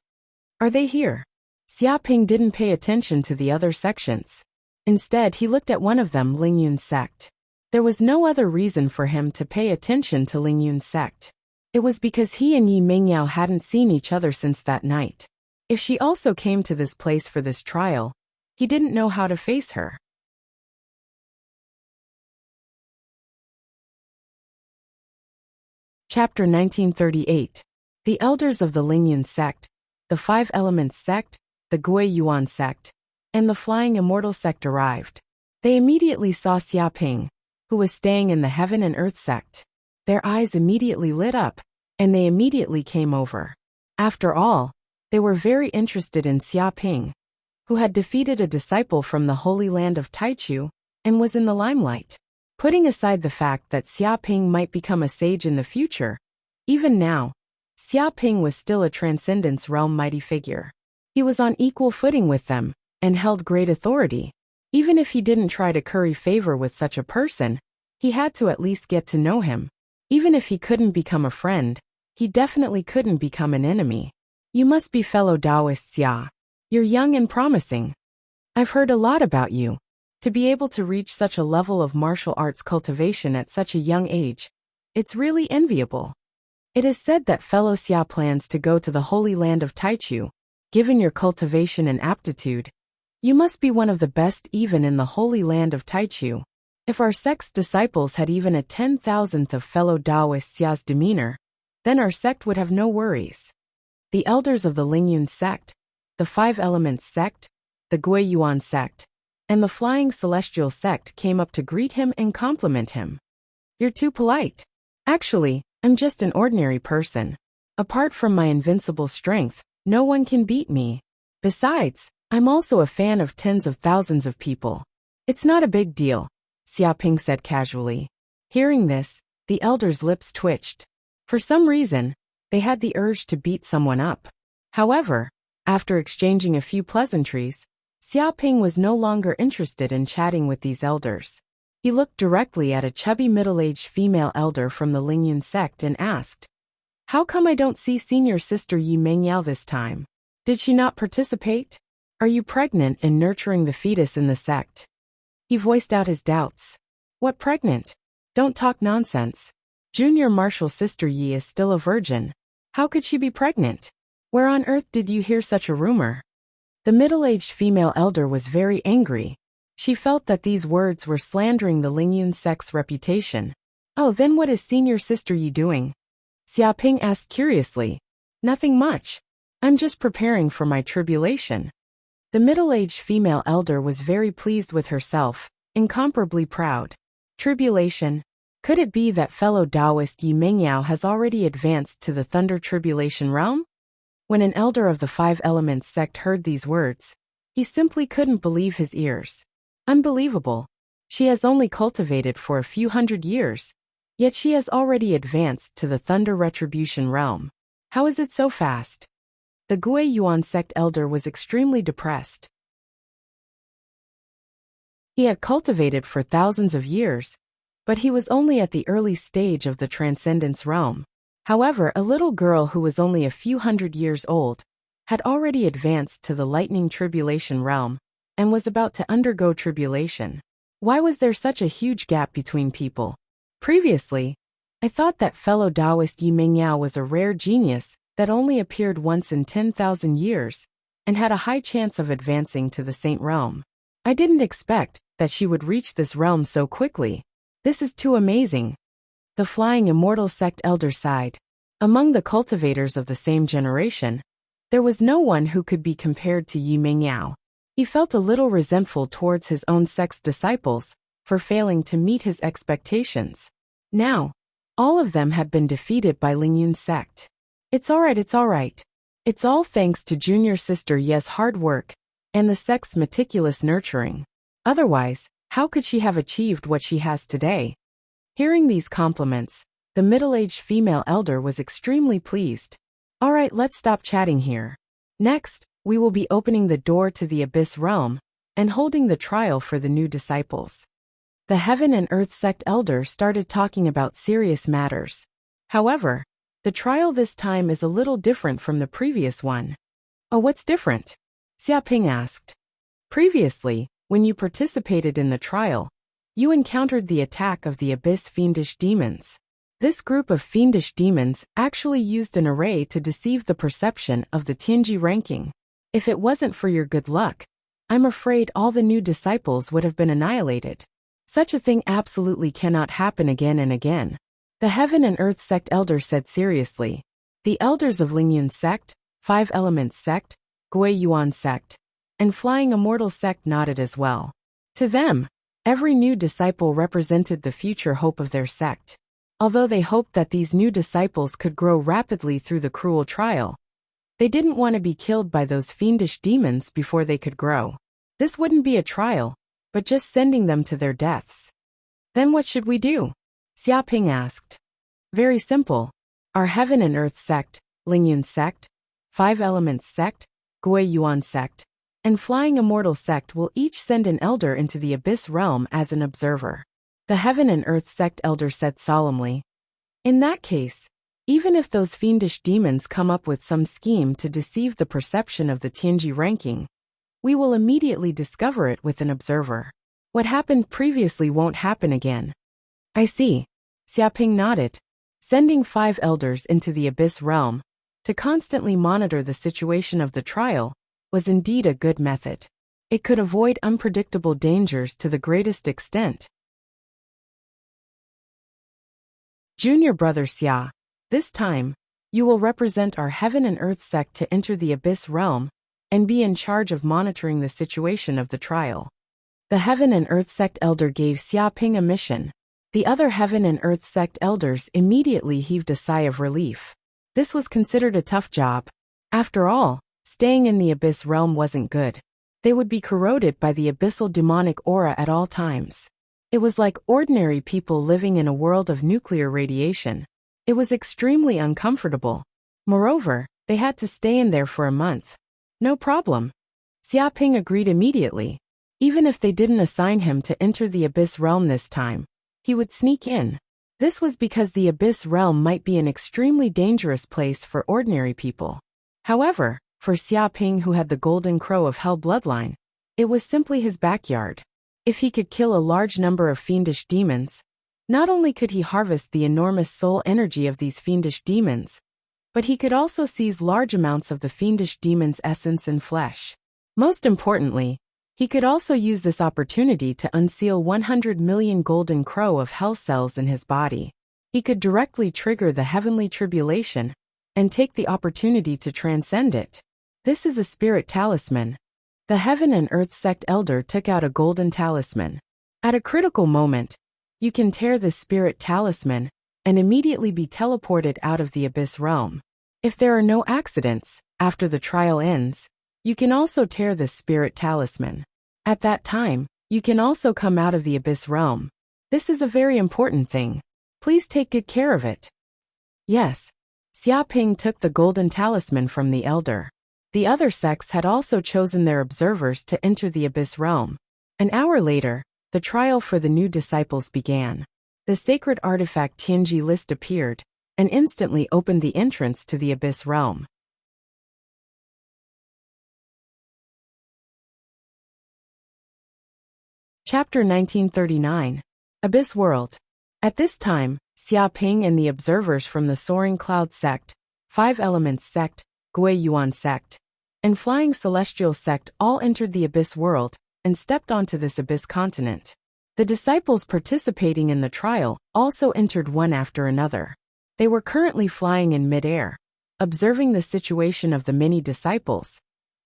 Are they here? Xiaoping didn't pay attention to the other sections. Instead, he looked at one of them, Lingyun sect. There was no other reason for him to pay attention to Lingyun sect. It was because he and Yi Mingyao hadn't seen each other since that night. If she also came to this place for this trial, he didn't know how to face her. Chapter 1938. The elders of the Lingyun sect, the Five Elements sect, the Gui Yuan sect, and the Flying Immortal sect arrived. They immediately saw Xiaoping, who was staying in the Heaven and Earth sect. Their eyes immediately lit up, and they immediately came over. After all, they were very interested in Xiaoping, who had defeated a disciple from the Holy Land of Taichu and was in the limelight. Putting aside the fact that Xiaoping might become a sage in the future, even now, Xiaoping was still a Transcendence Realm mighty figure. He was on equal footing with them and held great authority. Even if he didn't try to curry favor with such a person, he had to at least get to know him. Even if he couldn't become a friend, he definitely couldn't become an enemy. You must be fellow Taoists, Xia. You're young and promising. I've heard a lot about you. To be able to reach such a level of martial arts cultivation at such a young age, it's really enviable. It is said that fellow Xia plans to go to the Holy Land of Taichu. Given your cultivation and aptitude, you must be one of the best even in the Holy Land of Taichu. If our sect's disciples had even a 10,000th of fellow Taoist Xia's demeanor, then our sect would have no worries. The elders of the Lingyun sect, the Five Elements sect, the Gui Yuan sect, and the Flying Celestial sect came up to greet him and compliment him. You're too polite. Actually, I'm just an ordinary person. Apart from my invincible strength, no one can beat me. Besides, I'm also a fan of tens of thousands of people. It's not a big deal, Xiaoping said casually. Hearing this, the elder's lips twitched. For some reason, they had the urge to beat someone up. However, after exchanging a few pleasantries, Xiaoping was no longer interested in chatting with these elders. He looked directly at a chubby middle-aged female elder from the Lingyun sect and asked, "How come I don't see senior sister Yi Mingyao this time? Did she not participate? Are you pregnant and nurturing the fetus in the sect?" He voiced out his doubts. What pregnant? Don't talk nonsense. Junior martial sister Yi is still a virgin. How could she be pregnant? Where on earth did you hear such a rumor? The middle-aged female elder was very angry. She felt that these words were slandering the Lingyun sect's reputation. Oh, then what is senior sister Yi doing? Xiaoping asked curiously. Nothing much. I'm just preparing for my tribulation. The middle-aged female elder was very pleased with herself, incomparably proud. Tribulation. Could it be that fellow Taoist Yi Mengyao has already advanced to the Thunder Tribulation realm? When an elder of the Five Elements sect heard these words, he simply couldn't believe his ears. Unbelievable. She has only cultivated for a few hundred years, yet she has already advanced to the Thunder Retribution realm. How is it so fast? The Gui Yuan sect elder was extremely depressed. He had cultivated for thousands of years, but he was only at the early stage of the Transcendence realm. However, a little girl who was only a few hundred years old had already advanced to the Lightning Tribulation realm and was about to undergo tribulation. Why was there such a huge gap between people? Previously, I thought that fellow Taoist Yi Mengyao was a rare genius that only appeared once in 10,000 years and had a high chance of advancing to the Saint realm. I didn't expect that she would reach this realm so quickly. This is too amazing. The Flying Immortal sect elder sighed. Among the cultivators of the same generation, there was no one who could be compared to Yi Mengyao. He felt a little resentful towards his own sect's disciples for failing to meet his expectations. Now, all of them had been defeated by Lingyun's sect. It's alright. It's all thanks to junior sister Ye's hard work and the sect's meticulous nurturing. Otherwise, how could she have achieved what she has today? Hearing these compliments, the middle-aged female elder was extremely pleased. Alright, let's stop chatting here. Next, we will be opening the door to the Abyss realm and holding the trial for the new disciples. The Heaven and Earth sect elder started talking about serious matters. However, the trial this time is a little different from the previous one. Oh, what's different? Xia Ping asked. Previously, when you participated in the trial, you encountered the attack of the Abyss fiendish demons. This group of fiendish demons actually used an array to deceive the perception of the Tianji ranking. If it wasn't for your good luck, I'm afraid all the new disciples would have been annihilated. Such a thing absolutely cannot happen again and again. The Heaven and Earth sect elder said seriously. The elders of Lingyun sect, Five Elements sect, Gui Yuan sect, and Flying Immortal sect nodded as well. To them, every new disciple represented the future hope of their sect. Although they hoped that these new disciples could grow rapidly through the cruel trial, they didn't want to be killed by those fiendish demons before they could grow. This wouldn't be a trial, but just sending them to their deaths. Then what should we do? Xia Ping asked. Very simple. Our Heaven and Earth sect, Lingyun sect, Five Elements sect, Gui Yuan sect, and Flying Immortal sect will each send an elder into the Abyss realm as an observer. The Heaven and Earth sect elder said solemnly. In that case, even if those fiendish demons come up with some scheme to deceive the perception of the Tianji ranking, we will immediately discover it with an observer. What happened previously won't happen again. I see. Xia Ping nodded. Sending 5 elders into the Abyss realm to constantly monitor the situation of the trial was indeed a good method. It could avoid unpredictable dangers to the greatest extent. Junior brother Xia, this time, you will represent our Heaven and Earth sect to enter the Abyss realm and be in charge of monitoring the situation of the trial. The Heaven and Earth sect elder gave Xia Ping a mission. The other Heaven and Earth sect elders immediately heaved a sigh of relief. This was considered a tough job. After all, staying in the Abyss realm wasn't good. They would be corroded by the abyssal demonic aura at all times. It was like ordinary people living in a world of nuclear radiation. It was extremely uncomfortable. Moreover, they had to stay in there for a month. No problem. Xia Ping agreed immediately. Even if they didn't assign him to enter the Abyss realm this time, he would sneak in. This was because the Abyss realm might be an extremely dangerous place for ordinary people. However, for Xia Ping, who had the Golden Crow of Hell bloodline, it was simply his backyard. If he could kill a large number of fiendish demons, not only could he harvest the enormous soul energy of these fiendish demons, but he could also seize large amounts of the fiendish demon's essence and flesh. Most importantly, he could also use this opportunity to unseal 100 million Golden Crow of Hell cells in his body. He could directly trigger the heavenly tribulation and take the opportunity to transcend it. This is a spirit talisman. The Heaven and Earth sect elder took out a golden talisman. At a critical moment, you can tear this spirit talisman and immediately be teleported out of the abyss realm. If there are no accidents, after the trial ends, you can also tear this spirit talisman. At that time, you can also come out of the abyss realm. This is a very important thing. Please take good care of it. Yes. Xia Ping took the golden talisman from the elder. The other sects had also chosen their observers to enter the abyss realm. An hour later, the trial for the new disciples began. The sacred artifact Tianji list appeared, and instantly opened the entrance to the abyss realm. Chapter 1939. Abyss World. At this time, Xia Ping and the observers from the Soaring Cloud sect, Five Elements sect, Gui Yuan sect, and Flying Celestial sect all entered the abyss world and stepped onto this abyss continent. The disciples participating in the trial also entered one after another. They were currently flying in mid-air, observing the situation of the many disciples,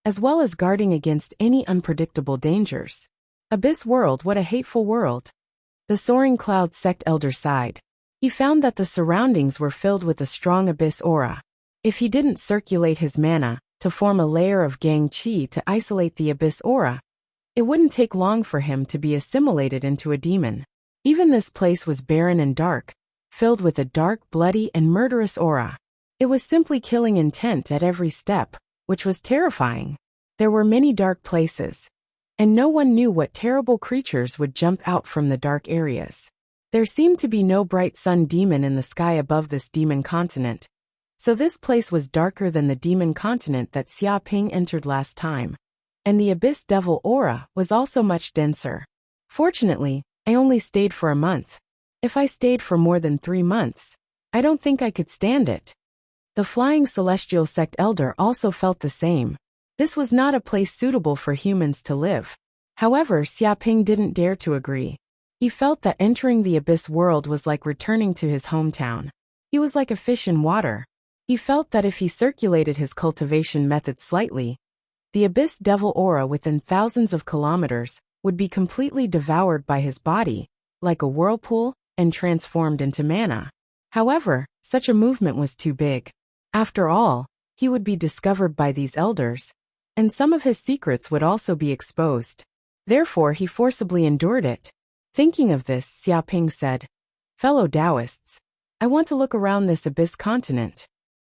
as well as guarding against any unpredictable dangers. Abyss world, what a hateful world. The Soaring Cloud sect elder sighed. He found that the surroundings were filled with a strong abyss aura. If he didn't circulate his mana to form a layer of gang chi to isolate the abyss aura, it wouldn't take long for him to be assimilated into a demon. Even this place was barren and dark, filled with a dark, bloody, and murderous aura. It was simply killing intent at every step, which was terrifying. There were many dark places, and no one knew what terrible creatures would jump out from the dark areas. There seemed to be no bright sun demon in the sky above this demon continent, so this place was darker than the demon continent that Xia Ping entered last time, and the abyss devil aura was also much denser. Fortunately, I only stayed for a month. If I stayed for more than 3 months, I don't think I could stand it. The Flying Celestial sect elder also felt the same. This was not a place suitable for humans to live. However, Xia Ping didn't dare to agree. He felt that entering the abyss world was like returning to his hometown. He was like a fish in water. He felt that if he circulated his cultivation method slightly, the abyss devil aura within thousands of kilometers would be completely devoured by his body, like a whirlpool, and transformed into mana. However, such a movement was too big. After all, he would be discovered by these elders, and some of his secrets would also be exposed. Therefore, he forcibly endured it. Thinking of this, Xia Ping said, "Fellow Taoists, I want to look around this abyss continent.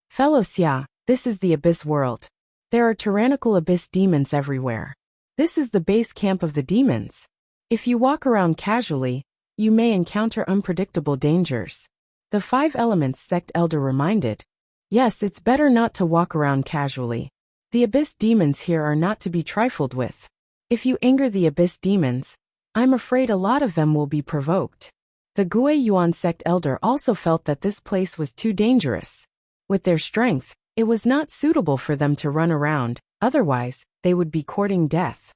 Fellow Xia, this is the abyss world. There are tyrannical abyss demons everywhere. This is the base camp of the demons. If you walk around casually, you may encounter unpredictable dangers." The Five Elements sect elder reminded, "Yes, it's better not to walk around casually. The abyss demons here are not to be trifled with. If you anger the abyss demons, I'm afraid a lot of them will be provoked." The Gui Yuan sect elder also felt that this place was too dangerous. With their strength, it was not suitable for them to run around, otherwise, they would be courting death.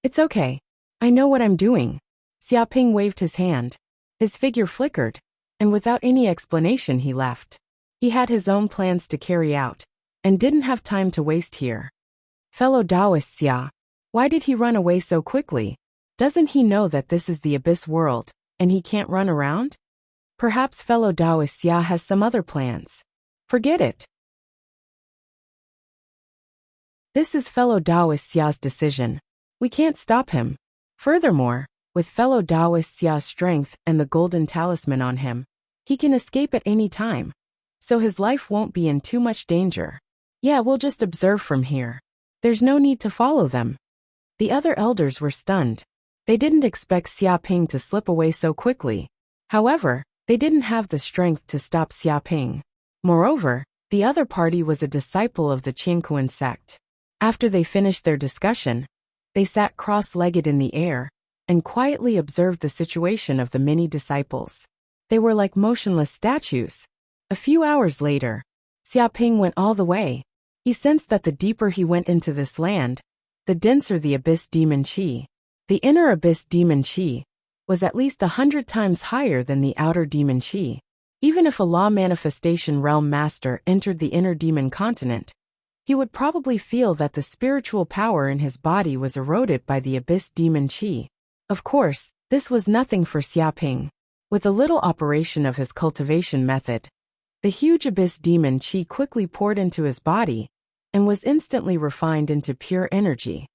"It's okay. I know what I'm doing." Xia Ping waved his hand. His figure flickered, and without any explanation he left. He had his own plans to carry out, and didn't have time to waste here. Fellow Taoist Xia, why did he run away so quickly? Doesn't he know that this is the abyss world, and he can't run around? Perhaps fellow Taoist Xia has some other plans. Forget it. This is fellow Taoist Xia's decision. We can't stop him. Furthermore, with fellow Taoist Xia's strength and the golden talisman on him, he can escape at any time, so his life won't be in too much danger. Yeah, we'll just observe from here. There's no need to follow them. The other elders were stunned. They didn't expect Xia Ping to slip away so quickly. However, they didn't have the strength to stop Xia Ping. Moreover, the other party was a disciple of the Qingkuan sect. After they finished their discussion, they sat cross-legged in the air and quietly observed the situation of the many disciples. They were like motionless statues. A few hours later, Xia Ping went all the way. He sensed that the deeper he went into this land, the denser the abyss demon chi. The inner abyss demon chi was at least 100 times higher than the outer demon chi. Even if a law manifestation realm master entered the inner demon continent, he would probably feel that the spiritual power in his body was eroded by the abyss demon qi. Of course, this was nothing for Xiaoping. With a little operation of his cultivation method, the huge abyss demon qi quickly poured into his body and was instantly refined into pure energy.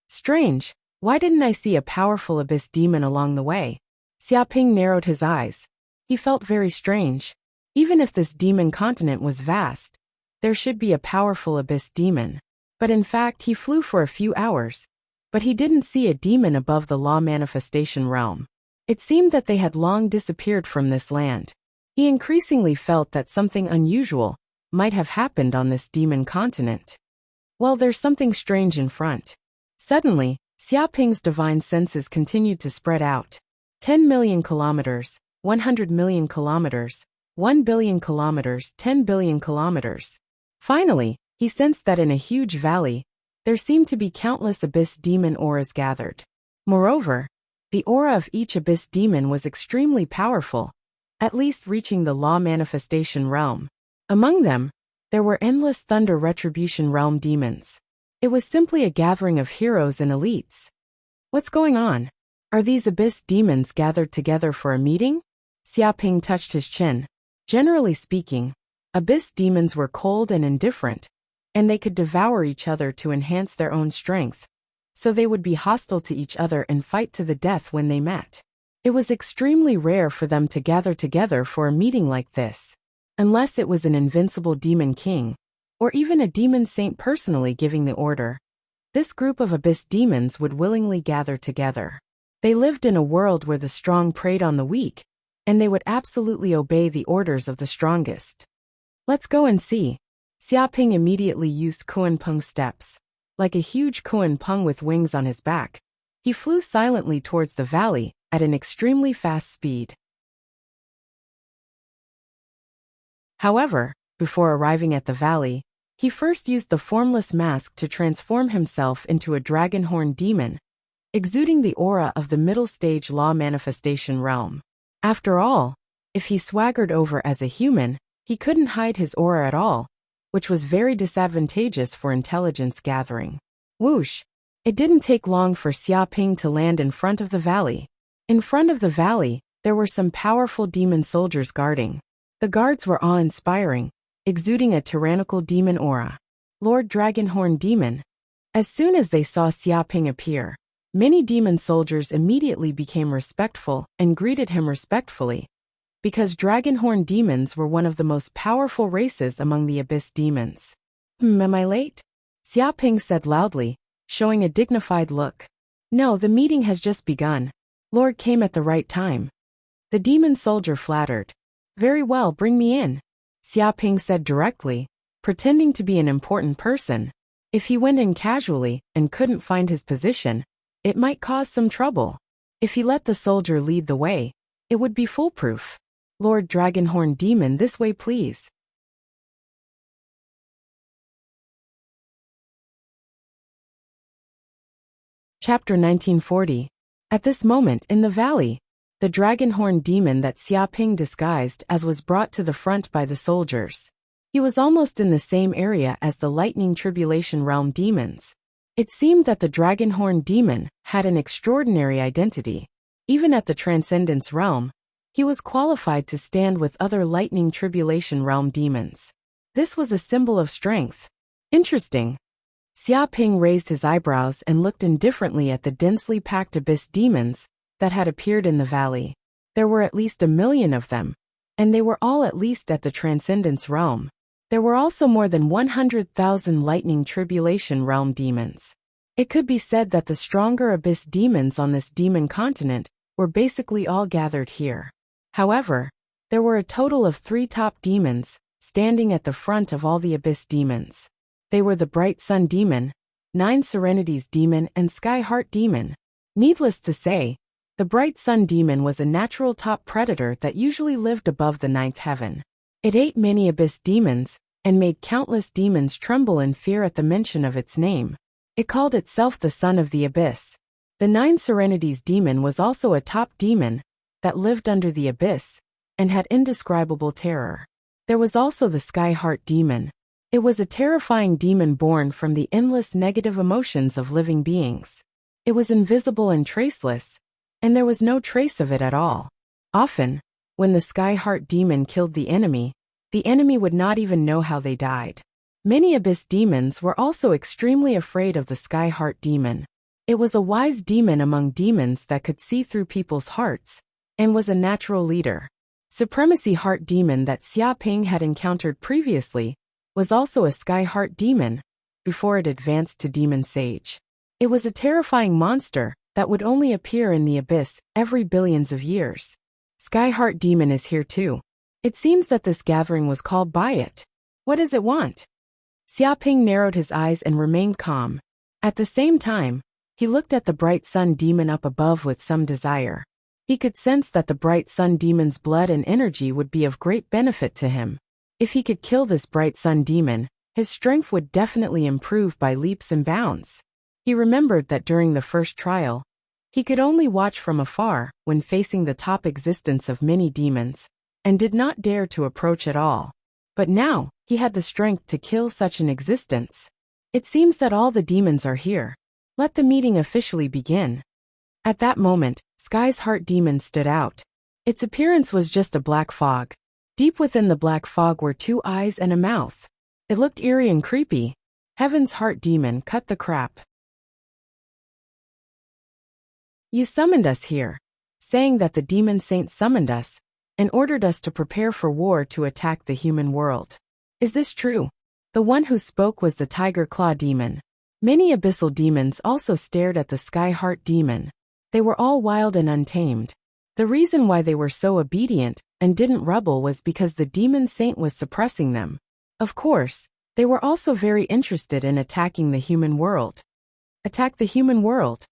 Strange, why didn't I see a powerful abyss demon along the way? Xiaoping narrowed his eyes. He felt very strange. Even if this demon continent was vast, there should be a powerful abyss demon. But in fact, he flew for a few hours, but he didn't see a demon above the law manifestation realm. It seemed that they had long disappeared from this land. He increasingly felt that something unusual might have happened on this demon continent. Well, there's something strange in front. Suddenly, Xiaoping's divine senses continued to spread out. 10 million kilometers, 100 million kilometers, 1 billion kilometers, 10 billion kilometers. Finally, he sensed that in a huge valley, there seemed to be countless abyss demon auras gathered. Moreover, the aura of each abyss demon was extremely powerful, at least reaching the law manifestation realm. Among them, there were endless thunder retribution realm demons. It was simply a gathering of heroes and elites. What's going on? Are these abyss demons gathered together for a meeting? Xiaoping touched his chin. Generally speaking, abyss demons were cold and indifferent, and they could devour each other to enhance their own strength, so they would be hostile to each other and fight to the death when they met. It was extremely rare for them to gather together for a meeting like this, unless it was an invincible demon king, or even a demon saint personally giving the order. This group of abyss demons would willingly gather together. They lived in a world where the strong preyed on the weak, and they would absolutely obey the orders of the strongest. Let's go and see. Xiaoping immediately used Kuan-Peng steps. Like a huge Kuan-Peng with wings on his back, he flew silently towards the valley at an extremely fast speed. However, before arriving at the valley, he first used the formless mask to transform himself into a dragonhorn demon, exuding the aura of the middle stage law manifestation realm. After all, if he swaggered over as a human, he couldn't hide his aura at all, which was very disadvantageous for intelligence gathering. Whoosh! It didn't take long for Xiaoping to land in front of the valley. In front of the valley, there were some powerful demon soldiers guarding. The guards were awe-inspiring, exuding a tyrannical demon aura. Lord Dragonhorn Demon. As soon as they saw Xiaoping appear, many demon soldiers immediately became respectful and greeted him respectfully, because Dragonhorn demons were one of the most powerful races among the abyss demons. Am I late? Xiaoping said loudly, showing a dignified look. No, the meeting has just begun. Lord came at the right time. The demon soldier flattered. Very well, bring me in. Xiaoping said directly, pretending to be an important person. If he went in casually and couldn't find his position, it might cause some trouble. If he let the soldier lead the way, it would be foolproof. Lord Dragonhorn Demon, this way please. Chapter 1940. At this moment in the valley, the Dragonhorn Demon that Xiaoping disguised as was brought to the front by the soldiers. He was almost in the same area as the Lightning Tribulation Realm demons. It seemed that the Dragonhorn Demon had an extraordinary identity. Even at the Transcendence Realm, he was qualified to stand with other Lightning Tribulation Realm demons. This was a symbol of strength. Interesting. Xiaoping raised his eyebrows and looked indifferently at the densely packed abyss demons that had appeared in the valley. There were at least 1 million of them, and they were all at least at the Transcendence Realm. There were also more than 100,000 Lightning Tribulation Realm demons. It could be said that the stronger abyss demons on this demon continent were basically all gathered here. However, there were a total of 3 top demons standing at the front of all the abyss demons. They were the Bright Sun Demon, 9 Serenities Demon, and Sky Heart Demon. Needless to say, the Bright Sun Demon was a natural top predator that usually lived above the 9th heaven. It ate many abyss demons, and made countless demons tremble in fear at the mention of its name. It called itself the Son of the Abyss. The 9 Serenities Demon was also a top demon that lived under the abyss, and had indescribable terror. There was also the Sky Heart Demon. It was a terrifying demon born from the endless negative emotions of living beings. It was invisible and traceless, and there was no trace of it at all. Often, when the Sky Heart demon killed the enemy would not even know how they died. Many abyss demons were also extremely afraid of the Sky Heart demon. It was a wise demon among demons that could see through people's hearts, and was a natural leader. Supremacy Heart demon that Xia Ping had encountered previously was also a Sky Heart demon, before it advanced to Demon Sage. It was a terrifying monster that would only appear in the abyss every billions of years. Sky Heart demon is here too. It seems that this gathering was called by it. What does it want? Xia Ping narrowed his eyes and remained calm. At the same time, he looked at the bright sun demon up above with some desire. He could sense that the bright sun demon's blood and energy would be of great benefit to him. If he could kill this bright sun demon, his strength would definitely improve by leaps and bounds. He remembered that during the first trial, he could only watch from afar when facing the top existence of many demons, and did not dare to approach at all. But now, he had the strength to kill such an existence. It seems that all the demons are here. Let the meeting officially begin. At that moment, Sky's Heart demon stood out. Its appearance was just a black fog. Deep within the black fog were two eyes and a mouth. It looked eerie and creepy. Heaven's Heart demon, cut the crap. You summoned us here, saying that the demon saint summoned us, and ordered us to prepare for war to attack the human world. Is this true? The one who spoke was the Tiger Claw demon. Many abyssal demons also stared at the Sky Heart demon. They were all wild and untamed. The reason why they were so obedient and didn't rebel was because the demon saint was suppressing them. Of course, they were also very interested in attacking the human world. Attack the human world?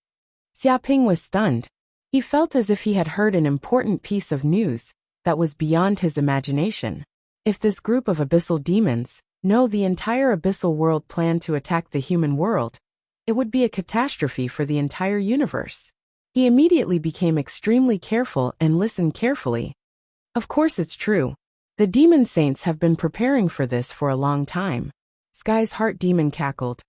Xia Ping was stunned. He felt as if he had heard an important piece of news that was beyond his imagination. If this group of abyssal demons, no, the entire abyssal world planned to attack the human world, it would be a catastrophe for the entire universe. He immediately became extremely careful and listened carefully. Of course it's true. The demon saints have been preparing for this for a long time. Sky's Heart demon cackled.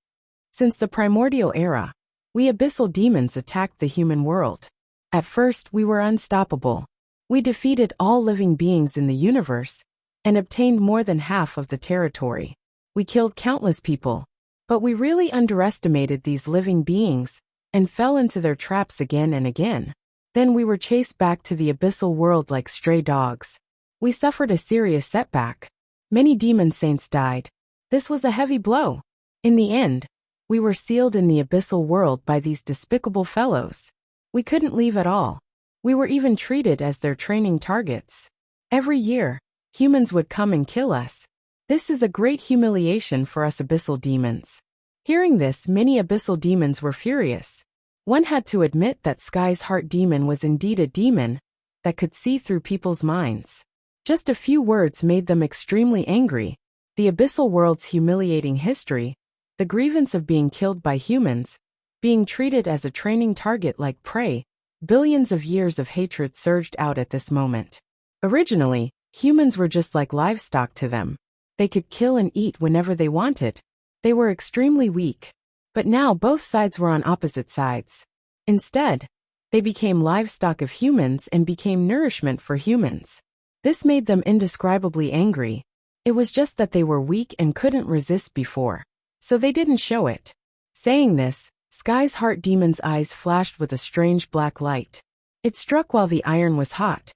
Since the primordial era, we abyssal demons attacked the human world. At first we were unstoppable. We defeated all living beings in the universe, and obtained more than half of the territory. We killed countless people, but we really underestimated these living beings, and fell into their traps again and again. Then we were chased back to the abyssal world like stray dogs. We suffered a serious setback. Many demon saints died. This was a heavy blow. In the end, we were sealed in the abyssal world by these despicable fellows. We couldn't leave at all. We were even treated as their training targets. Every year, humans would come and kill us. This is a great humiliation for us abyssal demons. Hearing this, many abyssal demons were furious. One had to admit that Sky's Heart demon was indeed a demon that could see through people's minds. Just a few words made them extremely angry. The abyssal world's humiliating history, the grievance of being killed by humans, being treated as a training target like prey, billions of years of hatred surged out at this moment. Originally, humans were just like livestock to them. They could kill and eat whenever they wanted. They were extremely weak. But now both sides were on opposite sides. Instead, they became livestock of humans and became nourishment for humans. This made them indescribably angry. It was just that they were weak and couldn't resist before, so they didn't show it. Saying this, Sky's Heart demon's eyes flashed with a strange black light. It struck while the iron was hot.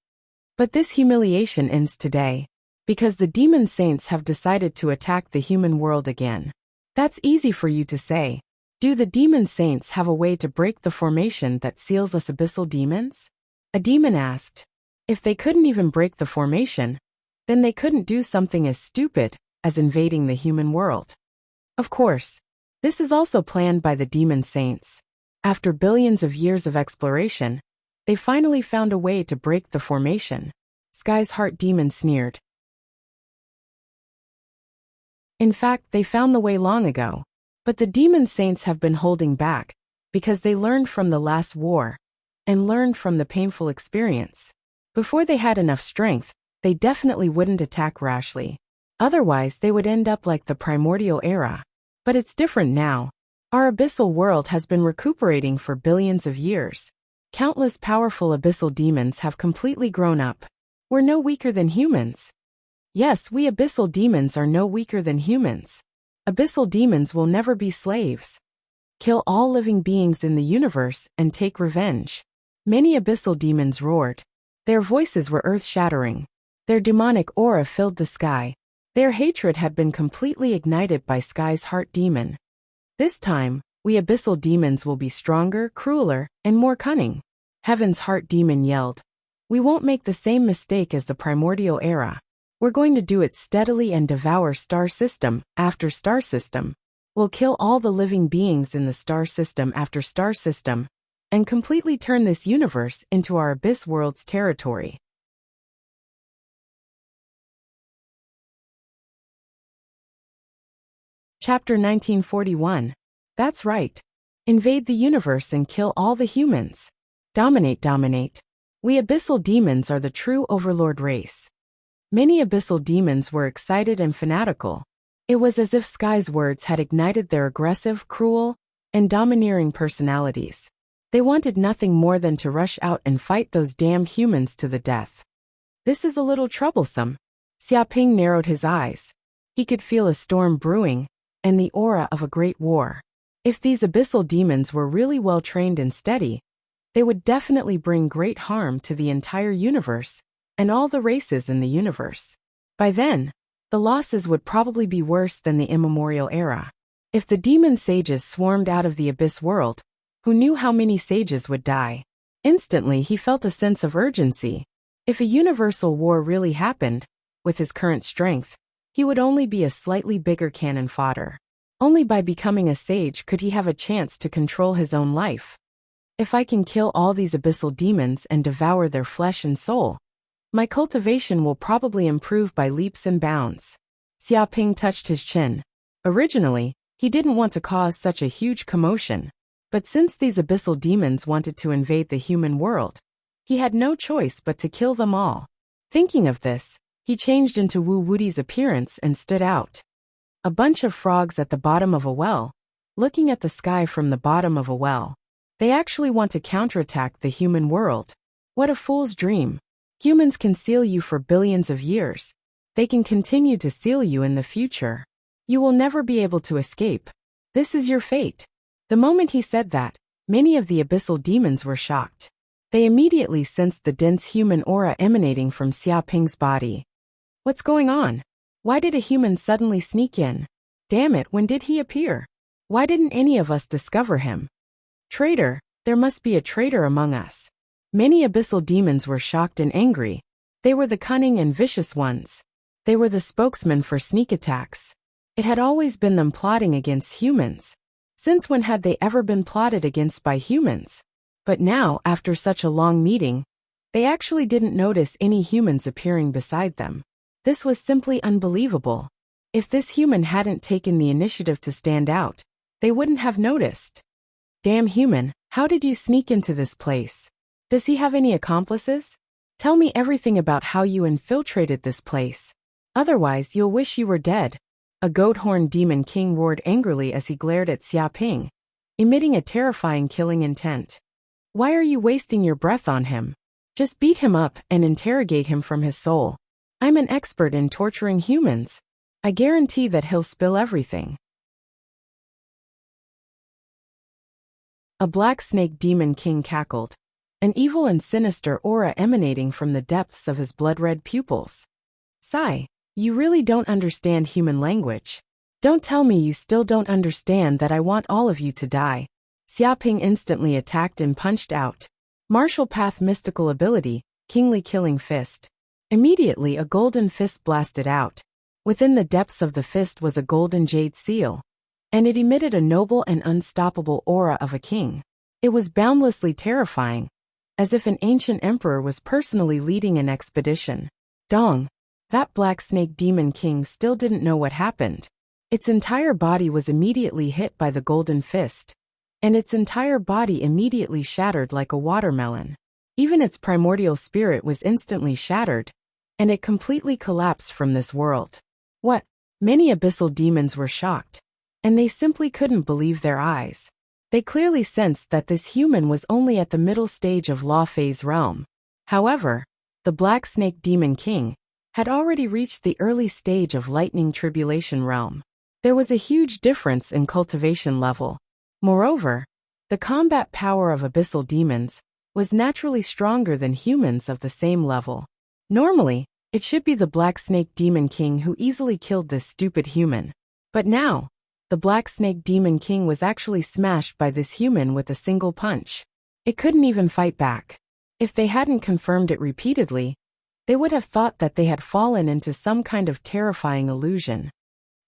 But this humiliation ends today, because the demon saints have decided to attack the human world again. That's easy for you to say. Do the demon saints have a way to break the formation that seals us abyssal demons? A demon asked. If they couldn't even break the formation, then they couldn't do something as stupid as invading the human world. Of course, this is also planned by the demon saints. After billions of years of exploration, they finally found a way to break the formation. Sky's Heart demon sneered. In fact, they found the way long ago. But the demon saints have been holding back, because they learned from the last war, and learned from the painful experience. Before they had enough strength, they definitely wouldn't attack rashly. Otherwise, they would end up like the primordial era. But it's different now. Our abyssal world has been recuperating for billions of years. Countless powerful abyssal demons have completely grown up. We're no weaker than humans. Yes, we abyssal demons are no weaker than humans. Abyssal demons will never be slaves. Kill all living beings in the universe and take revenge. Many abyssal demons roared. Their voices were earth-shattering. Their demonic aura filled the sky. Their hatred had been completely ignited by Sky's heart demon. This time, we abyssal demons will be stronger, crueler, and more cunning. Heaven's heart demon yelled. We won't make the same mistake as the primordial era. We're going to do it steadily and devour star system after star system. We'll kill all the living beings in the star system after star system, and completely turn this universe into our abyss world's territory. Chapter 1941. That's right. Invade the universe and kill all the humans. Dominate, dominate. We abyssal demons are the true overlord race. Many abyssal demons were excited and fanatical. It was as if Sky's words had ignited their aggressive, cruel, and domineering personalities. They wanted nothing more than to rush out and fight those damned humans to the death. This is a little troublesome. Xiaoping narrowed his eyes. He could feel a storm brewing, and the aura of a great war. If these abyssal demons were really well trained and steady, they would definitely bring great harm to the entire universe, and all the races in the universe. By then, the losses would probably be worse than the immemorial era. If the demon sages swarmed out of the abyss world, who knew how many sages would die? Instantly he felt a sense of urgency. If a universal war really happened, with his current strength, he would only be a slightly bigger cannon fodder. Only by becoming a sage could he have a chance to control his own life. If I can kill all these abyssal demons and devour their flesh and soul, my cultivation will probably improve by leaps and bounds. Xiaoping touched his chin. Originally, he didn't want to cause such a huge commotion, but since these abyssal demons wanted to invade the human world, he had no choice but to kill them all. Thinking of this, he changed into Wu Wudi's appearance and stood out. A bunch of frogs at the bottom of a well, looking at the sky from the bottom of a well. They actually want to counterattack the human world. What a fool's dream. Humans can seal you for billions of years. They can continue to seal you in the future. You will never be able to escape. This is your fate. The moment he said that, many of the abyssal demons were shocked. They immediately sensed the dense human aura emanating from Xiaoping's body. What's going on? Why did a human suddenly sneak in? Damn it, when did he appear? Why didn't any of us discover him? Traitor, there must be a traitor among us. Many abyssal demons were shocked and angry. They were the cunning and vicious ones. They were the spokesmen for sneak attacks. It had always been them plotting against humans. Since when had they ever been plotted against by humans? But now, after such a long meeting, they actually didn't notice any humans appearing beside them. This was simply unbelievable. If this human hadn't taken the initiative to stand out, they wouldn't have noticed. Damn human, how did you sneak into this place? Does he have any accomplices? Tell me everything about how you infiltrated this place. Otherwise, you'll wish you were dead. A goat-horned demon king roared angrily as he glared at Xiaoping, emitting a terrifying killing intent. Why are you wasting your breath on him? Just beat him up and interrogate him from his soul. I'm an expert in torturing humans. I guarantee that he'll spill everything. A black snake demon king cackled, an evil and sinister aura emanating from the depths of his blood-red pupils. Sigh, you really don't understand human language. Don't tell me you still don't understand that I want all of you to die. Xiaoping instantly attacked and punched out. Martial path mystical ability, kingly killing fist. Immediately a golden fist blasted out. Within the depths of the fist was a golden jade seal, and it emitted a noble and unstoppable aura of a king. It was boundlessly terrifying, as if an ancient emperor was personally leading an expedition. Dong! That black snake demon king still didn't know what happened. Its entire body was immediately hit by the golden fist, and its entire body immediately shattered like a watermelon. Even its primordial spirit was instantly shattered, and it completely collapsed from this world. What? Many abyssal demons were shocked, and they simply couldn't believe their eyes. They clearly sensed that this human was only at the middle stage of Law Phase realm. However, the Black Snake Demon King had already reached the early stage of Lightning Tribulation realm. There was a huge difference in cultivation level. Moreover, the combat power of abyssal demons was naturally stronger than humans of the same level. Normally, it should be the Black Snake Demon King who easily killed this stupid human. But now, the Black Snake Demon King was actually smashed by this human with a single punch. It couldn't even fight back. If they hadn't confirmed it repeatedly, they would have thought that they had fallen into some kind of terrifying illusion.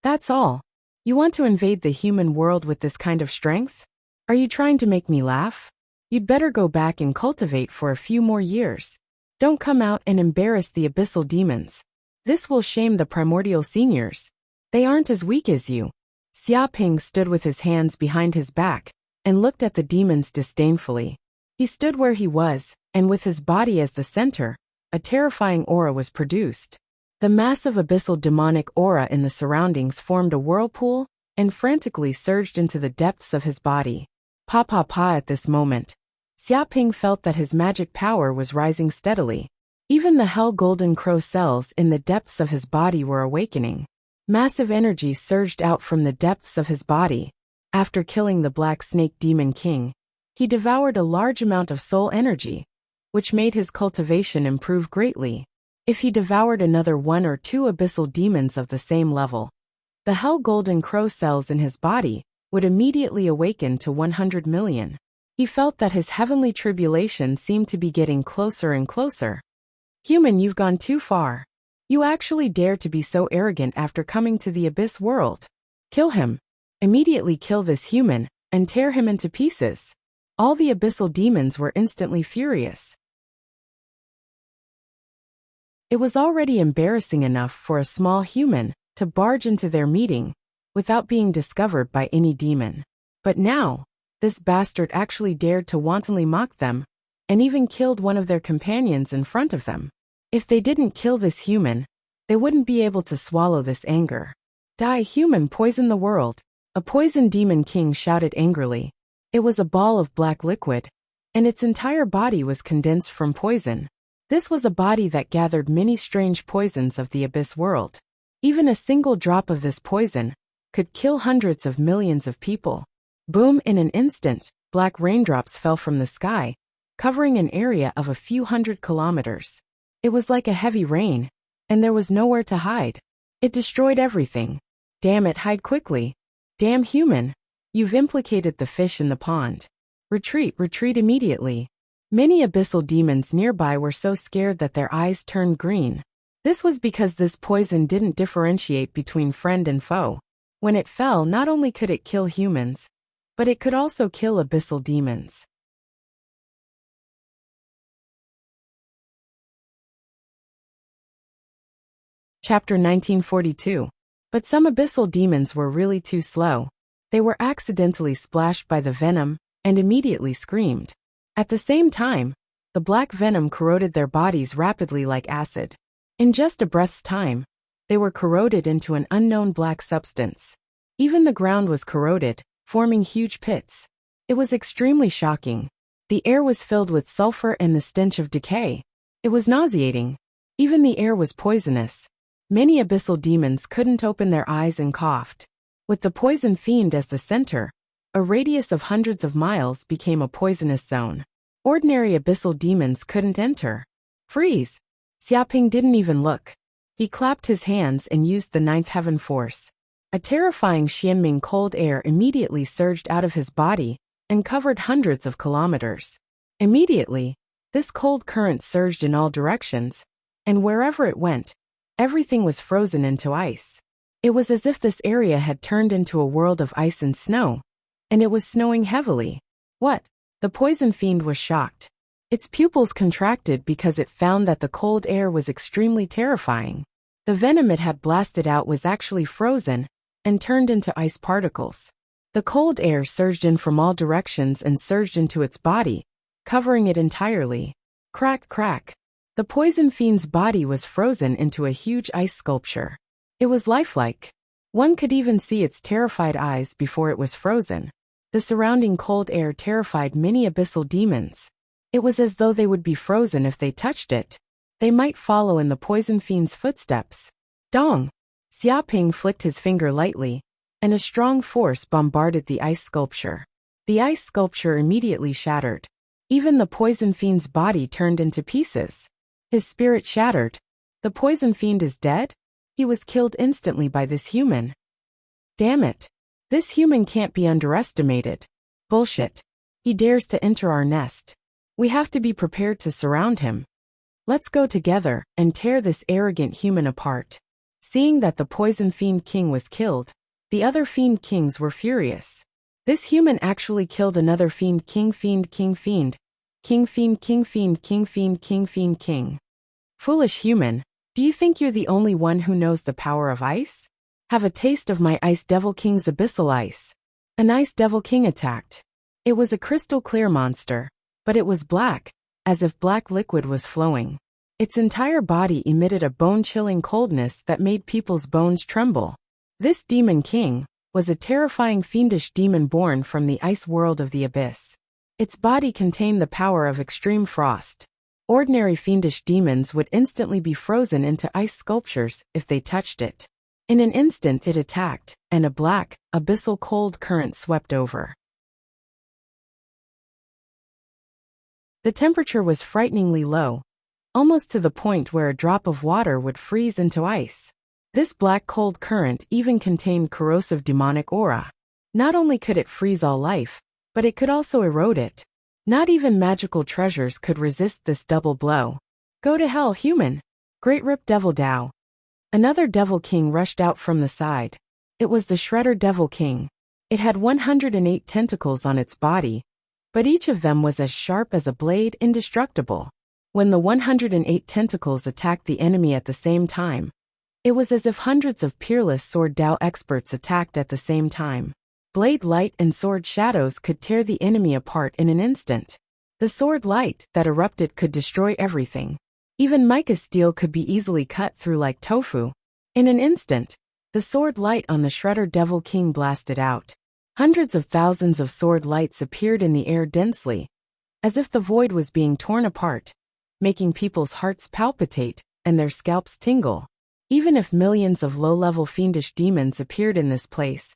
That's all. You want to invade the human world with this kind of strength? Are you trying to make me laugh? You'd better go back and cultivate for a few more years. Don't come out and embarrass the abyssal demons. This will shame the primordial seniors. They aren't as weak as you. Xiaoping stood with his hands behind his back and looked at the demons disdainfully. He stood where he was, and with his body as the center, a terrifying aura was produced. The massive abyssal demonic aura in the surroundings formed a whirlpool and frantically surged into the depths of his body. At this moment, Xiaoping felt that his magic power was rising steadily. Even the hell golden crow cells in the depths of his body were awakening. Massive energy surged out from the depths of his body. After killing the Black Snake Demon King, he devoured a large amount of soul energy, which made his cultivation improve greatly. If he devoured another 1 or 2 abyssal demons of the same level, the hell golden crow cells in his body would immediately awaken to 100 million. He felt that his heavenly tribulation seemed to be getting closer and closer. Human, you've gone too far. You actually dare to be so arrogant after coming to the abyss world. Kill him. Immediately kill this human, and tear him into pieces. All the abyssal demons were instantly furious. It was already embarrassing enough for a small human to barge into their meeting without being discovered by any demon. But now, this bastard actually dared to wantonly mock them, and even killed one of their companions in front of them. If they didn't kill this human, they wouldn't be able to swallow this anger. Die, human, poison the world. A poison demon king shouted angrily. It was a ball of black liquid, and its entire body was condensed from poison. This was a body that gathered many strange poisons of the abyss world. Even a single drop of this poison could kill hundreds of millions of people. Boom! In an instant, black raindrops fell from the sky, covering an area of a few 100 kilometers. It was like a heavy rain, and there was nowhere to hide. It destroyed everything. Damn it, hide quickly. Damn human. You've implicated the fish in the pond. Retreat, retreat immediately. Many abyssal demons nearby were so scared that their eyes turned green. This was because this poison didn't differentiate between friend and foe. When it fell, not only could it kill humans, but it could also kill abyssal demons. Chapter 1942. But some abyssal demons were really too slow. They were accidentally splashed by the venom and immediately screamed. At the same time, the black venom corroded their bodies rapidly like acid. In just a breath's time, they were corroded into an unknown black substance. Even the ground was corroded, forming huge pits. It was extremely shocking. The air was filled with sulfur and the stench of decay. It was nauseating. Even the air was poisonous. Many abyssal demons couldn't open their eyes and coughed. With the poison fiend as the center, a radius of hundreds of miles became a poisonous zone. Ordinary abyssal demons couldn't enter. Freeze! Xiaoping didn't even look. He clapped his hands and used the ninth heaven force. A terrifying Xianming cold air immediately surged out of his body and covered hundreds of kilometers. Immediately, this cold current surged in all directions, and wherever it went, everything was frozen into ice. It was as if this area had turned into a world of ice and snow, and it was snowing heavily. What? The poison fiend was shocked. Its pupils contracted because it found that the cold air was extremely terrifying. The venom it had blasted out was actually frozen and turned into ice particles. The cold air surged in from all directions and surged into its body, covering it entirely. Crack, crack. The poison fiend's body was frozen into a huge ice sculpture. It was lifelike. One could even see its terrified eyes before it was frozen. The surrounding cold air terrified many abyssal demons. It was as though they would be frozen if they touched it. They might follow in the poison fiend's footsteps. Dong! Xiaoping flicked his finger lightly, and a strong force bombarded the ice sculpture. The ice sculpture immediately shattered. Even the poison fiend's body turned into pieces. His spirit shattered. The poison fiend is dead? He was killed instantly by this human. Damn it. This human can't be underestimated. Bullshit. He dares to enter our nest. We have to be prepared to surround him. Let's go together and tear this arrogant human apart. Seeing that the poison fiend king was killed, the other fiend kings were furious. This human actually killed another fiend king fiend king fiend. King fiend king fiend king fiend king fiend king. Foolish human, do you think you're the only one who knows the power of ice? Have a taste of my Ice Devil King's abyssal ice. An Ice Devil King attacked. It was a crystal clear monster, but it was black, as if black liquid was flowing. Its entire body emitted a bone-chilling coldness that made people's bones tremble. This demon king was a terrifying fiendish demon born from the ice world of the abyss. Its body contained the power of extreme frost. Ordinary fiendish demons would instantly be frozen into ice sculptures if they touched it. In an instant it attacked, and a black, abyssal cold current swept over. The temperature was frighteningly low, almost to the point where a drop of water would freeze into ice. This black cold current even contained corrosive demonic aura. Not only could it freeze all life, but it could also erode it. Not even magical treasures could resist this double blow. Go to hell, human! Great Rip Devil Dao. Another Devil King rushed out from the side. It was the Shredder Devil King. It had 108 tentacles on its body, but each of them was as sharp as a blade, indestructible. When the 108 tentacles attacked the enemy at the same time, it was as if hundreds of peerless Sword Dao experts attacked at the same time. Blade light and sword shadows could tear the enemy apart in an instant. The sword light that erupted could destroy everything. Even mica steel could be easily cut through like tofu. In an instant, the sword light on the Shredder Devil King blasted out. Hundreds of thousands of sword lights appeared in the air densely, as if the void was being torn apart, making people's hearts palpitate and their scalps tingle. Even if millions of low-level fiendish demons appeared in this place,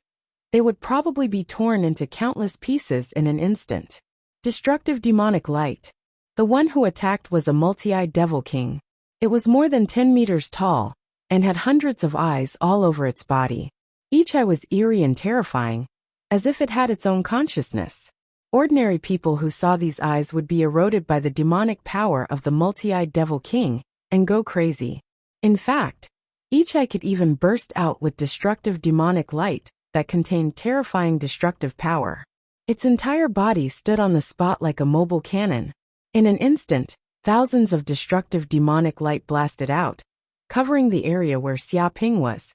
they would probably be torn into countless pieces in an instant. Destructive demonic light. The one who attacked was a multi-eyed Devil King. It was more than 10 meters tall, and had hundreds of eyes all over its body. Each eye was eerie and terrifying, as if it had its own consciousness. Ordinary people who saw these eyes would be eroded by the demonic power of the multi-eyed Devil King, and go crazy. In fact, each eye could even burst out with destructive demonic light that contained terrifying destructive power. Its entire body stood on the spot like a mobile cannon. In an instant, thousands of destructive demonic light blasted out, covering the area where Xiaoping was,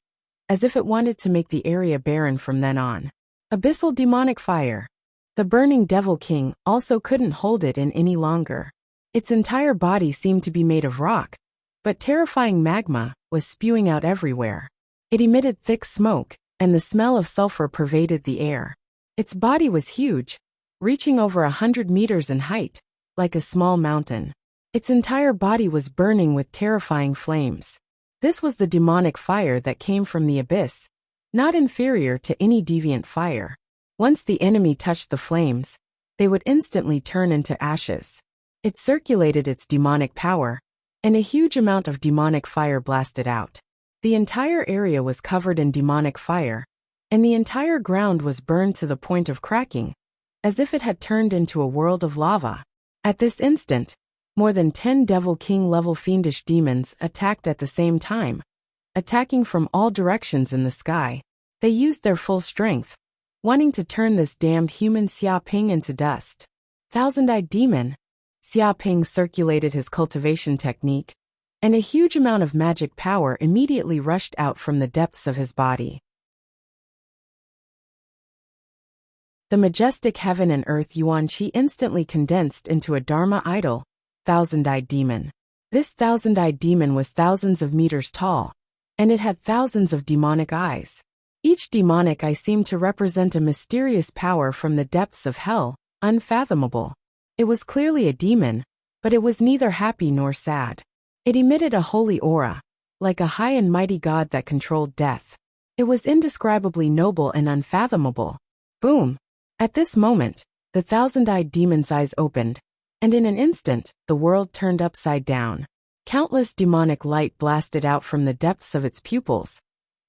as if it wanted to make the area barren from then on. Abyssal demonic fire. The burning Devil King also couldn't hold it in any longer. Its entire body seemed to be made of rock, but terrifying magma was spewing out everywhere. It emitted thick smoke, and the smell of sulfur pervaded the air. Its body was huge, reaching over 100 meters in height, like a small mountain. Its entire body was burning with terrifying flames. This was the demonic fire that came from the abyss, not inferior to any deviant fire. Once the enemy touched the flames, they would instantly turn into ashes. It circulated its demonic power, and a huge amount of demonic fire blasted out. The entire area was covered in demonic fire, and the entire ground was burned to the point of cracking, as if it had turned into a world of lava. At this instant, more than 10 Devil King level fiendish demons attacked at the same time, attacking from all directions in the sky. They used their full strength, wanting to turn this damned human Xiaoping into dust. Thousand-eyed demon. Xiaoping circulated his cultivation technique, and a huge amount of magic power immediately rushed out from the depths of his body. The majestic heaven and earth Yuan Qi instantly condensed into a Dharma idol, thousand-eyed demon. This thousand-eyed demon was thousands of meters tall, and it had thousands of demonic eyes. Each demonic eye seemed to represent a mysterious power from the depths of hell, unfathomable. It was clearly a demon, but it was neither happy nor sad. It emitted a holy aura, like a high and mighty god that controlled death. It was indescribably noble and unfathomable. Boom! At this moment, the thousand-eyed demon's eyes opened, and in an instant, the world turned upside down. Countless demonic light blasted out from the depths of its pupils,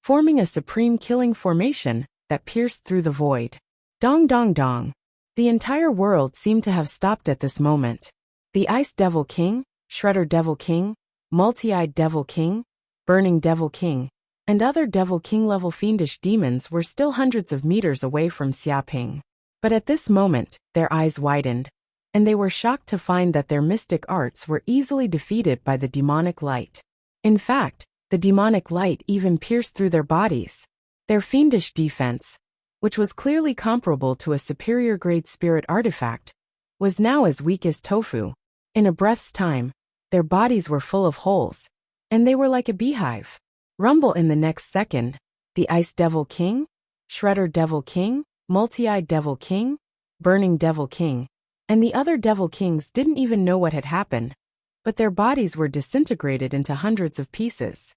forming a supreme killing formation that pierced through the void. Dong dong dong. The entire world seemed to have stopped at this moment. The Ice Devil King, Shredder Devil King, Multi-Eyed Devil King, Burning Devil King, and other Devil King-level fiendish demons were still hundreds of meters away from Xiaoping. But at this moment, their eyes widened, and they were shocked to find that their mystic arts were easily defeated by the demonic light. In fact, the demonic light even pierced through their bodies. Their fiendish defense, which was clearly comparable to a superior-grade spirit artifact, was now as weak as tofu. In a breath's time, their bodies were full of holes, and they were like a beehive. Rumble in the next second, the Ice Devil King, Shredder Devil King, Multi-Eyed Devil King, Burning Devil King, and the other Devil Kings didn't even know what had happened, but their bodies were disintegrated into hundreds of pieces.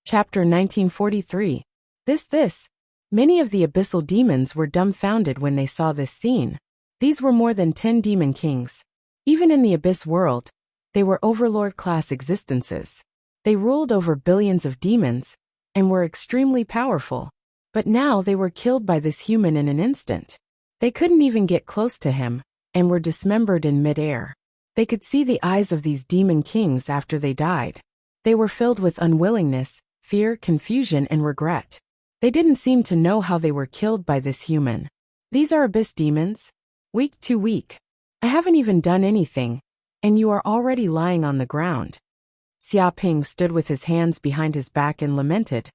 Chapter 1943. This. Many of the abyssal demons were dumbfounded when they saw this scene. These were more than 10 demon kings. Even in the abyss world, they were overlord-class existences. They ruled over billions of demons, and were extremely powerful. But now they were killed by this human in an instant. They couldn't even get close to him, and were dismembered in mid-air. They could see the eyes of these demon kings after they died. They were filled with unwillingness, fear, confusion, and regret. They didn't seem to know how they were killed by this human. These are abyss demons? Weak, too weak. I haven't even done anything, and you are already lying on the ground. Xiaoping stood with his hands behind his back and lamented.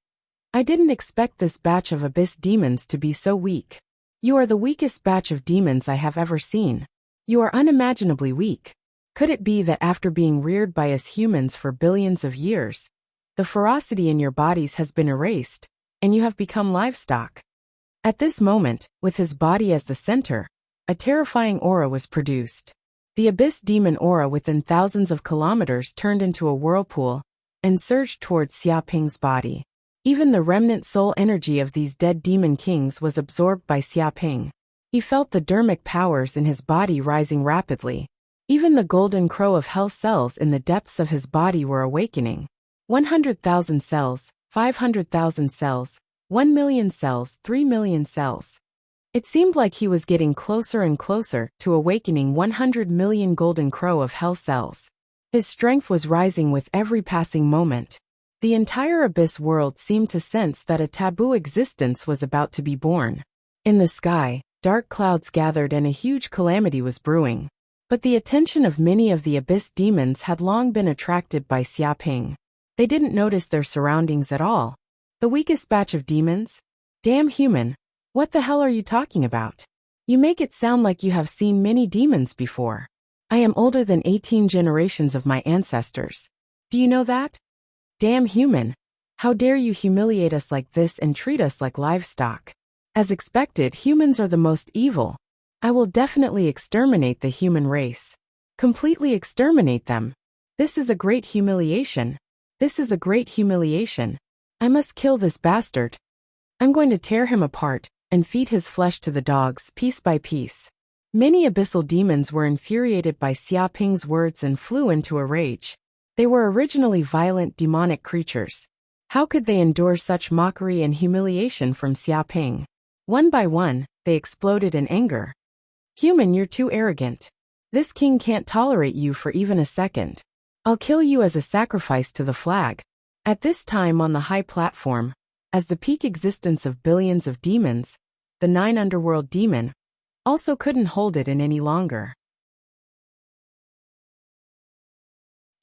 I didn't expect this batch of abyss demons to be so weak. You are the weakest batch of demons I have ever seen. You are unimaginably weak. Could it be that after being reared by us humans for billions of years, the ferocity in your bodies has been erased, and you have become livestock? At this moment, with his body as the center, a terrifying aura was produced. The abyss demon aura within thousands of kilometers turned into a whirlpool and surged towards Xiaoping's body. Even the remnant soul energy of these dead demon kings was absorbed by Xiaoping. He felt the dermic powers in his body rising rapidly. Even the golden crow of hell cells in the depths of his body were awakening. 100,000 cells, 500,000 cells, 1 million cells, 3 million cells. It seemed like he was getting closer and closer to awakening 100 million golden crow of hell cells. His strength was rising with every passing moment. The entire abyss world seemed to sense that a taboo existence was about to be born. In the sky, dark clouds gathered and a huge calamity was brewing. But the attention of many of the abyss demons had long been attracted by Xiaoping. They didn't notice their surroundings at all. The weakest batch of demons? Damn human. What the hell are you talking about? You make it sound like you have seen many demons before. I am older than 18 generations of my ancestors. Do you know that? Damn human. How dare you humiliate us like this and treat us like livestock? As expected, humans are the most evil. I will definitely exterminate the human race. Completely exterminate them. This is a great humiliation. This is a great humiliation. I must kill this bastard. I'm going to tear him apart and feed his flesh to the dogs piece by piece. Many abyssal demons were infuriated by Xiaoping's words and flew into a rage. They were originally violent demonic creatures. How could they endure such mockery and humiliation from Xiaoping? One by one, they exploded in anger. Human, you're too arrogant. This king can't tolerate you for even a second. I'll kill you as a sacrifice to the flag. At this time on the high platform, as the peak existence of billions of demons, the 9 underworld demon also couldn't hold it in any longer.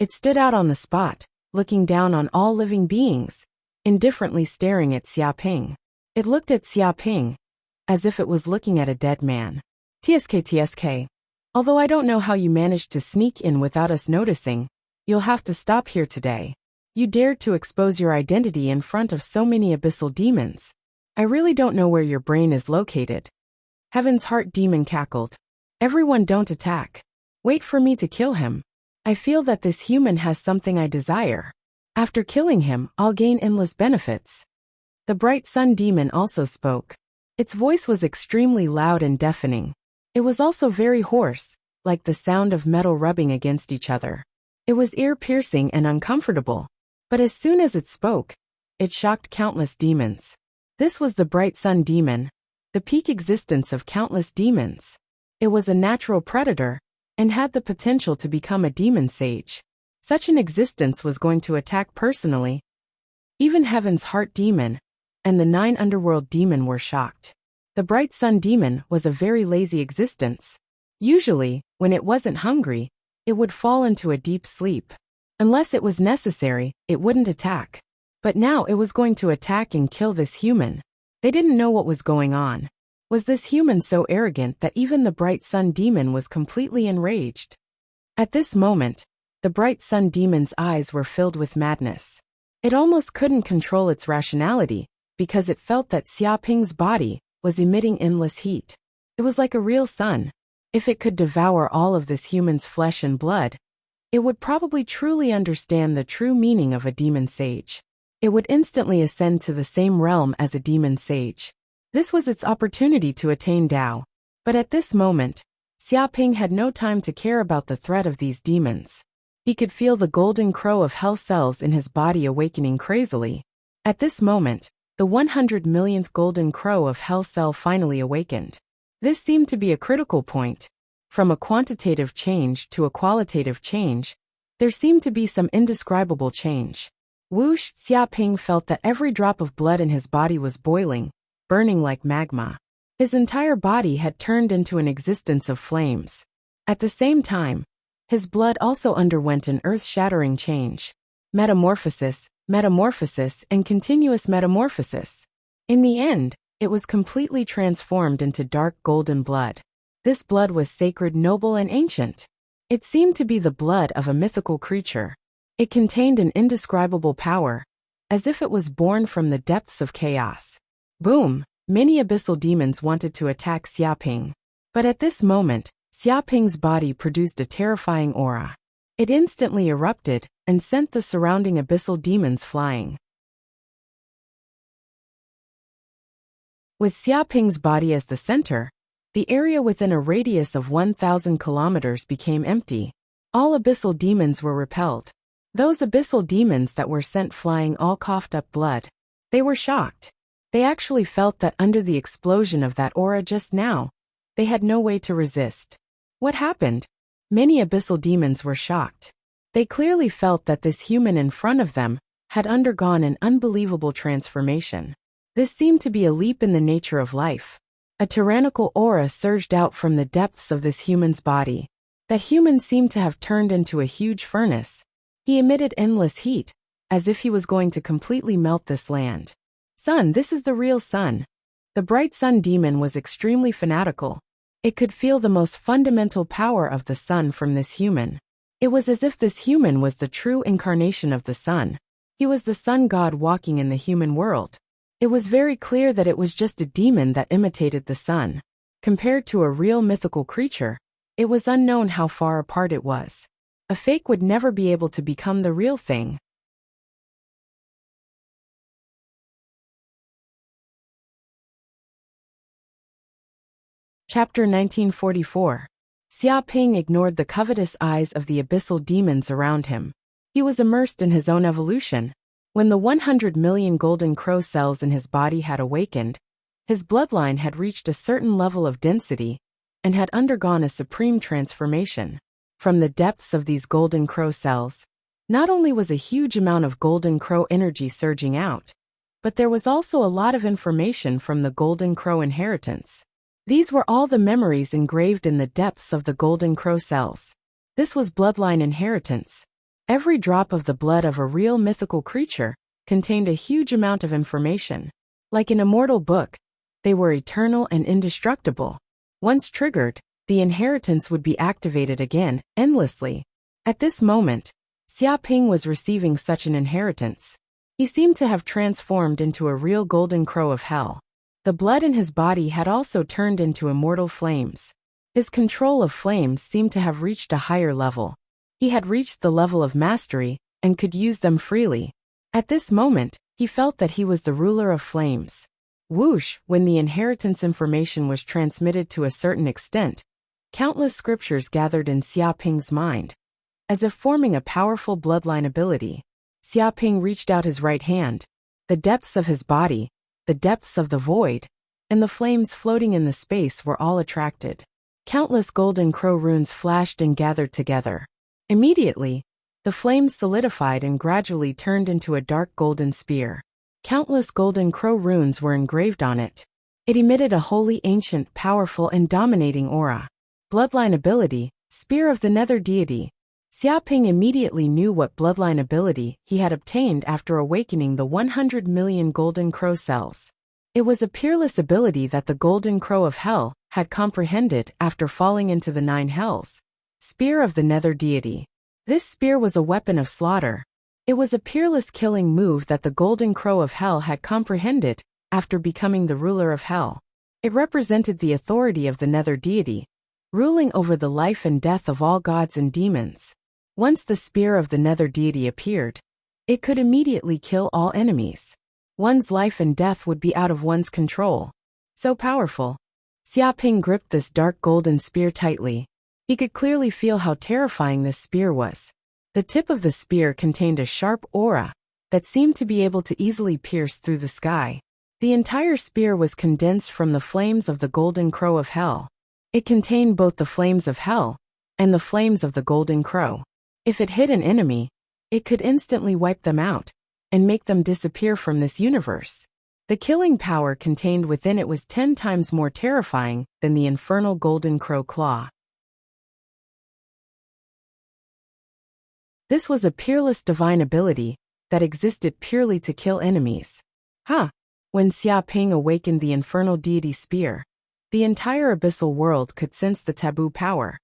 It stood out on the spot, looking down on all living beings, indifferently staring at Xiaoping. It looked at Xiaoping as if it was looking at a dead man. TSK. Although I don't know how you managed to sneak in without us noticing, you'll have to stop here today. You dared to expose your identity in front of so many abyssal demons. I really don't know where your brain is located. Heaven's Heart Demon cackled. Everyone, don't attack. Wait for me to kill him. I feel that this human has something I desire. After killing him, I'll gain endless benefits. The Bright Sun Demon also spoke. Its voice was extremely loud and deafening. It was also very hoarse, like the sound of metal rubbing against each other. It was ear-piercing and uncomfortable. But as soon as it spoke, it shocked countless demons. This was the Bright Sun Demon, the peak existence of countless demons. It was a natural predator, and had the potential to become a demon sage. Such an existence was going to attack personally. Even Heaven's Heart Demon and the 9 Underworld Demon were shocked. The Bright Sun Demon was a very lazy existence. Usually, when it wasn't hungry, it would fall into a deep sleep. Unless it was necessary, it wouldn't attack. But now it was going to attack and kill this human. They didn't know what was going on. Was this human so arrogant that even the Bright Sun Demon was completely enraged? At this moment, the Bright Sun Demon's eyes were filled with madness. It almost couldn't control its rationality, because it felt that Xiaoping's body was emitting endless heat. It was like a real sun. If it could devour all of this human's flesh and blood, it would probably truly understand the true meaning of a demon sage. It would instantly ascend to the same realm as a demon sage. This was its opportunity to attain Tao. But at this moment, Xiaoping had no time to care about the threat of these demons. He could feel the golden crow of hell cells in his body awakening crazily. At this moment, the 100 millionth golden crow of hell cell finally awakened. This seemed to be a critical point. From a quantitative change to a qualitative change, there seemed to be some indescribable change. Whoosh! Xiaoping felt that every drop of blood in his body was boiling, burning like magma. His entire body had turned into an existence of flames. At the same time, his blood also underwent an earth-shattering change. Metamorphosis, and continuous metamorphosis. In the end, it was completely transformed into dark golden blood. This blood was sacred, noble, and ancient. It seemed to be the blood of a mythical creature. It contained an indescribable power, as if it was born from the depths of chaos. Boom! Many abyssal demons wanted to attack Xiaoping. But at this moment, Xiaoping's body produced a terrifying aura. It instantly erupted and sent the surrounding abyssal demons flying. With Xiaoping's body as the center, the area within a radius of 1,000 kilometers became empty. All abyssal demons were repelled. Those abyssal demons that were sent flying all coughed up blood. They were shocked. They actually felt that under the explosion of that aura just now, they had no way to resist. What happened? Many abyssal demons were shocked. They clearly felt that this human in front of them had undergone an unbelievable transformation. This seemed to be a leap in the nature of life. A tyrannical aura surged out from the depths of this human's body. That human seemed to have turned into a huge furnace. He emitted endless heat, as if he was going to completely melt this land. Sun, this is the real sun. The Bright Sun Demon was extremely fanatical. It could feel the most fundamental power of the sun from this human. It was as if this human was the true incarnation of the sun. He was the sun god walking in the human world. It was very clear that it was just a demon that imitated the sun. Compared to a real mythical creature, it was unknown how far apart it was. A fake would never be able to become the real thing. Chapter 1944. Xiaoping ignored the covetous eyes of the abyssal demons around him. He was immersed in his own evolution. When the 100 million golden crow cells in his body had awakened, his bloodline had reached a certain level of density and had undergone a supreme transformation. From the depths of these golden crow cells, not only was a huge amount of golden crow energy surging out, but there was also a lot of information from the golden crow inheritance. These were all the memories engraved in the depths of the golden crow cells. This was bloodline inheritance. Every drop of the blood of a real mythical creature contained a huge amount of information. Like an immortal book, they were eternal and indestructible. Once triggered, the inheritance would be activated again, endlessly. At this moment, Xiaoping was receiving such an inheritance. He seemed to have transformed into a real golden crow of hell. The blood in his body had also turned into immortal flames. His control of flames seemed to have reached a higher level. He had reached the level of mastery and could use them freely. At this moment, he felt that he was the ruler of flames. Whoosh, when the inheritance information was transmitted to a certain extent, countless scriptures gathered in Xiaoping's mind. As if forming a powerful bloodline ability, Xiaoping reached out his right hand. The depths of his body, the depths of the void, and the flames floating in the space were all attracted. Countless golden crow runes flashed and gathered together. Immediately, the flames solidified and gradually turned into a dark golden spear. Countless golden crow runes were engraved on it. It emitted a holy, ancient, powerful, and dominating aura. Bloodline ability, Spear of the Nether Deity. Xiaoping immediately knew what bloodline ability he had obtained after awakening the 100 million golden crow cells. It was a peerless ability that the golden crow of hell had comprehended after falling into the 9 hells. Spear of the Nether Deity. This spear was a weapon of slaughter. It was a peerless killing move that the golden crow of hell had comprehended after becoming the ruler of hell. It represented the authority of the Nether Deity, ruling over the life and death of all gods and demons. Once the spear of the Nether Deity appeared, it could immediately kill all enemies. One's life and death would be out of one's control. So powerful. Xiaoping gripped this dark golden spear tightly. He could clearly feel how terrifying this spear was. The tip of the spear contained a sharp aura that seemed to be able to easily pierce through the sky. The entire spear was condensed from the flames of the golden crow of hell. It contained both the flames of hell and the flames of the golden crow. If it hit an enemy, it could instantly wipe them out and make them disappear from this universe. The killing power contained within it was 10 times more terrifying than the infernal golden crow claw. This was a peerless divine ability that existed purely to kill enemies. When Xiaoping awakened the infernal deity spear, the entire abyssal world could sense the taboo power.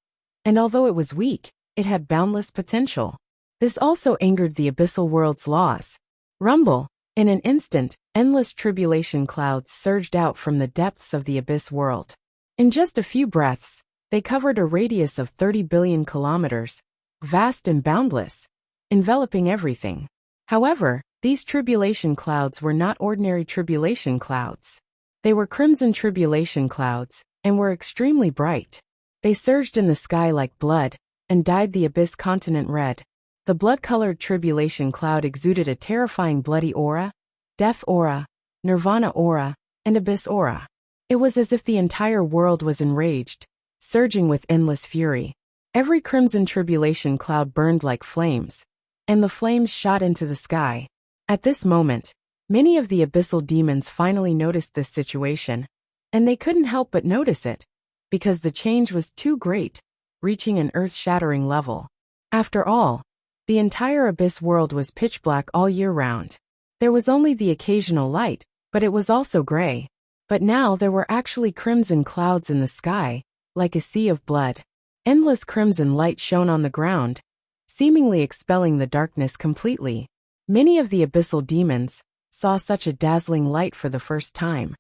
And although it was weak, it had boundless potential. This also angered the abyssal world's laws. Rumble. In an instant, endless tribulation clouds surged out from the depths of the abyss world. In just a few breaths, they covered a radius of 30 billion kilometers, vast and boundless, enveloping everything. However, these tribulation clouds were not ordinary tribulation clouds. They were crimson tribulation clouds, and were extremely bright. They surged in the sky like blood, and dyed the abyss continent red. The blood-colored tribulation cloud exuded a terrifying bloody aura, death aura, nirvana aura, and abyss aura. It was as if the entire world was enraged, surging with endless fury. Every crimson tribulation cloud burned like flames, and the flames shot into the sky. At this moment, many of the abyssal demons finally noticed this situation, and they couldn't help but notice it, because the change was too great, reaching an earth-shattering level. After all, the entire abyss world was pitch black all year round. There was only the occasional light, but it was also gray. But now there were actually crimson clouds in the sky, like a sea of blood. Endless crimson light shone on the ground, seemingly expelling the darkness completely. Many of the abyssal demons saw such a dazzling light for the first time.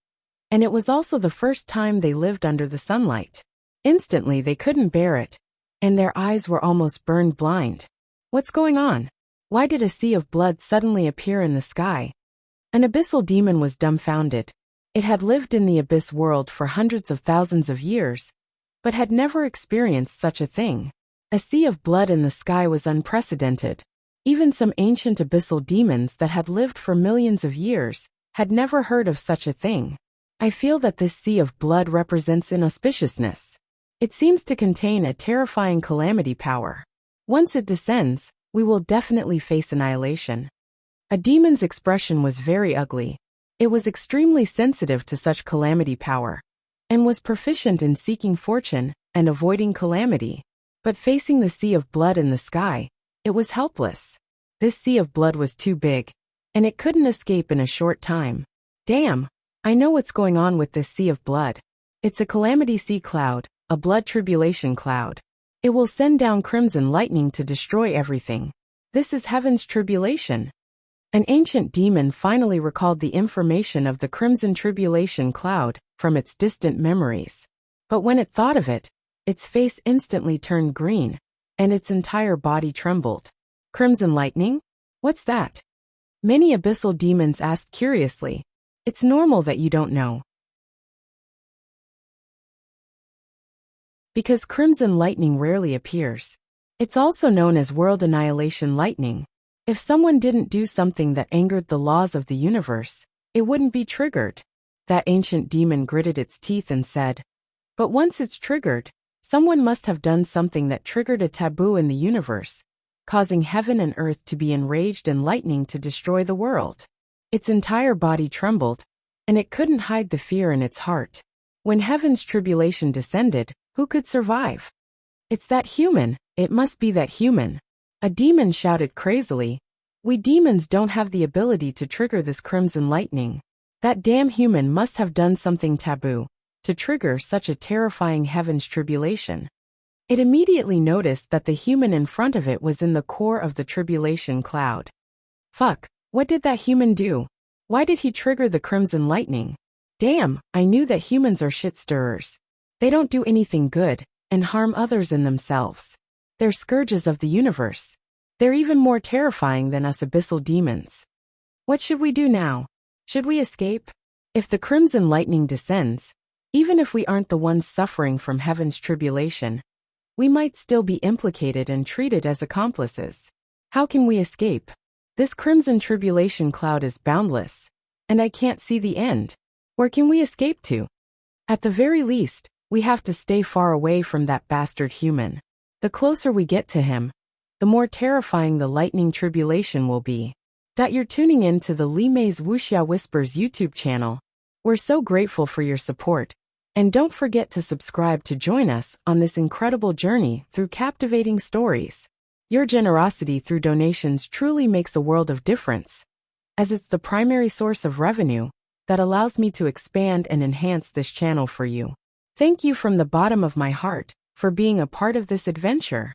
And it was also the first time they lived under the sunlight. Instantly they couldn't bear it, and their eyes were almost burned blind. What's going on? Why did a sea of blood suddenly appear in the sky? An abyssal demon was dumbfounded. It had lived in the abyss world for hundreds of thousands of years, but had never experienced such a thing. A sea of blood in the sky was unprecedented. Even some ancient abyssal demons that had lived for millions of years had never heard of such a thing. I feel that this sea of blood represents inauspiciousness. It seems to contain a terrifying calamity power. Once it descends, we will definitely face annihilation. A demon's expression was very ugly. It was extremely sensitive to such calamity power, and was proficient in seeking fortune and avoiding calamity. But facing the sea of blood in the sky, it was helpless. This sea of blood was too big, and it couldn't escape in a short time. Damn, I know what's going on with this sea of blood. It's a calamity sea cloud, a blood tribulation cloud. It will send down crimson lightning to destroy everything. This is heaven's tribulation. An ancient demon finally recalled the information of the crimson tribulation cloud from its distant memories. But when it thought of it, its face instantly turned green, and its entire body trembled. Crimson lightning? What's that? Many abyssal demons asked curiously. It's normal that you don't know. Because crimson lightning rarely appears. It's also known as world annihilation lightning. If someone didn't do something that angered the laws of the universe, it wouldn't be triggered. That ancient demon gritted its teeth and said, but once it's triggered, someone must have done something that triggered a taboo in the universe, causing heaven and earth to be enraged and lightning to destroy the world. Its entire body trembled, and it couldn't hide the fear in its heart. When heaven's tribulation descended, who could survive? It's that human, it must be that human. A demon shouted crazily, we demons don't have the ability to trigger this crimson lightning. That damn human must have done something taboo to trigger such a terrifying heaven's tribulation. It immediately noticed that the human in front of it was in the core of the tribulation cloud. Fuck, what did that human do? Why did he trigger the crimson lightning? Damn, I knew that humans are shit stirrers. They don't do anything good, and harm others and themselves. They're scourges of the universe. They're even more terrifying than us abyssal demons. What should we do now? Should we escape? If the crimson lightning descends, even if we aren't the ones suffering from heaven's tribulation, we might still be implicated and treated as accomplices. How can we escape? This crimson tribulation cloud is boundless, and I can't see the end. Where can we escape to? At the very least, we have to stay far away from that bastard human. The closer we get to him, the more terrifying the lightning tribulation will be. That you're tuning in to the Li Mei's Wuxia Whispers YouTube channel. We're so grateful for your support. And don't forget to subscribe to join us on this incredible journey through captivating stories. Your generosity through donations truly makes a world of difference, as it's the primary source of revenue that allows me to expand and enhance this channel for you. Thank you from the bottom of my heart for being a part of this adventure.